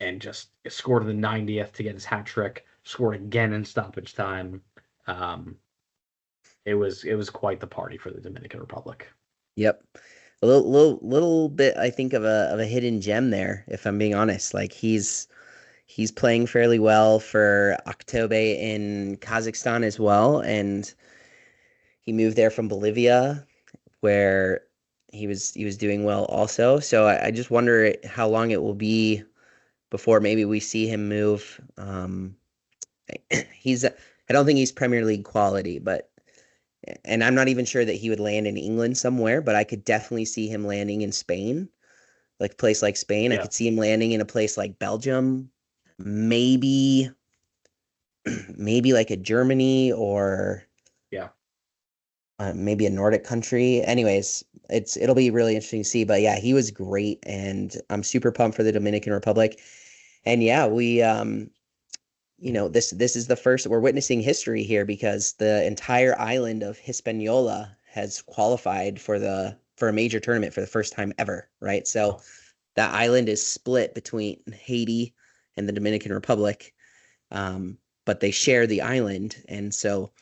and just scored in the 90th to get his hat trick, scored again in stoppage time. It was quite the party for the Dominican Republic. Yep. A little bit, I think, of a hidden gem there, if I'm being honest. Like he's playing fairly well for Aktobe in Kazakhstan as well, and he moved there from Bolivia, where he was doing well also. So I just wonder how long it will be before maybe we see him move. I don't think he's Premier League quality, and I'm not even sure that he would land in England somewhere, but I could definitely see him landing in Spain, like a place like Spain. Yeah. I could see him landing in a place like Belgium, maybe maybe like a Germany or Yeah. maybe a Nordic country. Anyways, it'll be really interesting to see. But yeah, he was great, and I'm super pumped for the Dominican Republic. And yeah, we this is the first we're witnessing history here because the entire island of Hispaniola has qualified for a major tournament for the first time ever, right? So that island is split between Haiti and the Dominican Republic, but they share the island, and so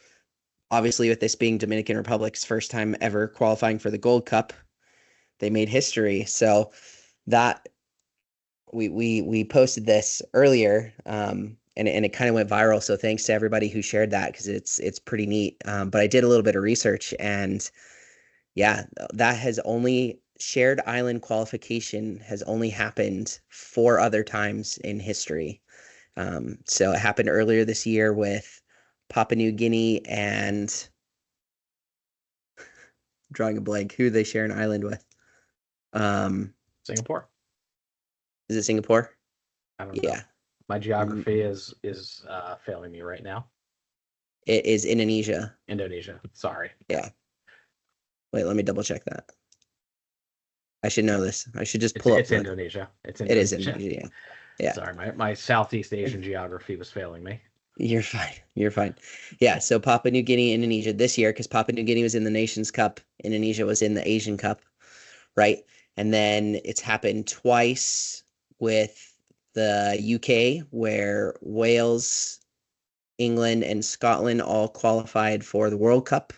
obviously with this being Dominican Republic's first time ever qualifying for the Gold Cup, they made history. So that we posted this earlier, and it kind of went viral. So thanks to everybody who shared that because it's pretty neat. But I did a little bit of research, and yeah, that has only shared island qualification has only happened 4 other times in history. So it happened earlier this year with Papua New Guinea and drawing a blank. Who they share an island with? Singapore. Is it Singapore? I don't know. Yeah. My geography is failing me right now. It is Indonesia. Indonesia. Sorry. Yeah. Wait, let me double check that. I should know this. I should just pull It's up. Indonesia. It's It is Indonesia. Indonesia. Yeah. Sorry, my Southeast Asian geography was failing me. You're fine. You're fine. Yeah. So Papua New Guinea, Indonesia this year, because Papua New Guinea was in the Nations Cup, Indonesia was in the Asian Cup, right? And then it's happened twice with the UK, where Wales, England, and Scotland all qualified for the World Cup.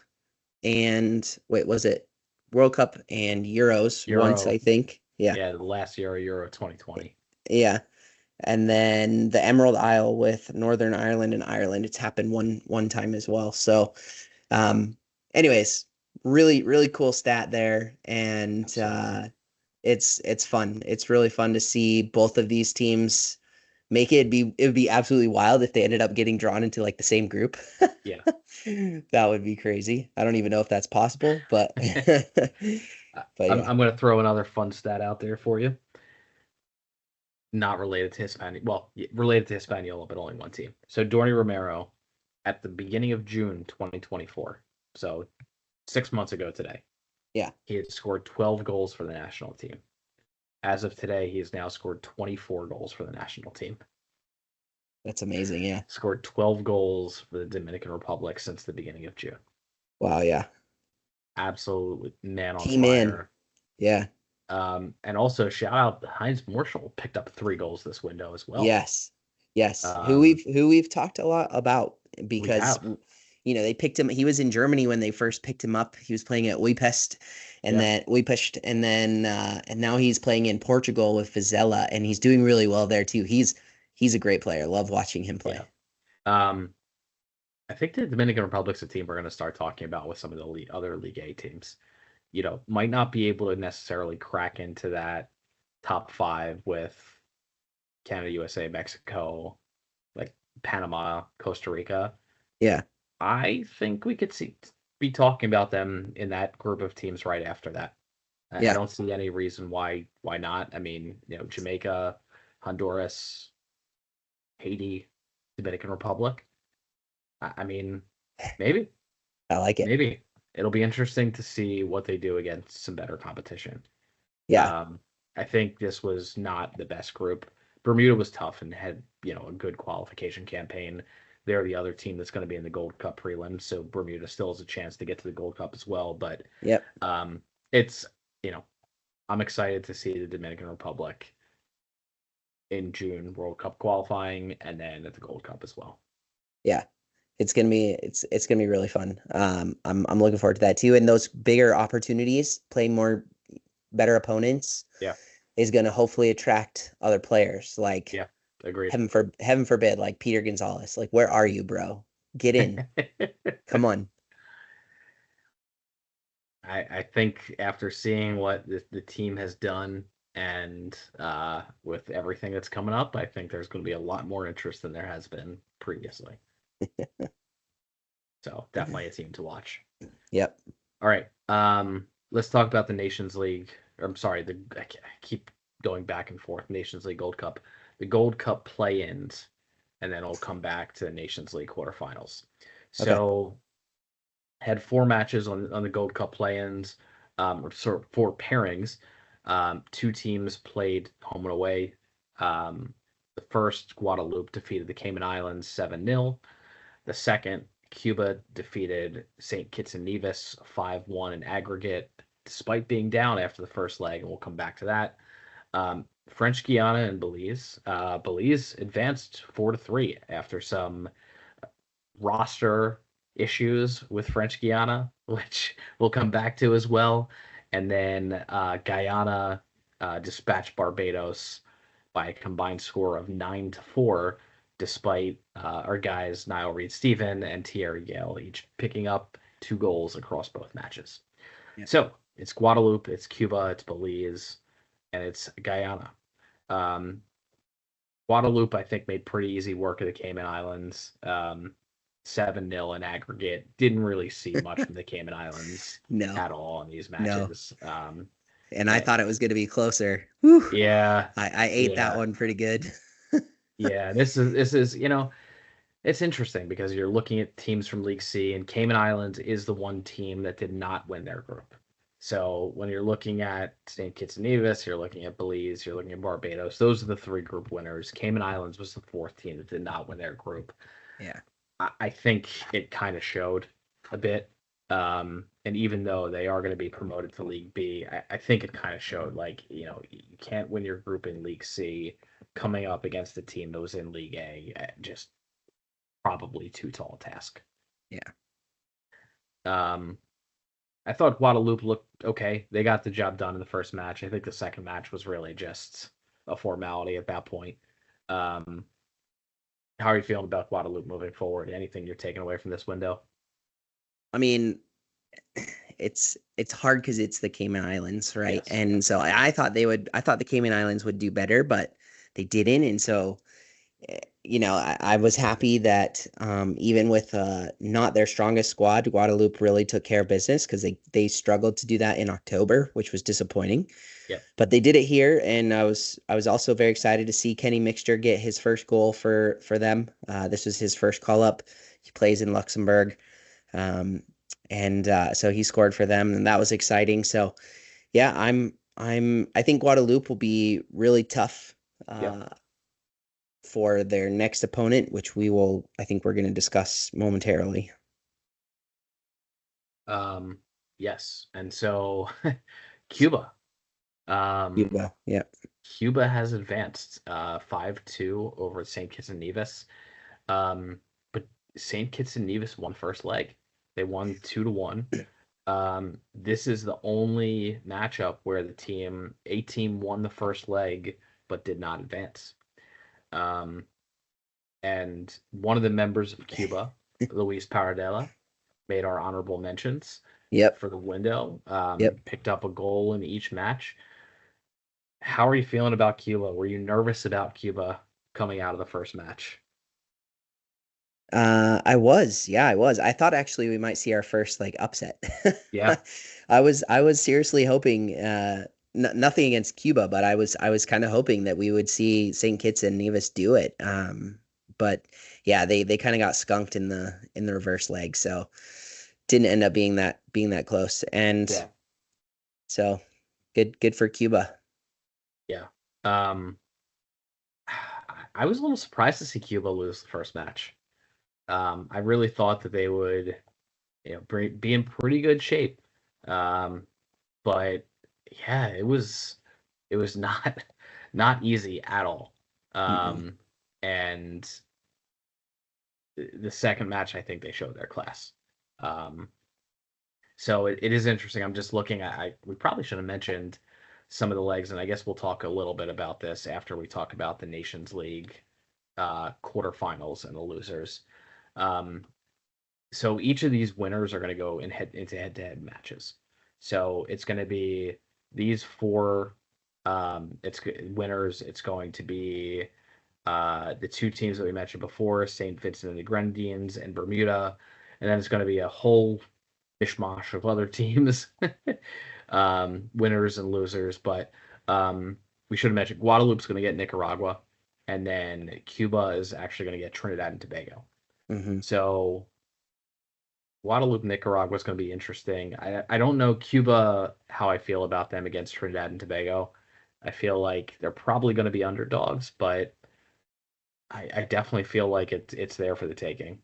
And wait, was it World Cup and Euros once, I think? Yeah. Yeah, the last Euro 2020. Yeah. And then the Emerald Isle with Northern Ireland and Ireland. It's happened one time as well. So anyways, really cool stat there. And it's fun. It's really fun to see both of these teams make it. It would be absolutely wild if they ended up getting drawn into like the same group. Yeah. That would be crazy. I don't even know if that's possible, but but yeah. I'm going to throw another fun stat out there for you. Not related to Hispaniola. Well, related to Hispaniola, but only one team. So Dorney Romero, at the beginning of June 2024, so 6 months ago today, yeah, he had scored 12 goals for the national team. As of today, he has now scored 24 goals for the national team. That's amazing, yeah. Scored 12 goals for the Dominican Republic since the beginning of June. Wow, yeah. Absolutely man on Team fire. Yeah. And also shout out Heinz Marshall picked up 3 goals this window as well. Yes. Who we've talked a lot about because they picked him. He was in Germany when they first picked him up. He was playing at Újpest, and now he's playing in Portugal with Vizela, and he's doing really well there too. He's a great player. Love watching him play. Yeah. I think the Dominican Republic's a team we're going to start talking about with some of the other League A teams. Might not be able to necessarily crack into that top 5 with Canada, USA, Mexico, like Panama, Costa Rica. Yeah. I think we could be talking about them in that group of teams right after that. I don't see any reason why not. I mean, Jamaica, Honduras, Haiti, Dominican Republic. I mean, maybe. I like it. Maybe. It'll be interesting to see what they do against some better competition. Yeah. I think this was not the best group. Bermuda was tough and had, a good qualification campaign. They're the other team that's going to be in the Gold Cup prelims, so Bermuda still has a chance to get to the Gold Cup as well. But it's, I'm excited to see the Dominican Republic in June World Cup qualifying and then at the Gold Cup as well. Yeah. It's gonna be really fun. I'm looking forward to that too. And those bigger opportunities, playing better opponents, is gonna hopefully attract other players. Like, agreed. Heaven forbid, like Peter Gonzalez. Like, where are you, bro? Get in. Come on. I think after seeing what the team has done and with everything that's coming up, I think there's going to be a lot more interest than there has been previously. So definitely a team to watch. Yep. All right. Let's talk about the Nations League. I'm sorry, I keep going back and forth. Nations League, Gold Cup. The Gold Cup play-ins and then it'll come back to the Nations League quarterfinals. Okay. So had 4 matches on the Gold Cup play-ins, or sort of 4 pairings. 2 teams played home and away. The first, Guadeloupe defeated the Cayman Islands 7-0. The second, Cuba defeated St. Kitts and Nevis 5-1 in aggregate, despite being down after the first leg, and we'll come back to that. French Guiana and Belize. Belize advanced 4-3 after some roster issues with French Guiana, which we'll come back to as well. And then Guyana dispatched Barbados by a combined score of 9-4, despite our guys Niall Reed-Stephen and Thierry Gale each picking up 2 goals across both matches. Yeah. So it's Guadeloupe, it's Cuba, it's Belize, and it's Guyana. Guadeloupe, I think, made pretty easy work of the Cayman Islands. 7-0 in aggregate. Didn't really see much from the Cayman Islands No. at all in these matches. And I thought it was going to be closer. Whew. Yeah. I ate that one pretty good. Yeah, this is, it's interesting because you're looking at teams from League C, and Cayman Islands is the one team that did not win their group. So when you're looking at St. Kitts and Nevis, you're looking at Belize, you're looking at Barbados. Those are the 3 group winners. Cayman Islands was the 4th team that did not win their group. Yeah. I think it kind of showed a bit. And even though they are going to be promoted to League B, I think it kind of showed, like, you can't win your group in League C coming up against a team that was in League A. Just probably too tall a task. Yeah. I thought Guadeloupe looked okay. They got the job done in the first match. I think the second match was really just a formality at that point. How are you feeling about Guadeloupe moving forward? Anything you're taking away from this window? I mean, it's hard because it's the Cayman Islands, right? Yes. And so I thought the Cayman Islands would do better, but they didn't. And so, I was happy that even with not their strongest squad, Guadeloupe really took care of business, because they struggled to do that in October, which was disappointing. Yeah. But they did it here, and I was also very excited to see Kenny Mixter get his first goal for them. This was his first call up. He plays in Luxembourg, and so he scored for them, and that was exciting. So, yeah, I think Guadeloupe will be really tough for their next opponent, which I think we're going to discuss momentarily. Yes, and so Cuba. Cuba, yeah. Cuba has advanced 5-2 over St. Kitts and Nevis. But St. Kitts and Nevis won first leg. They won 2-1. This is the only matchup where a team won the first leg but did not advance. And one of the members of Cuba, Luis Paradela, made our honorable mentions for the window. Picked up a goal in each match. How are you feeling about Cuba? Were you nervous about Cuba coming out of the first match? I was. I thought actually we might see our first upset. Yeah. I was seriously hoping, nothing against Cuba, but I was kind of hoping that we would see St. Kitts and Nevis do it. But yeah, they kind of got skunked in the reverse leg, so didn't end up being that close. And so good for Cuba. Yeah. I was a little surprised to see Cuba lose the first match. I really thought that they would, be in pretty good shape. But yeah, it was not easy at all. And the second match, I think they showed their class. So it is interesting. I'm just looking at, we probably should have mentioned some of the legs, and I guess we'll talk a little bit about this after we talk about the Nations League quarterfinals and the losers. So each of these winners are going to go into head-to-head matches. So it's going to be these 4 winners. It's going to be the 2 teams that we mentioned before, St. Vincent and the Grenadines and Bermuda, and then it's going to be a whole mishmash of other teams, winners and losers. But we should have mentioned Guadeloupe's going to get Nicaragua. and then Cuba is actually going to get Trinidad and Tobago. Mm-hmm. So Guadeloupe, Nicaragua is going to be interesting. I don't know Cuba, how I feel about them against Trinidad and Tobago. I feel like they're probably going to be underdogs, but I definitely feel like it's there for the taking.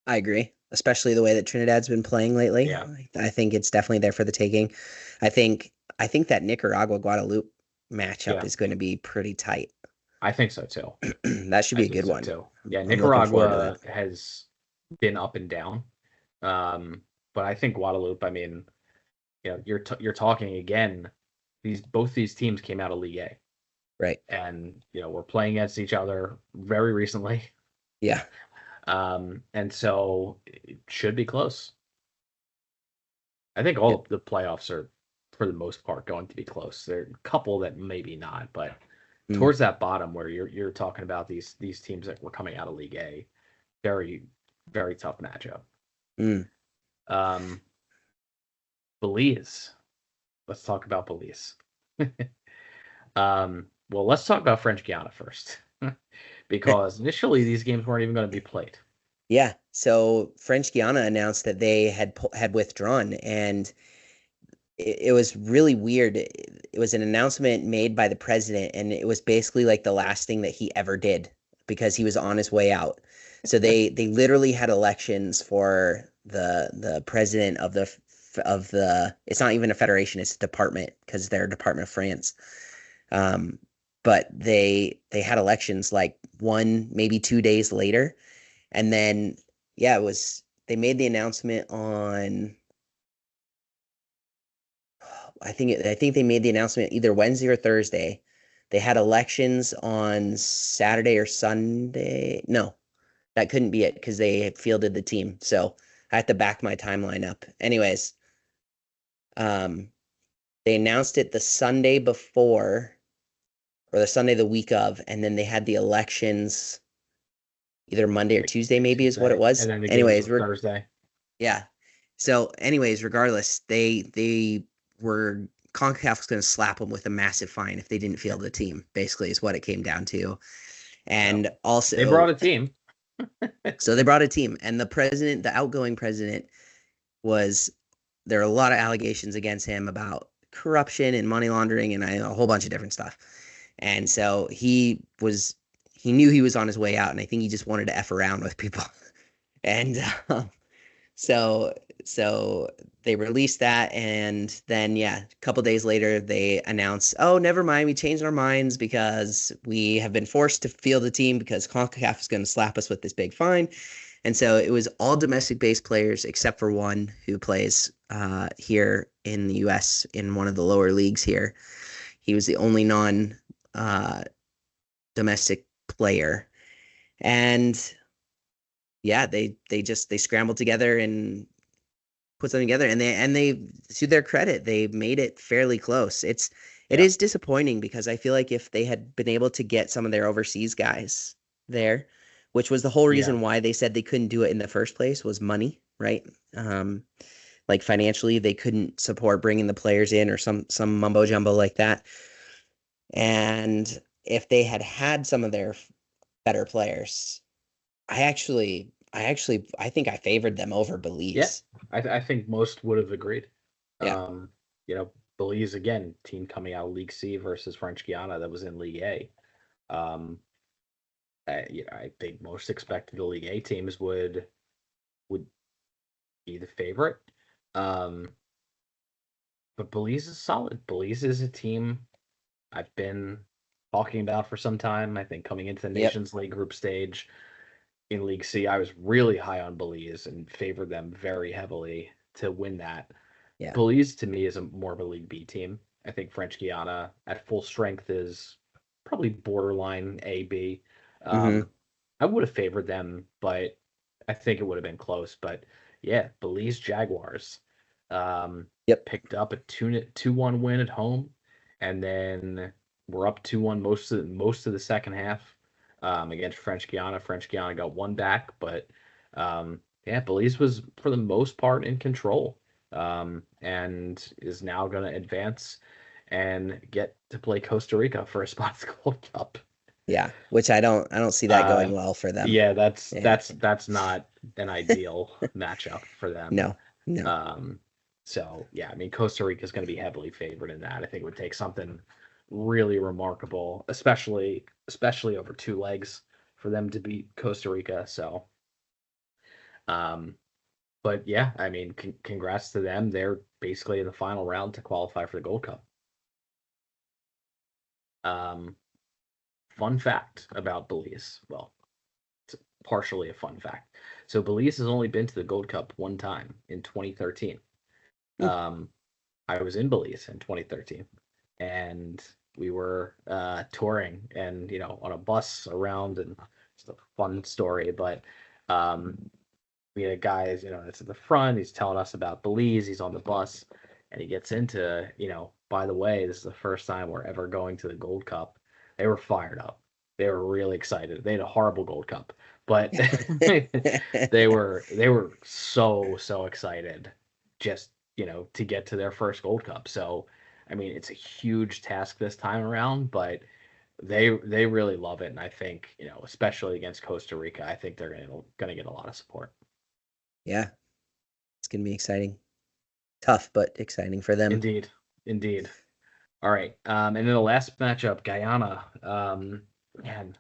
I agree, especially the way that Trinidad's been playing lately. Yeah. I think it's definitely there for the taking. I think that Nicaragua Guadeloupe matchup Yeah. is going to be pretty tight. I think so too. That should be I a think good so one. too. Yeah, I'm looking forward to Nicaragua that. has been up and down. But I think Guadeloupe, I mean, you're talking again, both these teams came out of League A. Right. And we're playing against each other very recently. Yeah. And so it should be close. I think all the playoffs are, for the most part, going to be close. There are a couple that maybe not, but towards that bottom where you're talking about these teams that were coming out of League A, very, very tough matchup. Belize. Let's talk about Belize. Well, let's talk about French Guiana first, because initially these games weren't even going to be played. Yeah. So French Guiana announced that they had withdrawn, and it was really weird. It was an announcement made by the president, and it was basically like the last thing that he ever did because he was on his way out. So they literally had elections for the president of the it's not even a federation, it's a department because they're a department of France. But they had elections like 1 maybe 2 days later, and then they made the announcement on I think they made the announcement either Wednesday or Thursday. They had elections on Saturday or Sunday. No, that couldn't be it because they had fielded the team. So I had to back my timeline up. Anyways, they announced it the Sunday before or the Sunday the week of, and then they had the elections either Monday or Tuesday, maybe is what it was. And then the Anyways, games were Thursday. Yeah. So, anyways, regardless, they were CONCACAF was going to slap them with a massive fine if they didn't field the team. Basically, is what it came down to. And also, they brought a team. So they brought a team, and the outgoing president, there are a lot of allegations against him about corruption and money laundering and a whole bunch of different stuff. And so he knew he was on his way out, and I think he just wanted to F around with people. And so they released that, and then a couple days later they announced, oh, never mind, we changed our minds because we have been forced to field the team because CONCACAF is going to slap us with this big fine. And so it was all domestic-based players except for one who plays here in the U.S. in one of the lower leagues here. He was the only non-domestic player, and they scrambled together and put something together, and they to their credit, they made it fairly close. It is disappointing because I feel like if they had been able to get some of their overseas guys there, which was the whole reason why they said they couldn't do it in the first place, was money, right? Like financially, they couldn't support bringing the players in or some mumbo jumbo like that. And if they had some of their better players, I think I favored them over Belize. Yeah, I think most would have agreed. Yeah. Belize, again, team coming out of League C versus French Guiana that was in League A. I think most expected the League A teams would be the favorite. But Belize is solid. Belize is a team I've been talking about for some time. I think coming into the Nations League group stage in League C, I was really high on Belize and favored them very heavily to win that. Yeah. Belize, to me, is more of a League B team. I think French Guiana at full strength is probably borderline A, B. I would have favored them, but I think it would have been close. But yeah, Belize Jaguars picked up a 2-1 win at home, and then we're up 2-1 most of the second half against French Guiana. French Guiana got one back, but Belize was for the most part in control, and is now going to advance and get to play Costa Rica for a spot at the Gold Cup. Yeah, which I don't see that going well for them. Yeah, Yeah. that's not an ideal matchup for them. No, no. So yeah, I mean Costa Rica is going to be heavily favored in that. I think it would take something really remarkable, especially over two legs for them to beat Costa Rica. So, um, but yeah, I mean, congrats to them. They're basically in the final round to qualify for the Gold Cup. Um, Fun fact about Belize. Well, it's partially a fun fact. So Belize has only been to the Gold Cup one time in 2013. Hmm. Um, I was in Belize in 2013, and we were touring and on a bus around, and it's a fun story. But um, we had a guy, that's at the front. He's telling us about Belize. He's on the bus, and he gets into, by the way, this is the first time we're ever going to the Gold Cup. They were fired up. They were really excited. They had a horrible Gold Cup, but they were so excited just, to get to their first Gold Cup. So, I mean, it's a huge task this time around, but they really love it, and I think, especially against Costa Rica, I think they're gonna get a lot of support. Yeah, it's gonna be exciting. Tough, but exciting for them. Indeed, indeed. All right, and then the last matchup, Guyana. Man,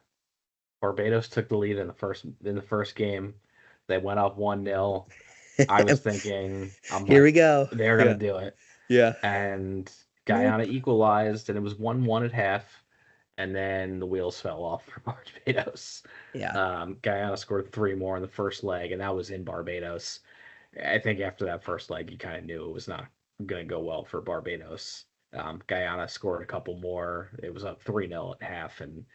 Barbados took the lead in the first game. They went up 1-0. I was thinking, I'm Here we like, go. they're gonna do it, Yeah. and Guyana Nope. equalized, and it was 1-1 at half, and then the wheels fell off for Barbados. Yeah. Guyana scored three more in the first leg, and that was in Barbados. I think after that first leg, you kind of knew it was not going to go well for Barbados. Guyana scored a couple more. It was up 3-0 at half, and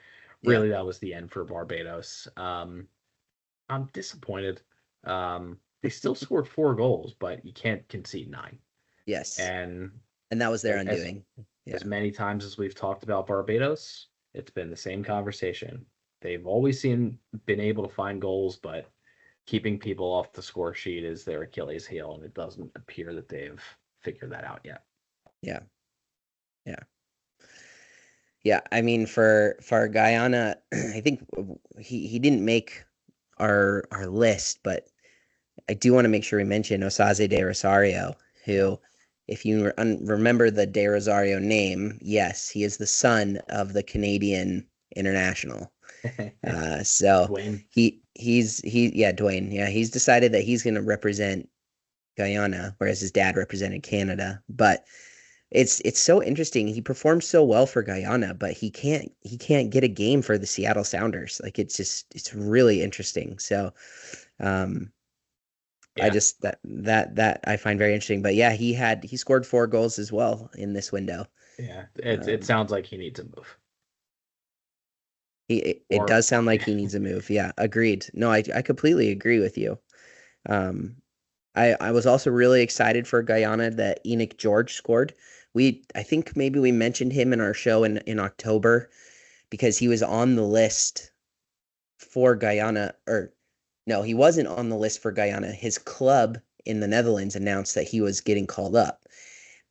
Yeah. really that was the end for Barbados. I'm disappointed. They still scored 4 goals, but you can't concede 9. Yes. And that was their as, undoing. Yeah. as many times as we've talked about Barbados, it's been the same conversation. They've always been able to find goals, but keeping people off the score sheet is their Achilles heel, and it doesn't appear that they've figured that out yet. Yeah. Yeah. Yeah. I mean, for Guyana, I think he didn't make our list, but I do want to make sure we mention Osaze de Rosario, who, if you remember the de Rosario name, yes, he is the son of the Canadian international. So Dwayne. Dwayne. Yeah, he's decided that he's going to represent Guyana, whereas his dad represented Canada. But it's so interesting. He performed so well for Guyana, but he can't get a game for the Seattle Sounders. Like it's really interesting. So, I just that I find very interesting. But yeah, he scored 4 goals as well in this window. Yeah, it sounds like he needs a move. It does sound like he needs a move. Yeah, agreed. No, I completely agree with you. I was also really excited for Guyana that Enoch George scored. I think maybe we mentioned him in our show in October because he was on the list for Guyana, or no, he wasn't on the list for Guyana. His club in the Netherlands announced that he was getting called up.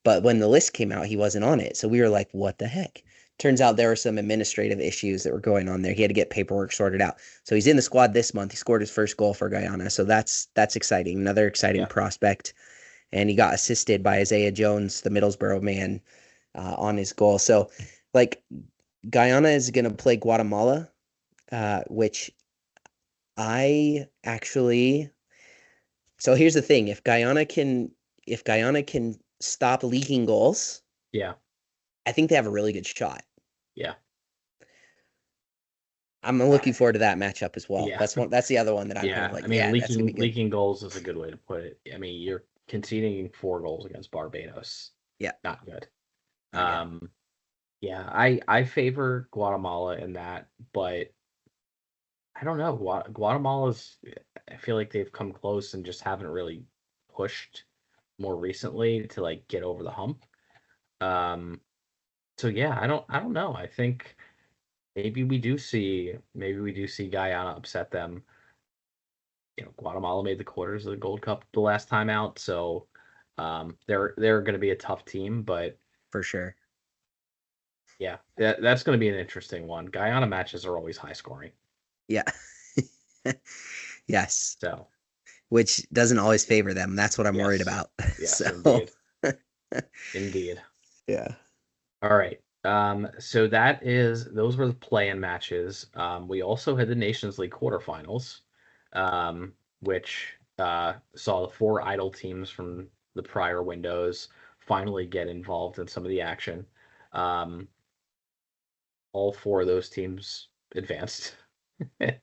But when the list came out, he wasn't on it. So we were like, what the heck? Turns out there were some administrative issues that were going on there. He had to get paperwork sorted out. So he's in the squad this month. He scored his first goal for Guyana. So that's exciting. Another exciting prospect. And he got assisted by Isaiah Jones, the Middlesbrough man, on his goal. So, like, Guyana is going to play Guatemala, which I actually. So here's the thing: if Guyana can stop leaking goals, yeah, I think they have a really good shot. Yeah, I'm looking forward to that matchup as well. Yeah. That's the other one that I'm kind of like. I mean, that's gonna be good. leaking goals is a good way to put it. I mean, you're conceding 4 goals against Barbados. Yeah, not good. Not good. Yeah, I favor Guatemala in that, but I don't know. Guatemala's, I feel like they've come close and just haven't really pushed more recently to like get over the hump. So yeah, I don't know. I think maybe we do see Guyana upset them. Guatemala made the quarters of the Gold Cup the last time out, so they're going to be a tough team, but for sure. Yeah, that's going to be an interesting one. Guyana matches are always high scoring. Yeah. Yes. So, Which doesn't always favor them. That's what I'm worried yes. about. Yes, So, indeed. Indeed. yeah. All right. So those were the play-in matches. We also had the Nations League quarterfinals, which saw the four idle teams from the prior windows finally get involved in some of the action. Um, all four of those teams advanced, but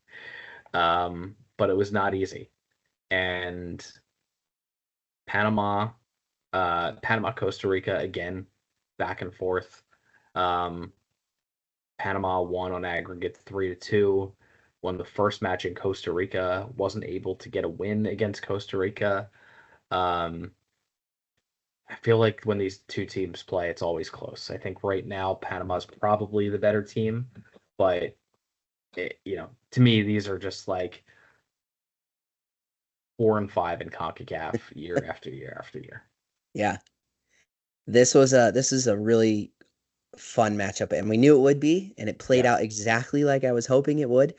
it was not easy. And Panama, Costa Rica again, back and forth. Um, Panama won on aggregate 3-2. Won the first match in Costa Rica, wasn't able to get a win against Costa Rica. Um, I feel like when these two teams play, it's always close. I think right now Panama's probably the better team, but to me, these are just like 4 and 5 in CONCACAF year after year after year. Yeah. This is a really fun matchup, and we knew it would be, and it played out exactly like I was hoping it would.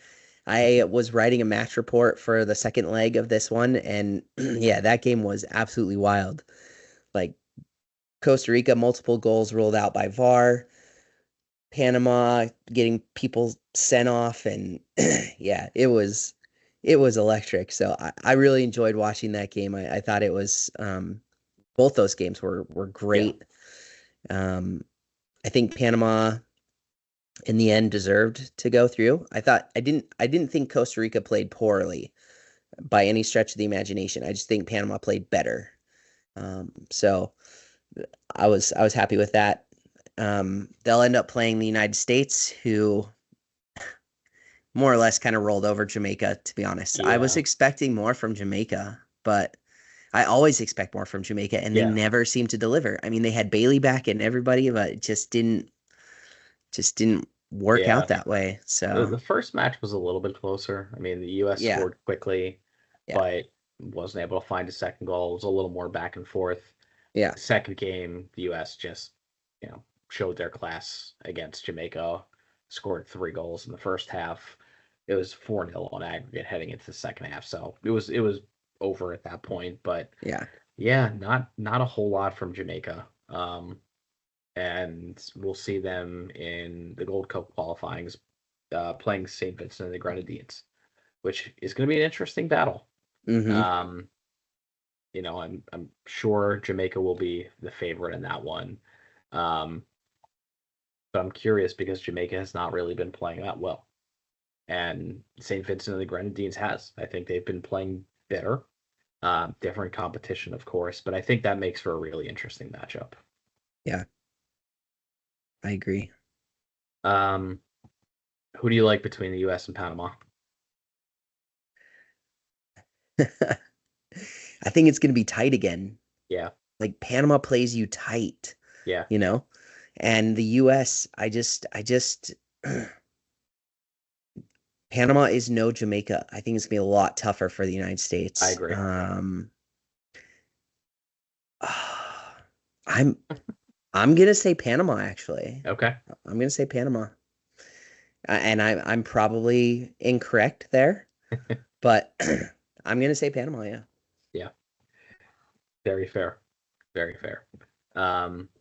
I was writing a match report for the second leg of this one, and yeah, that game was absolutely wild. Like Costa Rica, multiple goals ruled out by VAR. Panama getting people sent off, and yeah, it was electric. So I really enjoyed watching that game. I thought it was both those games were great. I think Panama in the end deserved to go through. I didn't think Costa Rica played poorly by any stretch of the imagination. I just think Panama played better. So I was happy with that. They'll end up playing the United States, who more or less kind of rolled over Jamaica, to be honest. I was expecting more from Jamaica, but I always expect more from Jamaica, and they never seem to deliver. I mean, they had Bailey back and everybody, but it just didn't work out that way. So the first match was a little bit closer. I mean, the U.S. scored quickly, but wasn't able to find a second goal. It was a little more back and forth. Yeah. Second game, the U.S. just, showed their class against Jamaica, scored 3 goals in the first half. It was 4-0 on aggregate heading into the second half. So it was over at that point, but not a whole lot from Jamaica. And we'll see them in the Gold Cup qualifyings, playing St. Vincent and the Grenadines, which is going to be an interesting battle. Mm-hmm. I'm sure Jamaica will be the favorite in that one. But I'm curious because Jamaica has not really been playing that well, and St. Vincent and the Grenadines has. I think they've been playing better. Different competition, of course, but I think that makes for a really interesting matchup. Yeah, I agree. Who do you like between the U.S. and Panama? I think it's going to be tight again. Yeah. Like Panama plays you tight. Yeah. And the U.S., I just Panama is no Jamaica. I think it's gonna be a lot tougher for the United States. I agree. I'm gonna say Panama, actually. Okay. I'm gonna say Panama, and I'm probably incorrect there, but I'm gonna say Panama. Yeah. Yeah. Very fair. Very fair.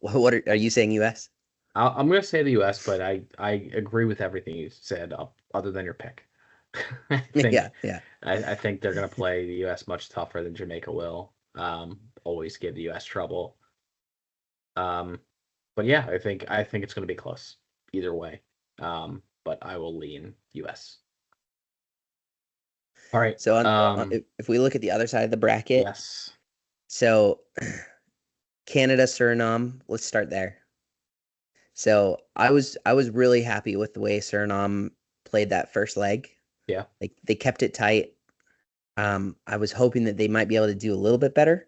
What are you saying? U.S. I'm going to say the U.S., but I agree with everything you said, other than your pick. I think they're going to play the U.S. much tougher than Jamaica will. Always give the U.S. trouble. But yeah, I think it's going to be close either way. But I will lean U.S. All right. So if we look at the other side of the bracket, yes. So Canada, Suriname, let's start there. So I was really happy with the way Suriname played that first leg. Yeah. They kept it tight. I was hoping that they might be able to do a little bit better.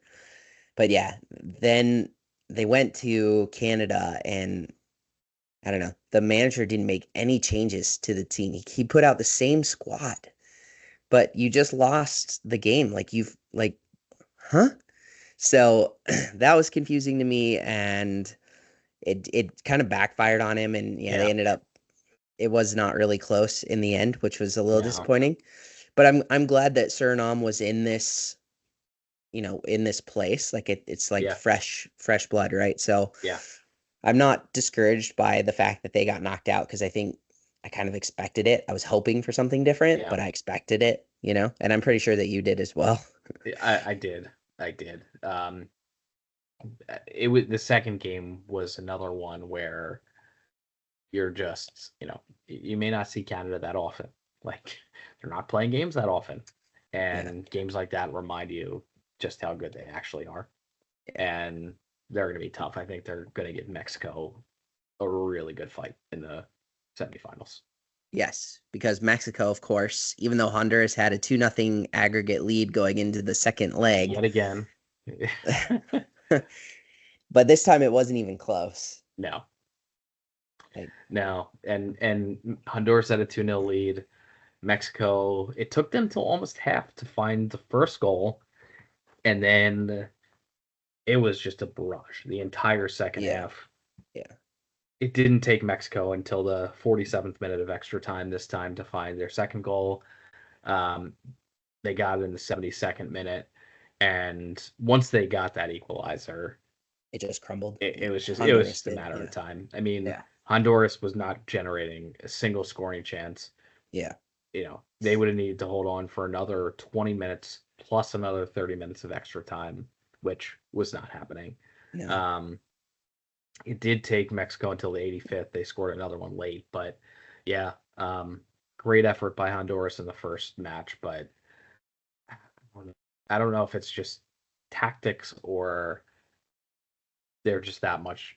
But yeah, then they went to Canada, and I don't know, the manager didn't make any changes to the team. He put out the same squad. But you just lost the game. Huh? So that was confusing to me, and it kind of backfired on him, and Yeah. they ended up. It was not really close in the end, which was a little No. disappointing. But I'm glad that Suriname was in this, in this place. Like it's like Yeah. fresh blood, right? So Yeah. I'm not discouraged by the fact that they got knocked out, because I think I kind of expected it. I was hoping for something different, Yeah. but I expected it, and I'm pretty sure that you did as well. I did. It was the second game was another one where you're just, you may not see Canada that often. Like, they're not playing games that often. And games like that remind you just how good they actually are. And they're going to be tough. I think they're going to give Mexico a really good fight in the semifinals. Yes, because Mexico, of course, even though Honduras had a 2-0 aggregate lead going into the second leg, Yet again. but this time it wasn't even close. No. Like, No. And Honduras had a 2-0 lead. Mexico, it took them till almost half to find the first goal. And then it was just a barrage the entire second half. Yeah. It didn't take Mexico until the 47th minute of extra time this time to find their second goal. They got it in the 72nd minute. And once they got that equalizer, it just crumbled. It was just a matter of time. I mean, Honduras was not generating a single scoring chance. Yeah. They would have needed to hold on for another 20 minutes plus another 30 minutes of extra time, which was not happening. No. It did take Mexico until the 85th. They scored another one late, but yeah, great effort by Honduras in the first match, but I don't know if it's just tactics or they're just that much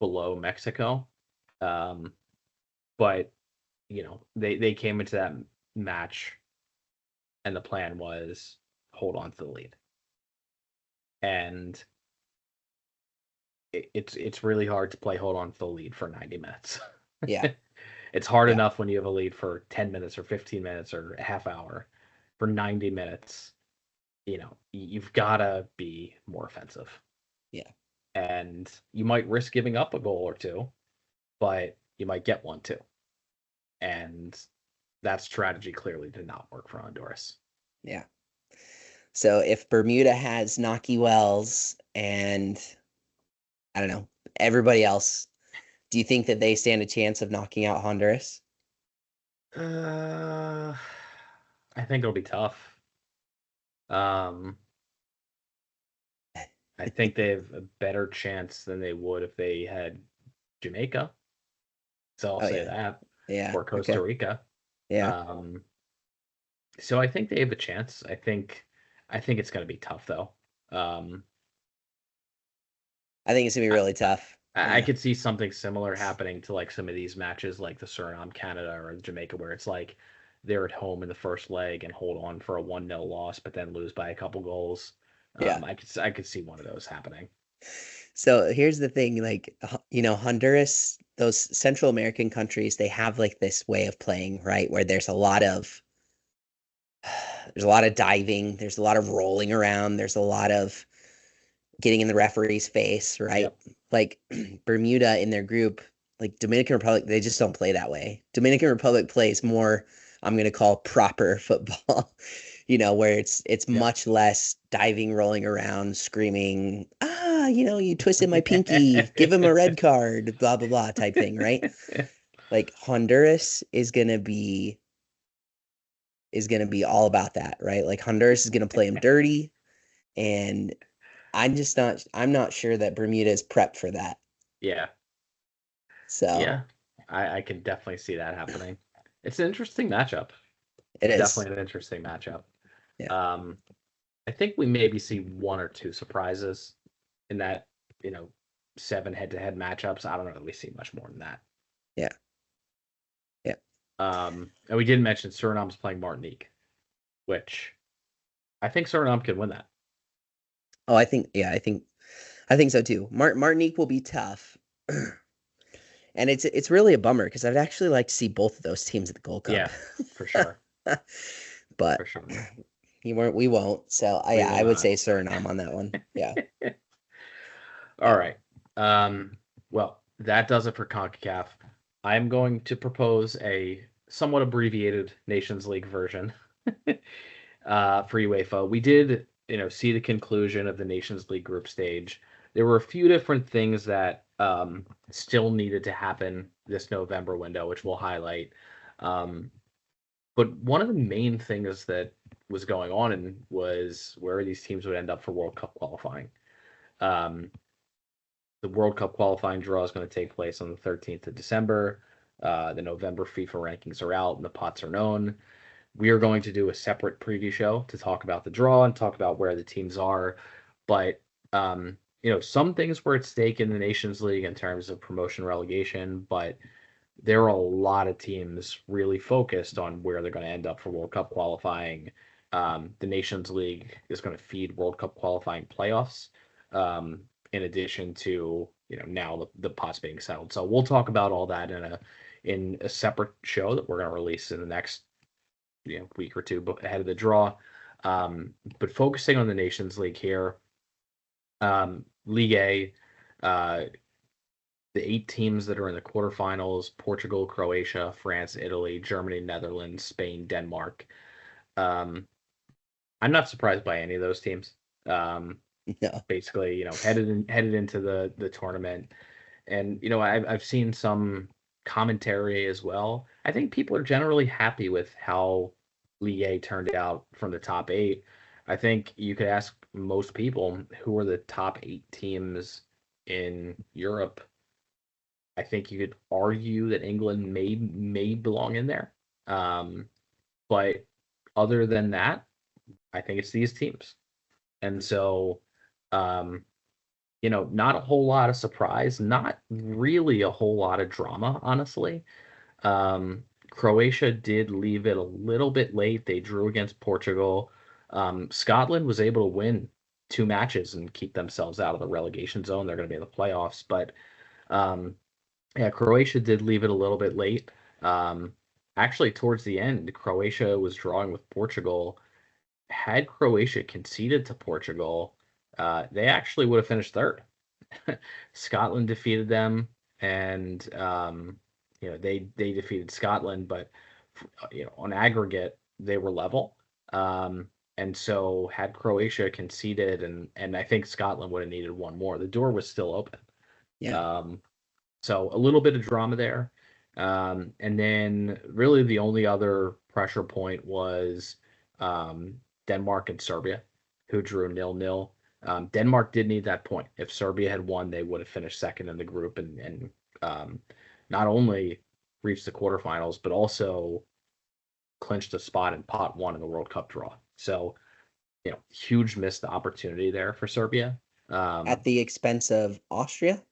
below Mexico. But they came into that match and the plan was hold on to the lead. And it's really hard to play hold on to the lead for 90 minutes. Yeah. It's hard enough when you have a lead for 10 minutes or 15 minutes or a half hour. For 90 minutes, you've got to be more offensive. Yeah. And you might risk giving up a goal or two, but you might get one too. And that strategy clearly did not work for Honduras. Yeah. So if Bermuda has Naki Wells and I don't know, everybody else, do you think that they stand a chance of knocking out Honduras? I think it'll be tough. I think they have a better chance than they would if they had Jamaica. So I'll say that. Yeah. Or Costa Rica. Yeah. So I think they have a chance. I think it's going to be tough though. I think it's going to be really tough. I could see something similar happening to like some of these matches like the Suriname, Canada, or Jamaica, where it's like they're at home in the first leg and hold on for a 1-0 loss, but then lose by a couple goals. I could see one of those happening. So here's the thing, like, Honduras, those Central American countries, they have like this way of playing, right? Where there's a lot of diving, there's a lot of rolling around, there's a lot of getting in the referee's face, right? Yep. Like Bermuda in their group, like Dominican Republic, they just don't play that way. Dominican Republic plays more, I'm going to call proper football, where it's much less diving, rolling around, screaming, you twisted my pinky, give him a red card, blah, blah, blah type thing, right? Like Honduras is going to be all about that, right? Like Honduras is going to play him dirty, and I'm not sure that Bermuda is prepped for that. Yeah. So yeah, I can definitely see that happening. It's an interesting matchup. It is definitely an interesting matchup. Yeah. I think we maybe see one or two surprises in that, 7 head-to-head matchups. I don't know that we see much more than that. Yeah. Yeah. And we didn't mention Suriname's playing Martinique, which I think Suriname could win that. Oh, I think so too. Martinique will be tough. And it's really a bummer because I'd actually like to see both of those teams at the Gold Cup. Yeah, for sure. But for sure. We won't. So I would say Suriname on that one. Yeah. All right. Well, that does it for CONCACAF. I'm going to propose a somewhat abbreviated Nations League version for UEFA. We did, see the conclusion of the Nations League group stage. There were a few different things that still needed to happen this November window, which we'll highlight. But one of the main things that was going on was where these teams would end up for World Cup qualifying. The World Cup qualifying draw is going to take place on the 13th of December. The November FIFA rankings are out and the pots are known. We are going to do a separate preview show to talk about the draw and talk about where the teams are. But, some things were at stake in the Nations League in terms of promotion relegation, but there are a lot of teams really focused on where they're going to end up for World Cup qualifying. The Nations League is going to feed World Cup qualifying playoffs, in addition to now the pots being settled. So we'll talk about all that in a separate show that we're going to release in the next week or two ahead of the draw. But focusing on the Nations League here, League A. The 8 teams that are in the quarterfinals: Portugal, Croatia, France, Italy, Germany, Netherlands, Spain, Denmark. I'm not surprised by any of those teams. No. Basically, headed into the tournament. And, I've seen some commentary as well. I think people are generally happy with how League A turned out from the top 8. I think you could ask most people who are the top 8 teams in Europe. I think you could argue that England may belong in there. But other than that, I think it's these teams. And so, not a whole lot of surprise, not really a whole lot of drama, honestly. Croatia did leave it a little bit late. They drew against Portugal. Scotland was able to win 2 matches and keep themselves out of the relegation zone. They're going to be in the playoffs. But, Croatia did leave it a little bit late. Actually, towards the end, Croatia was drawing with Portugal. Had Croatia conceded to Portugal, they actually would have finished third. Scotland defeated them, and they defeated Scotland, but on aggregate they were level. And so had Croatia conceded, and I think Scotland would have needed one more. The door was still open. Yeah. So a little bit of drama there. And then really the only other pressure point was Denmark and Serbia, who drew 0-0. Denmark did need that point. If Serbia had won, they would have finished second in the group and not only reached the quarterfinals, but also clinched a spot in pot 1 in the World Cup draw. So, huge missed opportunity there for Serbia. At the expense of Austria?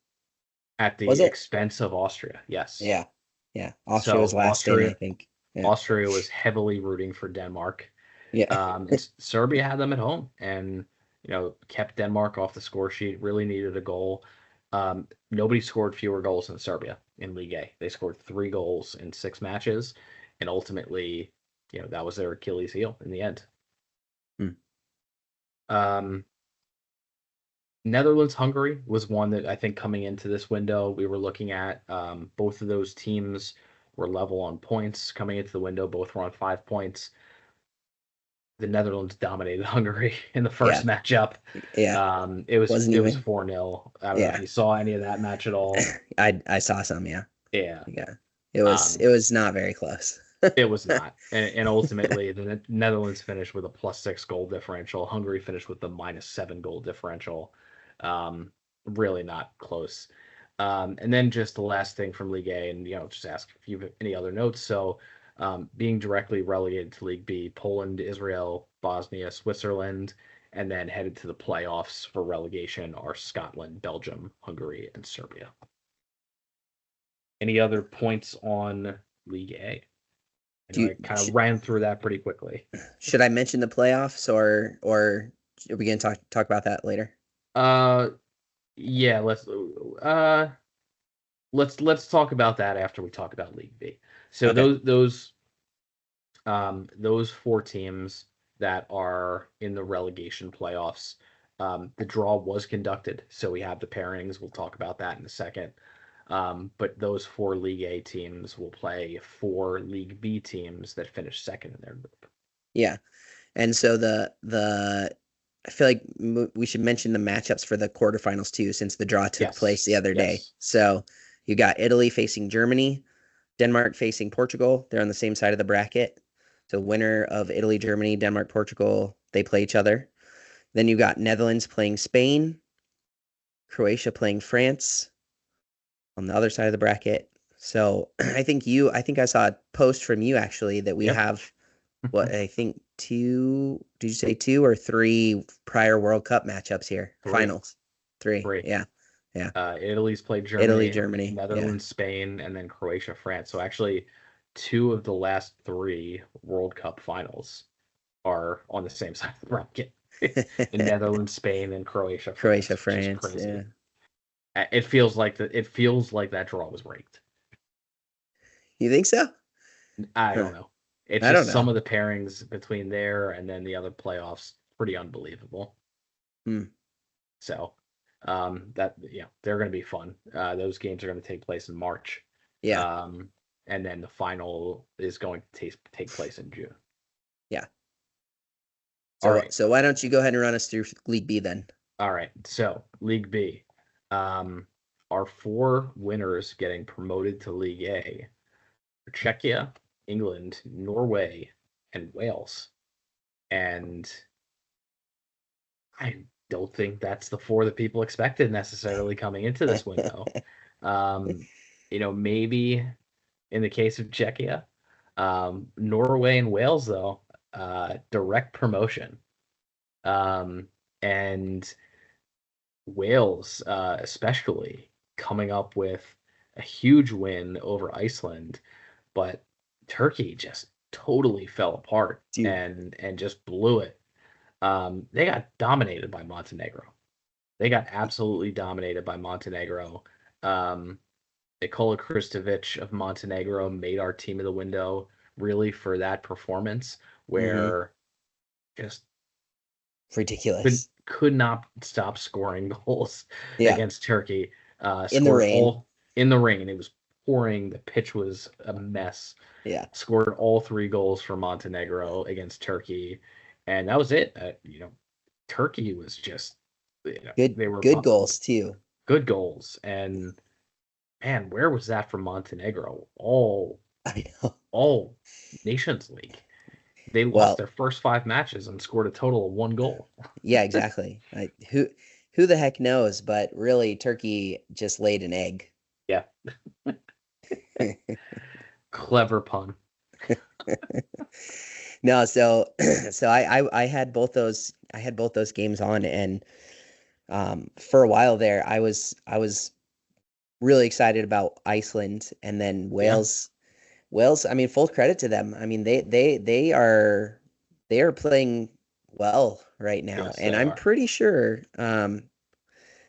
At the expense of Austria, yes. Yeah. Austria was last in, I think. Yeah. Austria was heavily rooting for Denmark. Yeah. Serbia had them at home and, kept Denmark off the score sheet, really needed a goal. Nobody scored fewer goals than Serbia in League A. They scored 3 goals in 6 matches, and ultimately, that was their Achilles heel in the end. Netherlands-Hungary was one that I think coming into this window we were looking at. Both of those teams were level on points coming into the window. Both were on 5 points. The Netherlands dominated Hungary in the first matchup. Yeah. It was 4-0. I don't know if you saw any of that match at all. I saw some, yeah. Yeah. It was not very close. It was not. And ultimately, the Netherlands finished with a +6 goal differential. Hungary finished with the -7 goal differential. Really not close. And then just the last thing from League A, and just ask if you have any other notes. So, being directly relegated to League B, Poland, Israel, Bosnia, Switzerland, and then headed to the playoffs for relegation are Scotland, Belgium, Hungary, and Serbia. Any other points on League A? I kind of ran through that pretty quickly. Should I mention the playoffs, or are we going to talk about that later? Yeah, let's talk about that after we talk about League B. So okay. Those 4 teams that are in the relegation playoffs, the draw was conducted. So we have the pairings. We'll talk about that in a second. But those 4 League A teams will play 4 League B teams that finish second in their group. Yeah. And so I feel like we should mention the matchups for the quarterfinals too, since the draw took place the other day. So you got Italy facing Germany, Denmark facing Portugal. They're on the same side of the bracket. So winner of Italy, Germany, Denmark, Portugal, they play each other. Then you got Netherlands playing Spain, Croatia playing France on the other side of the bracket. So I think I saw a post from you actually that we have what I think did you say 2 or 3 prior World Cup matchups here? 3. Finals. 3. 3. Yeah. Yeah. Italy's played Germany, Italy, Germany, Netherlands, Spain, and then Croatia, France. So actually 2 of the last 3 World Cup finals are on the same side of the bracket. The Netherlands, Spain, and Croatia, France. Yeah. It feels like that draw was rigged. You think so? I don't know. It's just some of the pairings between there and then the other playoffs pretty unbelievable. So they're going to be fun. Those games are going to take place in March. Yeah. And then the final is going to take place in June. Yeah. All right. So why don't you go ahead and run us through League B then? All right. So League B, our 4 winners getting promoted to League A are Czechia, England, Norway, and Wales. And I don't think that's the 4 that people expected necessarily coming into this window. Maybe in the case of Czechia, Norway and Wales, though, direct promotion. And Wales, especially, coming up with a huge win over Iceland, but Turkey just totally fell apart and just blew it. They got dominated by Montenegro. They got absolutely dominated by Montenegro. Nikola Kristovic of Montenegro made our team of the window really for that performance where just ridiculous. Could not stop scoring goals against Turkey. In the rain. In the rain. It was pouring. The pitch was a mess. Yeah. Scored all 3 goals for Montenegro against Turkey. And that was it. Turkey was just good. They were good goals too. Good goals. And man, where was that from Montenegro? All Nations League. They lost their first 5 matches and scored a total of 1 goal. Yeah, exactly. Who the heck knows? But really, Turkey just laid an egg. Yeah. Clever pun. No, so I had both those games on, and for a while there I was really excited about Iceland, and then Wales. Wales, I mean, full credit to them. I mean, they are playing well right now, and I'm pretty sure that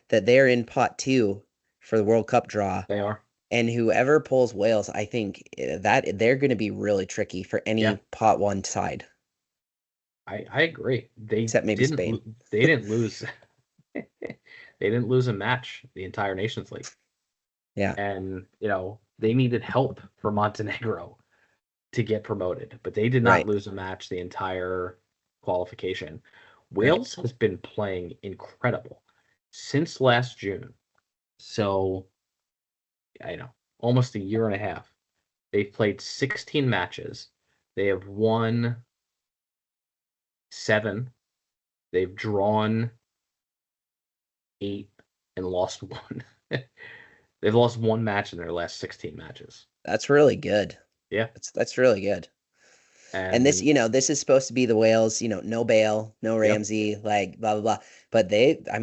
they're in pot 2 for the World Cup draw. They are. And whoever pulls Wales, I think that they're going to be really tricky for any pot 1 side. I agree. Except maybe Spain. They didn't lose. They didn't lose a match the entire Nations League. Yeah. And, they needed help for Montenegro to get promoted, but they did not lose a match the entire qualification. Wales has been playing incredible since last June. So, almost a year and a half. They've played 16 matches. They have won 7. They've drawn 8 and lost 1. They've lost 1 match in their last 16 matches. That's really good. Yeah. That's really good. And this, this is supposed to be the Wales, no Bale, no Ramsey, like blah, blah, blah. But they've, I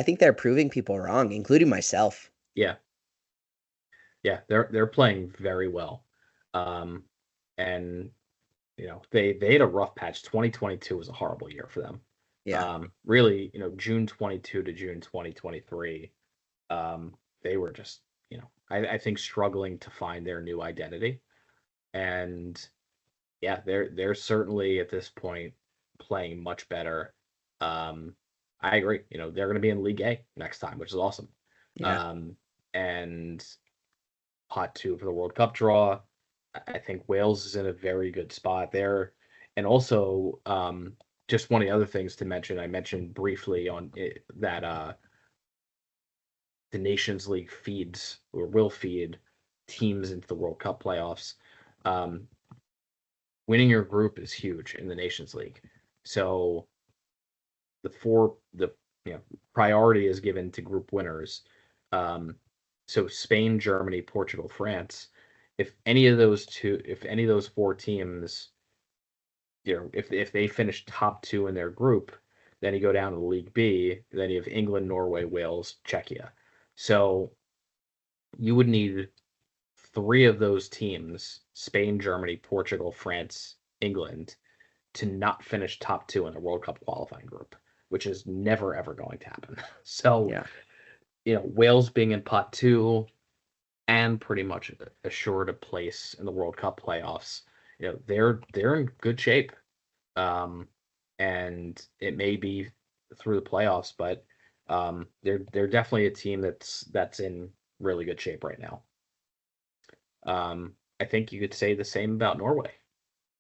think they're proving people wrong, including myself. Yeah. Yeah. They're playing very well. And, they had a rough patch. 2022 was a horrible year for them. Yeah. Really, June 22 to June 2023. They were just, I think struggling to find their new identity. And they're certainly at this point playing much better. I agree. They're going to be in League A next time, which is awesome. Yeah. And pot 2 for the World Cup draw. I think Wales is in a very good spot there. And also, just one of the other things to mention, I mentioned briefly on it, that the Nations League feeds or will feed teams into the World Cup playoffs. Um, Winning your group is huge in the Nations League. So the priority is given to group winners. Um, so Spain, Germany, Portugal, France. If any of those 4 teams, if they finish top 2 in their group, then you go down to League B. Then you have England, Norway, Wales, Czechia. So you would need 3 of those teams: Spain, Germany, Portugal, France, England, to not finish top 2 in the World Cup qualifying group, which is never ever going to happen. So, Wales being in pot 2 and pretty much assured a place in the World Cup playoffs, they're in good shape. And it may be through the playoffs, but they're definitely a team that's in really good shape right now. I think you could say the same about Norway.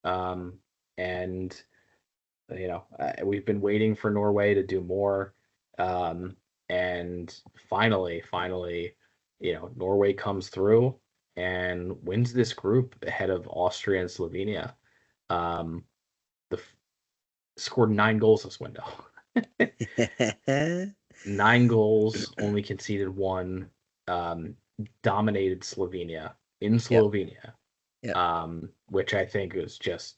And we've been waiting for Norway to do more. And finally, Norway comes through and wins this group ahead of Austria and Slovenia. Scored 9 goals this window. 9 goals, only conceded 1. Dominated Slovenia in Slovenia. Yep. Which I think is just,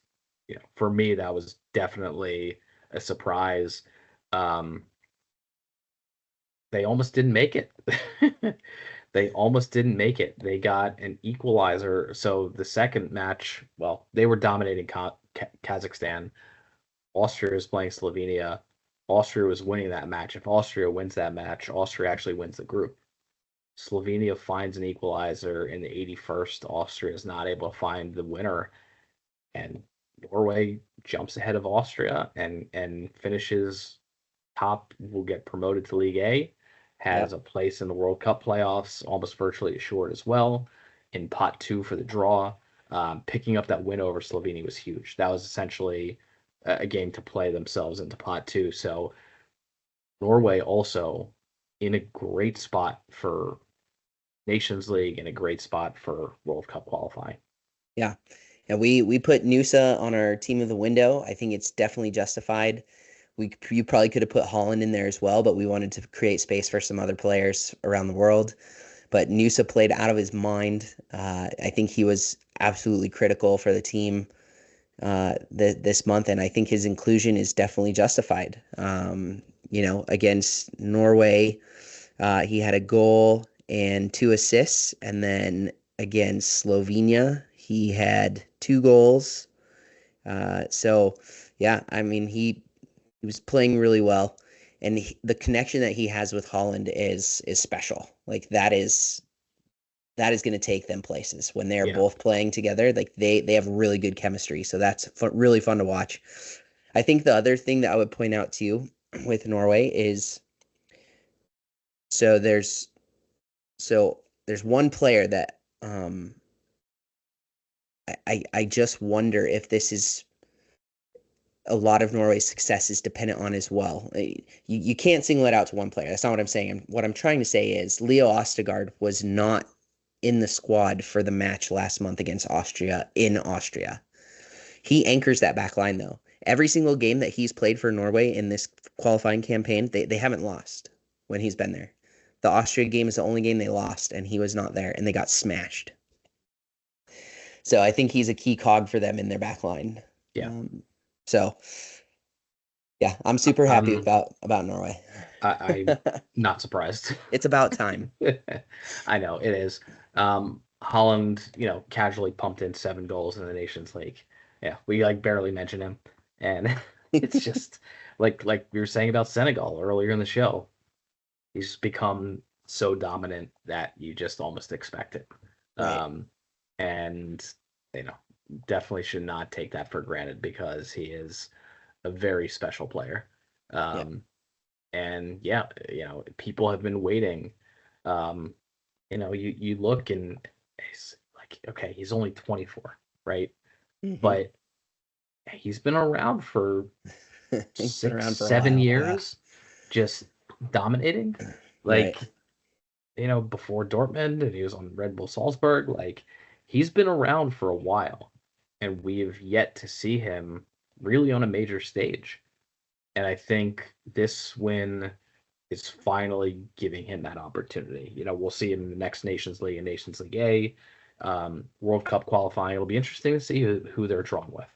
for me, that was definitely a surprise. They almost didn't make it. They almost didn't make it. They got an equalizer. So the second match, well, they were dominating Kazakhstan. Austria was playing Slovenia. Austria was winning that match. If Austria wins that match, Austria actually wins the group. Slovenia finds an equalizer in the 81st. Austria is not able to find the winner, and Norway jumps ahead of Austria and finishes top. Will get promoted to League A, has a place in the World Cup playoffs, almost virtually assured as well. In pot 2 for the draw, picking up that win over Slovenia was huge. That was essentially a game to play themselves into pot 2. So Norway also in a great spot for Nations League and a great spot for World Cup qualifying. Yeah. And we put Nusa on our team of the window. I think it's definitely justified. You probably could have put Holland in there as well, but we wanted to create space for some other players around the world. But Nusa played out of his mind. I think he was absolutely critical for the team this month, and I think his inclusion is definitely justified. Against Norway, he had a goal and 2 assists, and then against Slovenia, he had 2 goals. He was playing really well, and the connection that he has with Holland is special. Like that is going to take them places when they're both playing together. Like they have really good chemistry, so that's really fun to watch. I think the other thing that I would point out to you with Norway is there's one player that I just wonder if this is a lot of Norway's success is dependent on as well. You can't single it out to one player. That's not what I'm saying. What I'm trying to say is Leo Ostegard was not in the squad for the match last month against Austria in Austria. He anchors that back line, though. Every single game that he's played for Norway in this qualifying campaign, they haven't lost when he's been there. The Austria game is the only game they lost, and he was not there, and they got smashed. So I think he's a key cog for them in their back line. Yeah. I'm super happy about Norway. I'm not surprised. It's about time. I know it is. Holland, casually pumped in 7 goals in the Nations League. Yeah, we barely mention him, and it's just like we were saying about Senegal earlier in the show. He's become so dominant that you just almost expect it. Right. And definitely should not take that for granted because he is a very special player. And people have been waiting Um, you look and he's like, okay, he's only 24, right? But he's been around for He's been around six, for a 7 years, just dominating. Right. Like, before Dortmund and he was on Red Bull Salzburg, like he's been around for a while and we have yet to see him really on a major stage. And I think this win is finally giving him that opportunity. We'll see him in the next Nations League and Nations League A, World Cup qualifying. It'll be interesting to see who they're drawn with.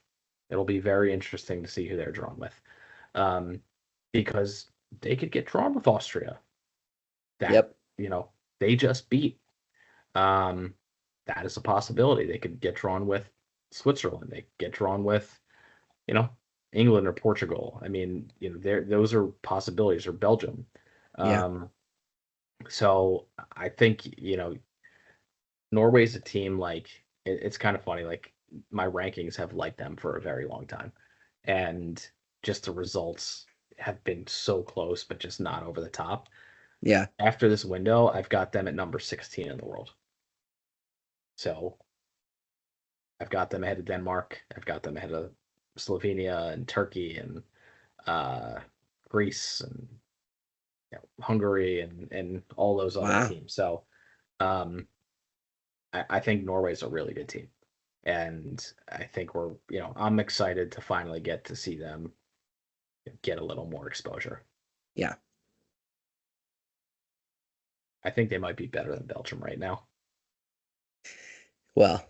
It'll be very interesting to see who they're drawn with, because they could get drawn with Austria. That they just beat. That is a possibility. They could get drawn with Switzerland. They could get drawn with, England or Portugal. I mean, those are possibilities, or Belgium. So I think, Norway's a team like it's kind of funny. Like my rankings have liked them for a very long time, and just the results have been so close, but just not over the top. Yeah. After this window, I've got them at number 16 in the world. So I've got them ahead of Denmark. I've got them ahead of Slovenia and Turkey and Greece and Hungary and all those other teams. So I think Norway's a really good team. And I think I'm excited to finally get to see them get a little more exposure. Yeah. I think they might be better than Belgium right now. Well,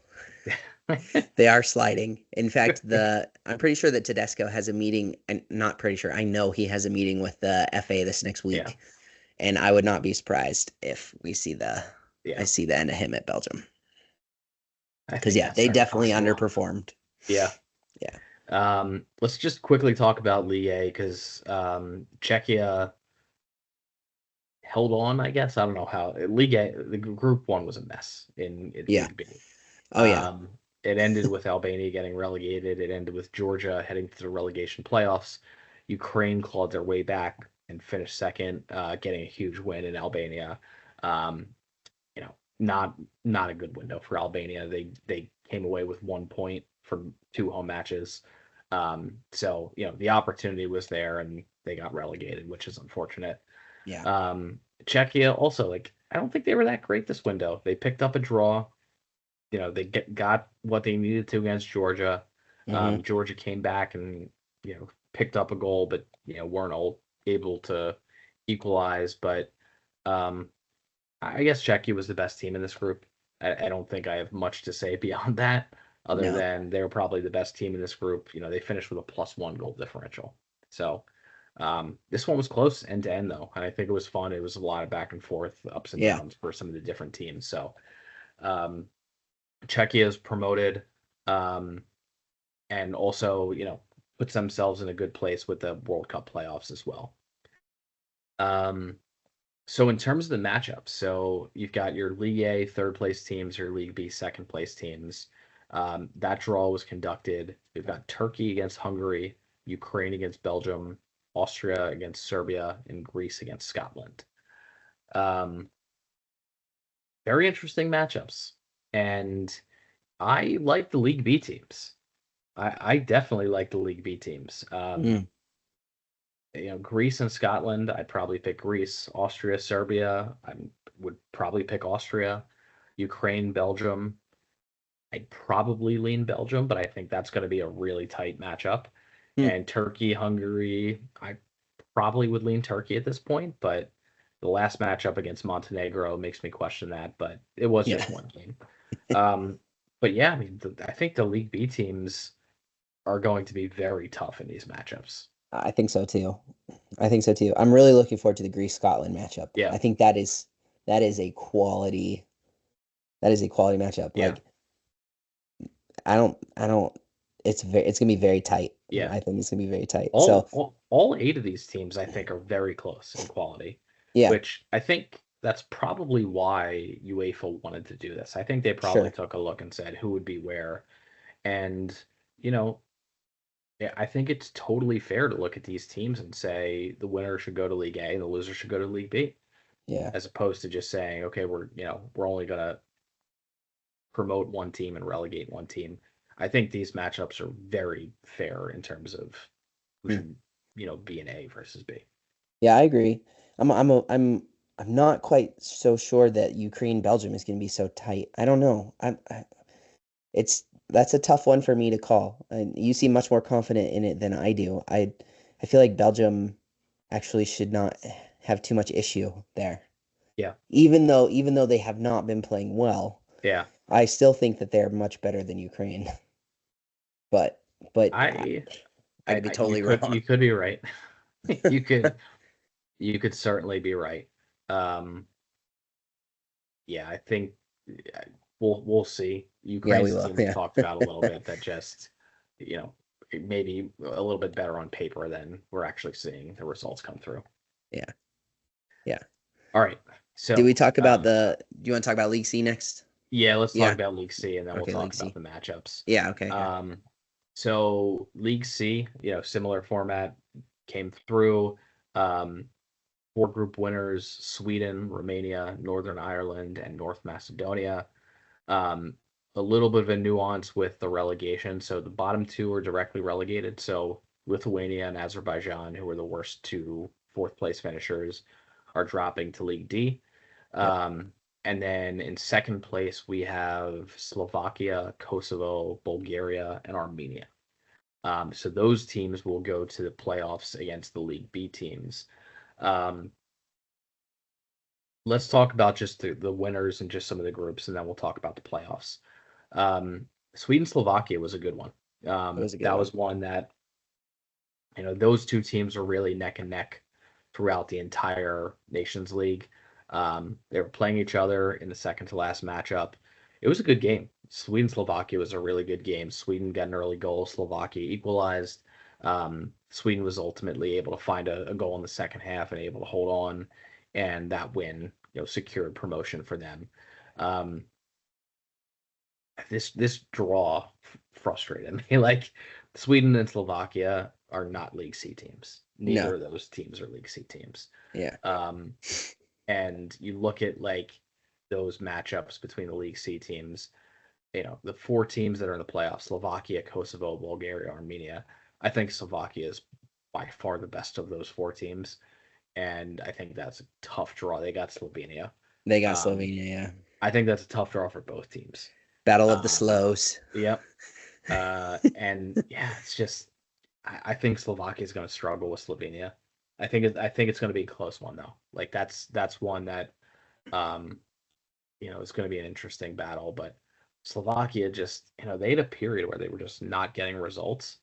they are sliding. In fact, I'm pretty sure that Tedesco has a meeting, and not pretty sure, I know he has a meeting with the FA this next week. Yeah. And I would not be surprised if we see I see the end of him at Belgium. Because they definitely underperformed. Yeah. Yeah. Let's just quickly talk about Ligue A, because Czechia held on, I guess. I don't know how. Ligue A, the Group 1 was a mess in League B. Oh, yeah. It ended with Albania getting relegated. It ended with Georgia heading to the relegation playoffs. Ukraine clawed their way back and finished second, getting a huge win in Albania. Not a good window for Albania. They came away with 1 point from 2 home matches. So the opportunity was there and they got relegated, which is unfortunate. Yeah. Czechia also, I don't think they were that great this window. They picked up a draw. They got what they needed to against Georgia. Georgia came back and picked up a goal, but weren't able to equalize. But I guess Czechia was the best team in this group. I don't think I have much to say beyond that, other than they were probably the best team in this group. They finished with a +1 goal differential. So this one was close end to end, though, and I think it was fun. It was a lot of back and forth, ups and downs for some of the different teams. So Czechia is promoted, and also puts themselves in a good place with the World Cup playoffs as well. So in terms of the matchups, so you've got your League A third place teams, your League B second place teams. That draw was conducted. We've got Turkey against Hungary, Ukraine against Belgium, Austria against Serbia, and Greece against Scotland. Very interesting matchups. And I like the League B teams. I definitely like the League B teams. Greece and Scotland, I'd probably pick Greece. Austria, Serbia, I would probably pick Austria. Ukraine, Belgium, I'd probably lean Belgium, but I think that's going to be a really tight matchup. And Turkey, Hungary, I probably would lean Turkey at this point, but the last matchup against Montenegro makes me question that, but it was just one game. But yeah, I mean, I think the League B teams are going to be very tough in these matchups. I think so too. I'm really looking forward to the Greece-Scotland matchup. Yeah. I think that is a quality matchup. Yeah. It's gonna be very tight. Yeah. I think it's gonna be very tight. All 8 of these teams, I think, are very close in quality. Yeah. Which I think that's probably why UEFA wanted to do this. I think they probably took a look and said who would be where. And, I think it's totally fair to look at these teams and say the winner should go to League A and the loser should go to League B. Yeah. as opposed to just saying, okay, we're only gonna promote one team and relegate one team. I think these matchups are very fair in terms of who Hmm. should, be an A versus B. Yeah, I agree. I'm not quite so sure that Ukraine Belgium is going to be so tight. I don't know. That's a tough one for me to call. And you seem much more confident in it than I do. I feel like Belgium actually should not have too much issue there. Yeah. Even though they have not been playing well, Yeah. I still think that they're much better than Ukraine. But but I, I could be you totally could wrong. be right. you could certainly be right. Um, yeah, I think we'll see. Yeah, we Ukraine's will. team we Yeah. talked about a little bit that just, maybe a little bit better on paper than we're actually seeing the results come through. Yeah. Yeah. All right. So, Do we talk about do you want to talk about League C next? yeah, let's talk Yeah. about League C and then we'll Okay, talk League about C. the matchups. Yeah, okay. So League C, similar format came through. Four group winners: Sweden, Romania, Northern Ireland, and North Macedonia. Um, a little bit of a nuance with the relegation. So the bottom two are directly relegated. So Lithuania and Azerbaijan, who were the worst two fourth place finishers, are dropping to League D. Yep. And then in second place, we have Slovakia, Kosovo, Bulgaria, and Armenia. So those teams will go to the playoffs against the League B teams. Let's talk about just the winners and just some of the groups, and then we'll talk about the playoffs. Sweden Slovakia was a good one. That was a good That one. was one that those two teams were really neck and neck throughout the entire Nations League. They were playing each other in the second to last matchup. It was a good game. Sweden Slovakia was a really good game. Sweden got an early goal. Slovakia equalized. Sweden was ultimately able to find a goal in the second half and able to hold on, and that win, secured promotion for them. This draw frustrated me. Like, Sweden and Slovakia are not League C teams. Neither No. of those teams are League C teams. Yeah. And you look at like those matchups between the League C teams, the four teams that are in the playoffs: Slovakia, Kosovo, Bulgaria, Armenia. I think Slovakia is by far the best of those four teams, and I think that's a tough draw. They got Slovenia. They got Slovenia, yeah. I think that's a tough draw for both teams. Battle of the slows. Yep. And yeah, it's just I think Slovakia is going to struggle with Slovenia. I think it's going to be a close one though. Like that's one that is going to be an interesting battle. But Slovakia just they had a period where they were just not getting results,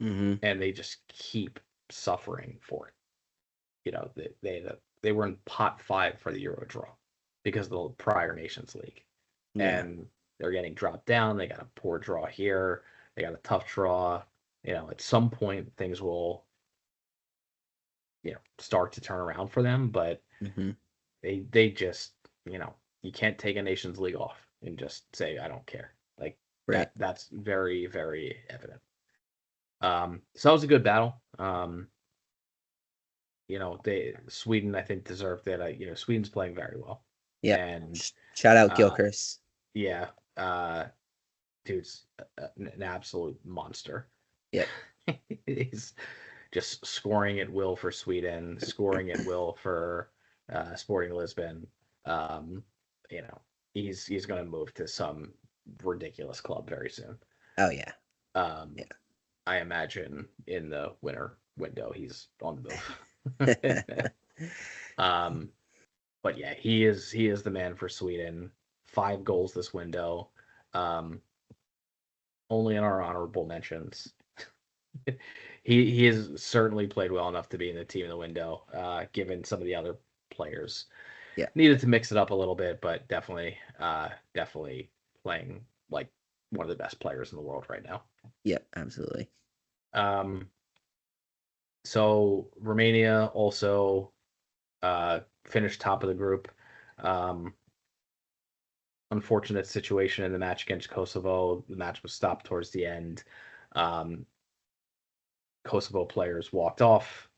Mm-hmm. and they just keep suffering for it. They were in pot 5 for the Euro draw because of the prior Nations League, and they're getting dropped down. They got a poor draw here. They got a tough draw. At some point things will, start to turn around for them, but they just, you can't take a Nations League off and just say, I don't care. Like that's very, very evident. So that was a good battle. Sweden, I think, deserved it. Sweden's playing very well. Yeah. And shout out Gilchrist. Yeah. Dude's an absolute monster. Yep. He's just scoring at will for Sweden, scoring at will for Sporting Lisbon. He's going to move to some ridiculous club very soon. Oh yeah. I imagine in the winter window he's on the move. But yeah, he is the man for Sweden. 5 goals this window. Only in our honorable mentions. He has certainly played well enough to be in the team of the window, given some of the other players. Yeah. Needed to mix it up a little bit, but definitely playing like one of the best players in the world right now. Yep, absolutely. So Romania also finished top of the group. Unfortunate situation in the match against Kosovo. The match was stopped towards the end. Kosovo players walked off.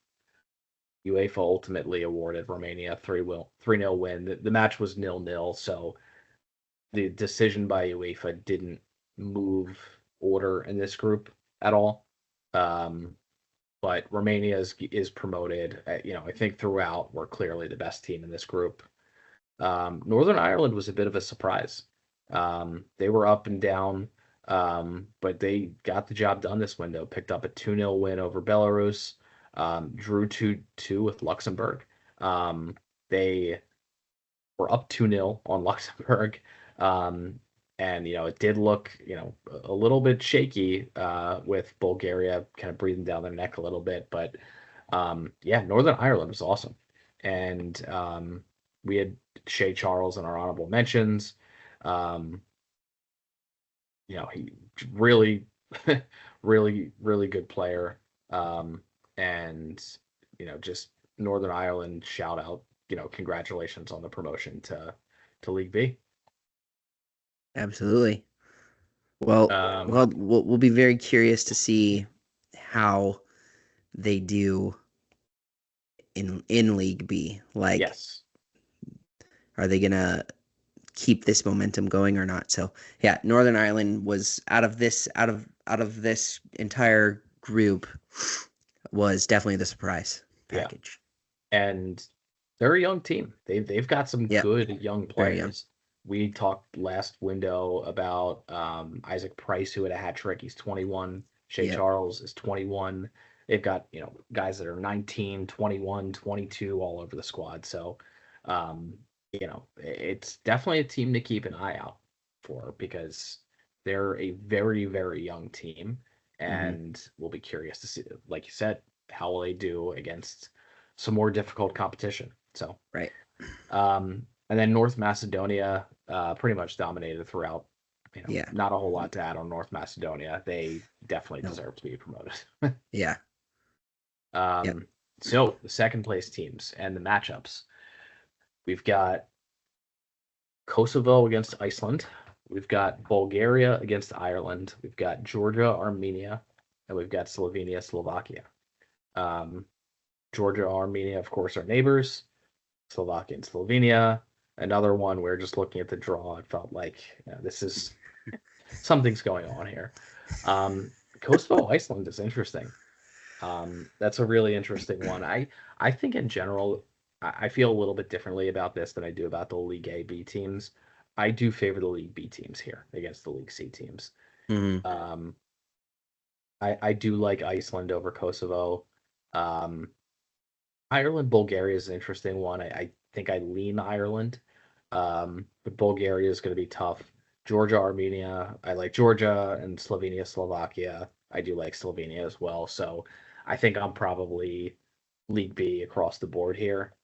UEFA ultimately awarded Romania 3-0 win. The match was 0-0, so the decision by UEFA didn't move order in this group at all. But Romania is promoted. I think throughout we're clearly the best team in this group. Northern Ireland was a bit of a surprise. They were up and down, but they got the job done this window. Picked up a 2-0 win over Belarus. Drew 2-2 with Luxembourg. They were up 2-0 on Luxembourg. And it did look, a little bit shaky with Bulgaria kind of breathing down their neck a little bit. But Northern Ireland was awesome. And we had Shea Charles in our honorable mentions. He really, really, really good player. And just Northern Ireland shout out, congratulations on the promotion to League B. Absolutely. Well, we'll be very curious to see how they do in League B. Like, yes. Are they gonna keep this momentum going or not? So yeah, Northern Ireland was out of this entire group was definitely the surprise package. Yeah. And they're a young team. They've got some good young players. Young. We talked last window about Isaac Price, who had a hat trick. He's 21. Shea Charles is 21. They've got guys that are 19, 21, 22 all over the squad. So it's definitely a team to keep an eye out for because they're a very, very young team, and we'll be curious to see, like you said, how will they do against some more difficult competition. So right. And then North Macedonia pretty much dominated throughout. Not a whole lot to add on North Macedonia. They definitely deserve to be promoted. Yeah. So the second place teams and the matchups. We've got Kosovo against Iceland. We've got Bulgaria against Ireland. We've got Georgia, Armenia, and we've got Slovenia, Slovakia. Georgia, Armenia, of course, are neighbors. Slovakia and Slovenia. Another one where just looking at the draw, it felt like this is something's going on here. Kosovo, Iceland is interesting. That's a really interesting one. I think in general, I feel a little bit differently about this than I do about the League A B teams. I do favor the League B teams here against the League C teams. Mm-hmm. I do like Iceland over Kosovo. Ireland, Bulgaria is an interesting one. I think I lean Ireland, but Bulgaria is going to be tough. Georgia, Armenia, I like Georgia, and Slovenia, Slovakia. I do like Slovenia as well. So I think I'm probably League B across the board here.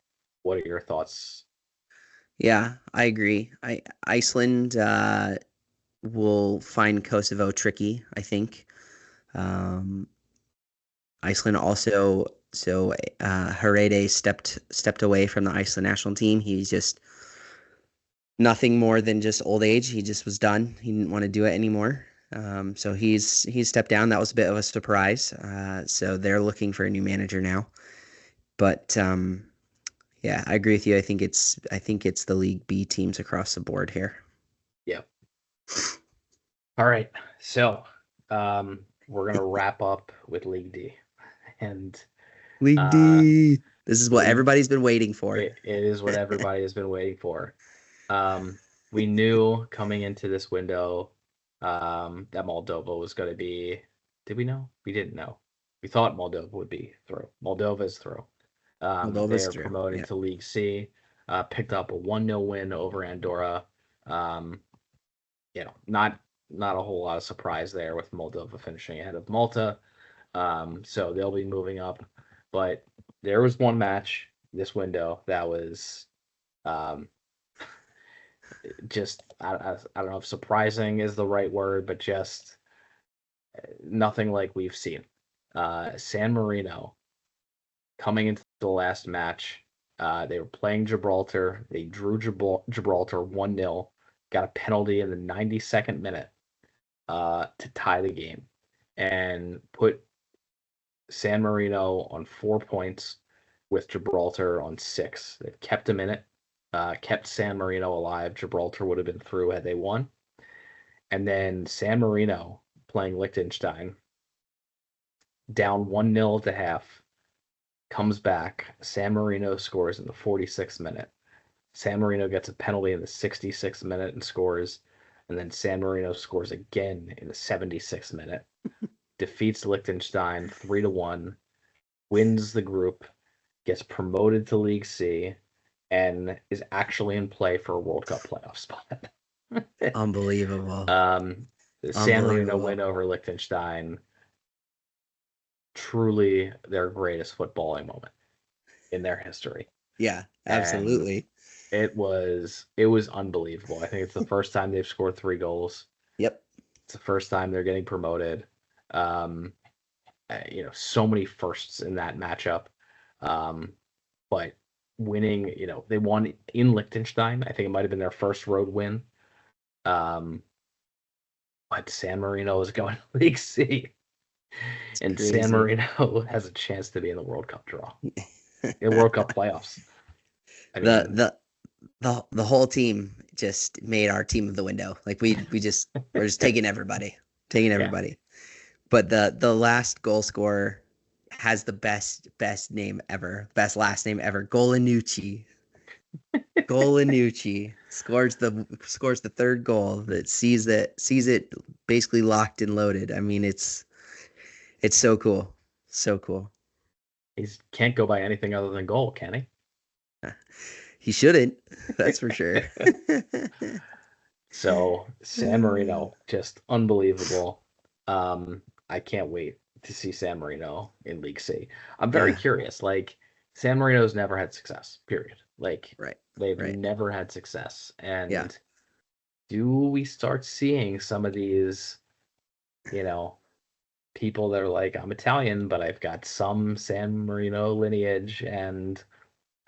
What are your thoughts? Yeah, I agree. Iceland will find Kosovo tricky, I think. Iceland also, so Harede stepped away from the Iceland national team. He's just nothing more than just old age. He just was done. He didn't want to do it anymore. So he's stepped down. That was a bit of a surprise. So they're looking for a new manager now. But yeah, I agree with you. I think it's the League B teams across the board here. Yeah. All right. So we're gonna wrap up with League D. And League D. This is what everybody's been waiting for. It is what everybody has been waiting for. We knew coming into this window that Moldova was going to be. Did we know? We didn't know. We thought Moldova would be through. Moldova is through. They are promoted to League C. Picked up a 1-0 win over Andorra. Not a whole lot of surprise there with Moldova finishing ahead of Malta. So they'll be moving up. But there was one match this window that was just, I don't know if surprising is the right word, but just nothing like we've seen. San Marino coming into the last match. They were playing Gibraltar. They drew Gibraltar 1-0, got a penalty in the 92nd minute to tie the game and put San Marino on 4 points. with Gibraltar on 6. They've kept them in it, kept San Marino alive. Gibraltar would have been through had they won. And then San Marino playing Liechtenstein, down 1-0 at the half, comes back. San Marino scores in the 46th minute. San Marino gets a penalty in the 66th minute and scores. And then San Marino scores again in the 76th minute. Defeats Liechtenstein 3-1, wins the group, gets promoted to League C, and is actually in play for a World Cup playoff spot. Unbelievable. The San Marino win over Liechtenstein, truly their greatest footballing moment in their history. Yeah, absolutely. And it was unbelievable. I think it's the first time they've scored 3 goals. Yep. It's the first time they're getting promoted. So many firsts in that matchup. But winning, they won in Liechtenstein. I think it might have been their first road win. But San Marino is going to League C. And crazy. San Marino has a chance to be in the World Cup draw. In World Cup playoffs. I mean, the whole team just made our team of the window. Like we're just taking everybody. Yeah. But the last goal scorer has the best name ever, best last name ever. Golinucci. Golinucci scores the third goal that sees it basically locked and loaded. I mean, it's so cool. So cool. He can't go by anything other than goal, can he? He shouldn't. That's for sure. So San Marino, just unbelievable. I can't wait to see San Marino in League C. I'm very curious. Like, San Marino's never had success, period. Like, they've never had success. And do we start seeing some of these, people that are like, I'm Italian, but I've got some San Marino lineage, and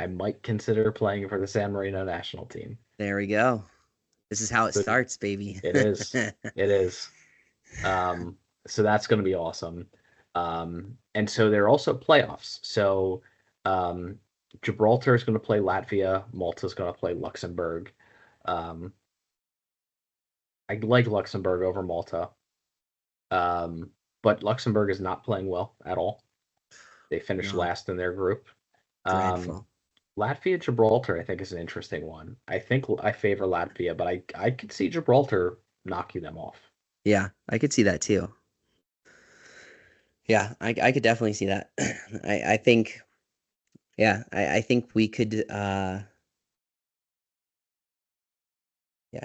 I might consider playing for the San Marino national team. There we go. This is how it starts, baby. It is. It is. So that's going to be awesome. And so there are also playoffs. So Gibraltar is going to play Latvia. Malta is going to play Luxembourg. I like Luxembourg over Malta. But Luxembourg is not playing well at all. They finished last in their group. Latvia, Gibraltar, I think, is an interesting one. I think I favor Latvia, but I could see Gibraltar knocking them off. Yeah, I could see that too. Yeah, I could definitely see that. I think we could. I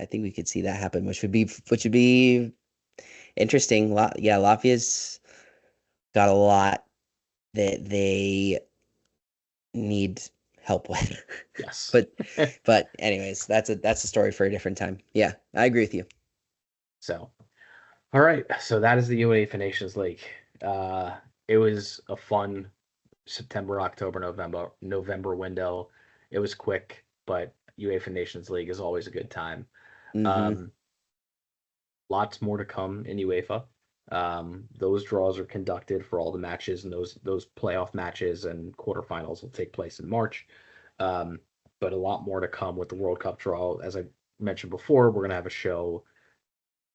think we could see that happen, which would be interesting. Latvia's got a lot that they need help with. Yes. but anyways, that's a story for a different time. Yeah, I agree with you. So, all right. So that is the UEFA Nations League. It was a fun September, October, November window. It was quick, but UEFA Nations League is always a good time. Mm-hmm. Lots more to come in UEFA. Those draws are conducted for all the matches, and those playoff matches and quarterfinals will take place in March. But a lot more to come with the World Cup draw. As I mentioned before, we're going to have a show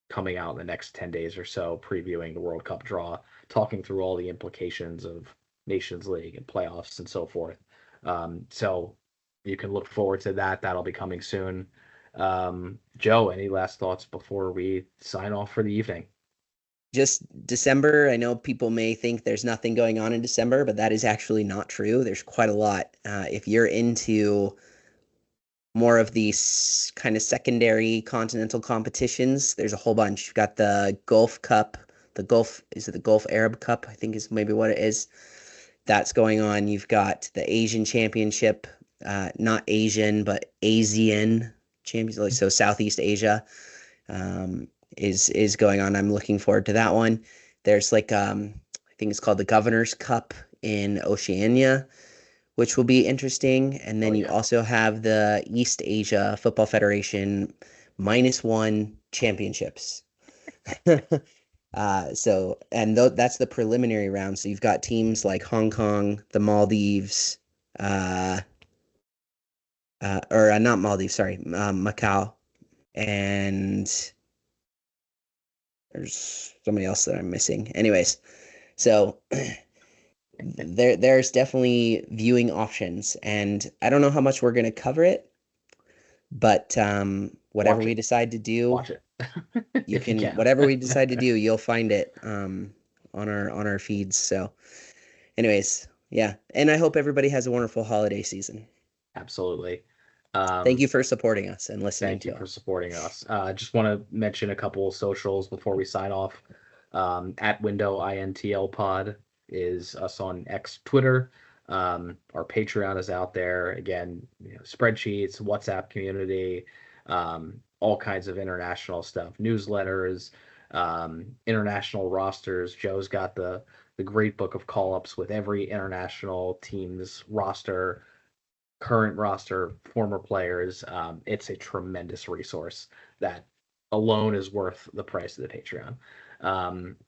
coming out in the next 10 days or so, previewing the World Cup draw, talking through all the implications of Nations League and playoffs and so forth. So you can look forward to that. That'll be coming soon. Joe, any last thoughts before we sign off for the evening? Just December. I know people may think there's nothing going on in December, but that is actually not true. There's quite a lot. If you're into more of these kind of secondary continental competitions, there's a whole bunch. You've got the Gulf Cup, the Gulf Arab Cup, I think is maybe what it is. That's going on. You've got the Asian Championship, not Asian, but ASEAN Champions, so Southeast Asia, is going on. I'm looking forward to that one. There's I think it's called the Governor's Cup in Oceania, which will be interesting. And then you also have the East Asia Football Federation -1 championships. That's the preliminary round. So you've got teams like Hong Kong, the Maldives, uh, not Maldives, sorry, Macau, and there's somebody else that I'm missing. Anyways, so there's definitely viewing options, and I don't know how much we're gonna cover it, but whatever Watch we it. decide to do, Watch it you if you can can. whatever we decide to do, you'll find it on our feeds. So, anyways, yeah, and I hope everybody has a wonderful holiday season. Absolutely. Thank you for supporting us and listening Thank you to for us. supporting us. Just want to mention a couple of socials before we sign off. At Window INTL Pod is us on X Twitter. Our Patreon is out there. Again, spreadsheets, WhatsApp community, all kinds of international stuff, newsletters, international rosters. Joe's got the great book of call-ups with every international team's roster, current roster, former players. It's a tremendous resource that alone is worth the price of the Patreon.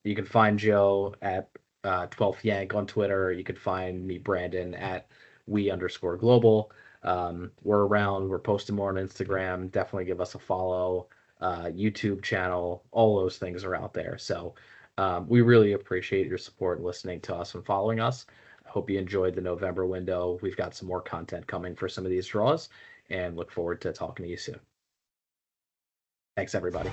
You can find Joe at 12th Yank on Twitter. You can find me, Brandon, at we_global. We're around. We're posting more on Instagram. Definitely give us a follow. YouTube channel. All those things are out there. So we really appreciate your support, listening to us and following us. Hope you enjoyed the November window. We've got some more content coming for some of these draws and look forward to talking to you soon. Thanks, everybody.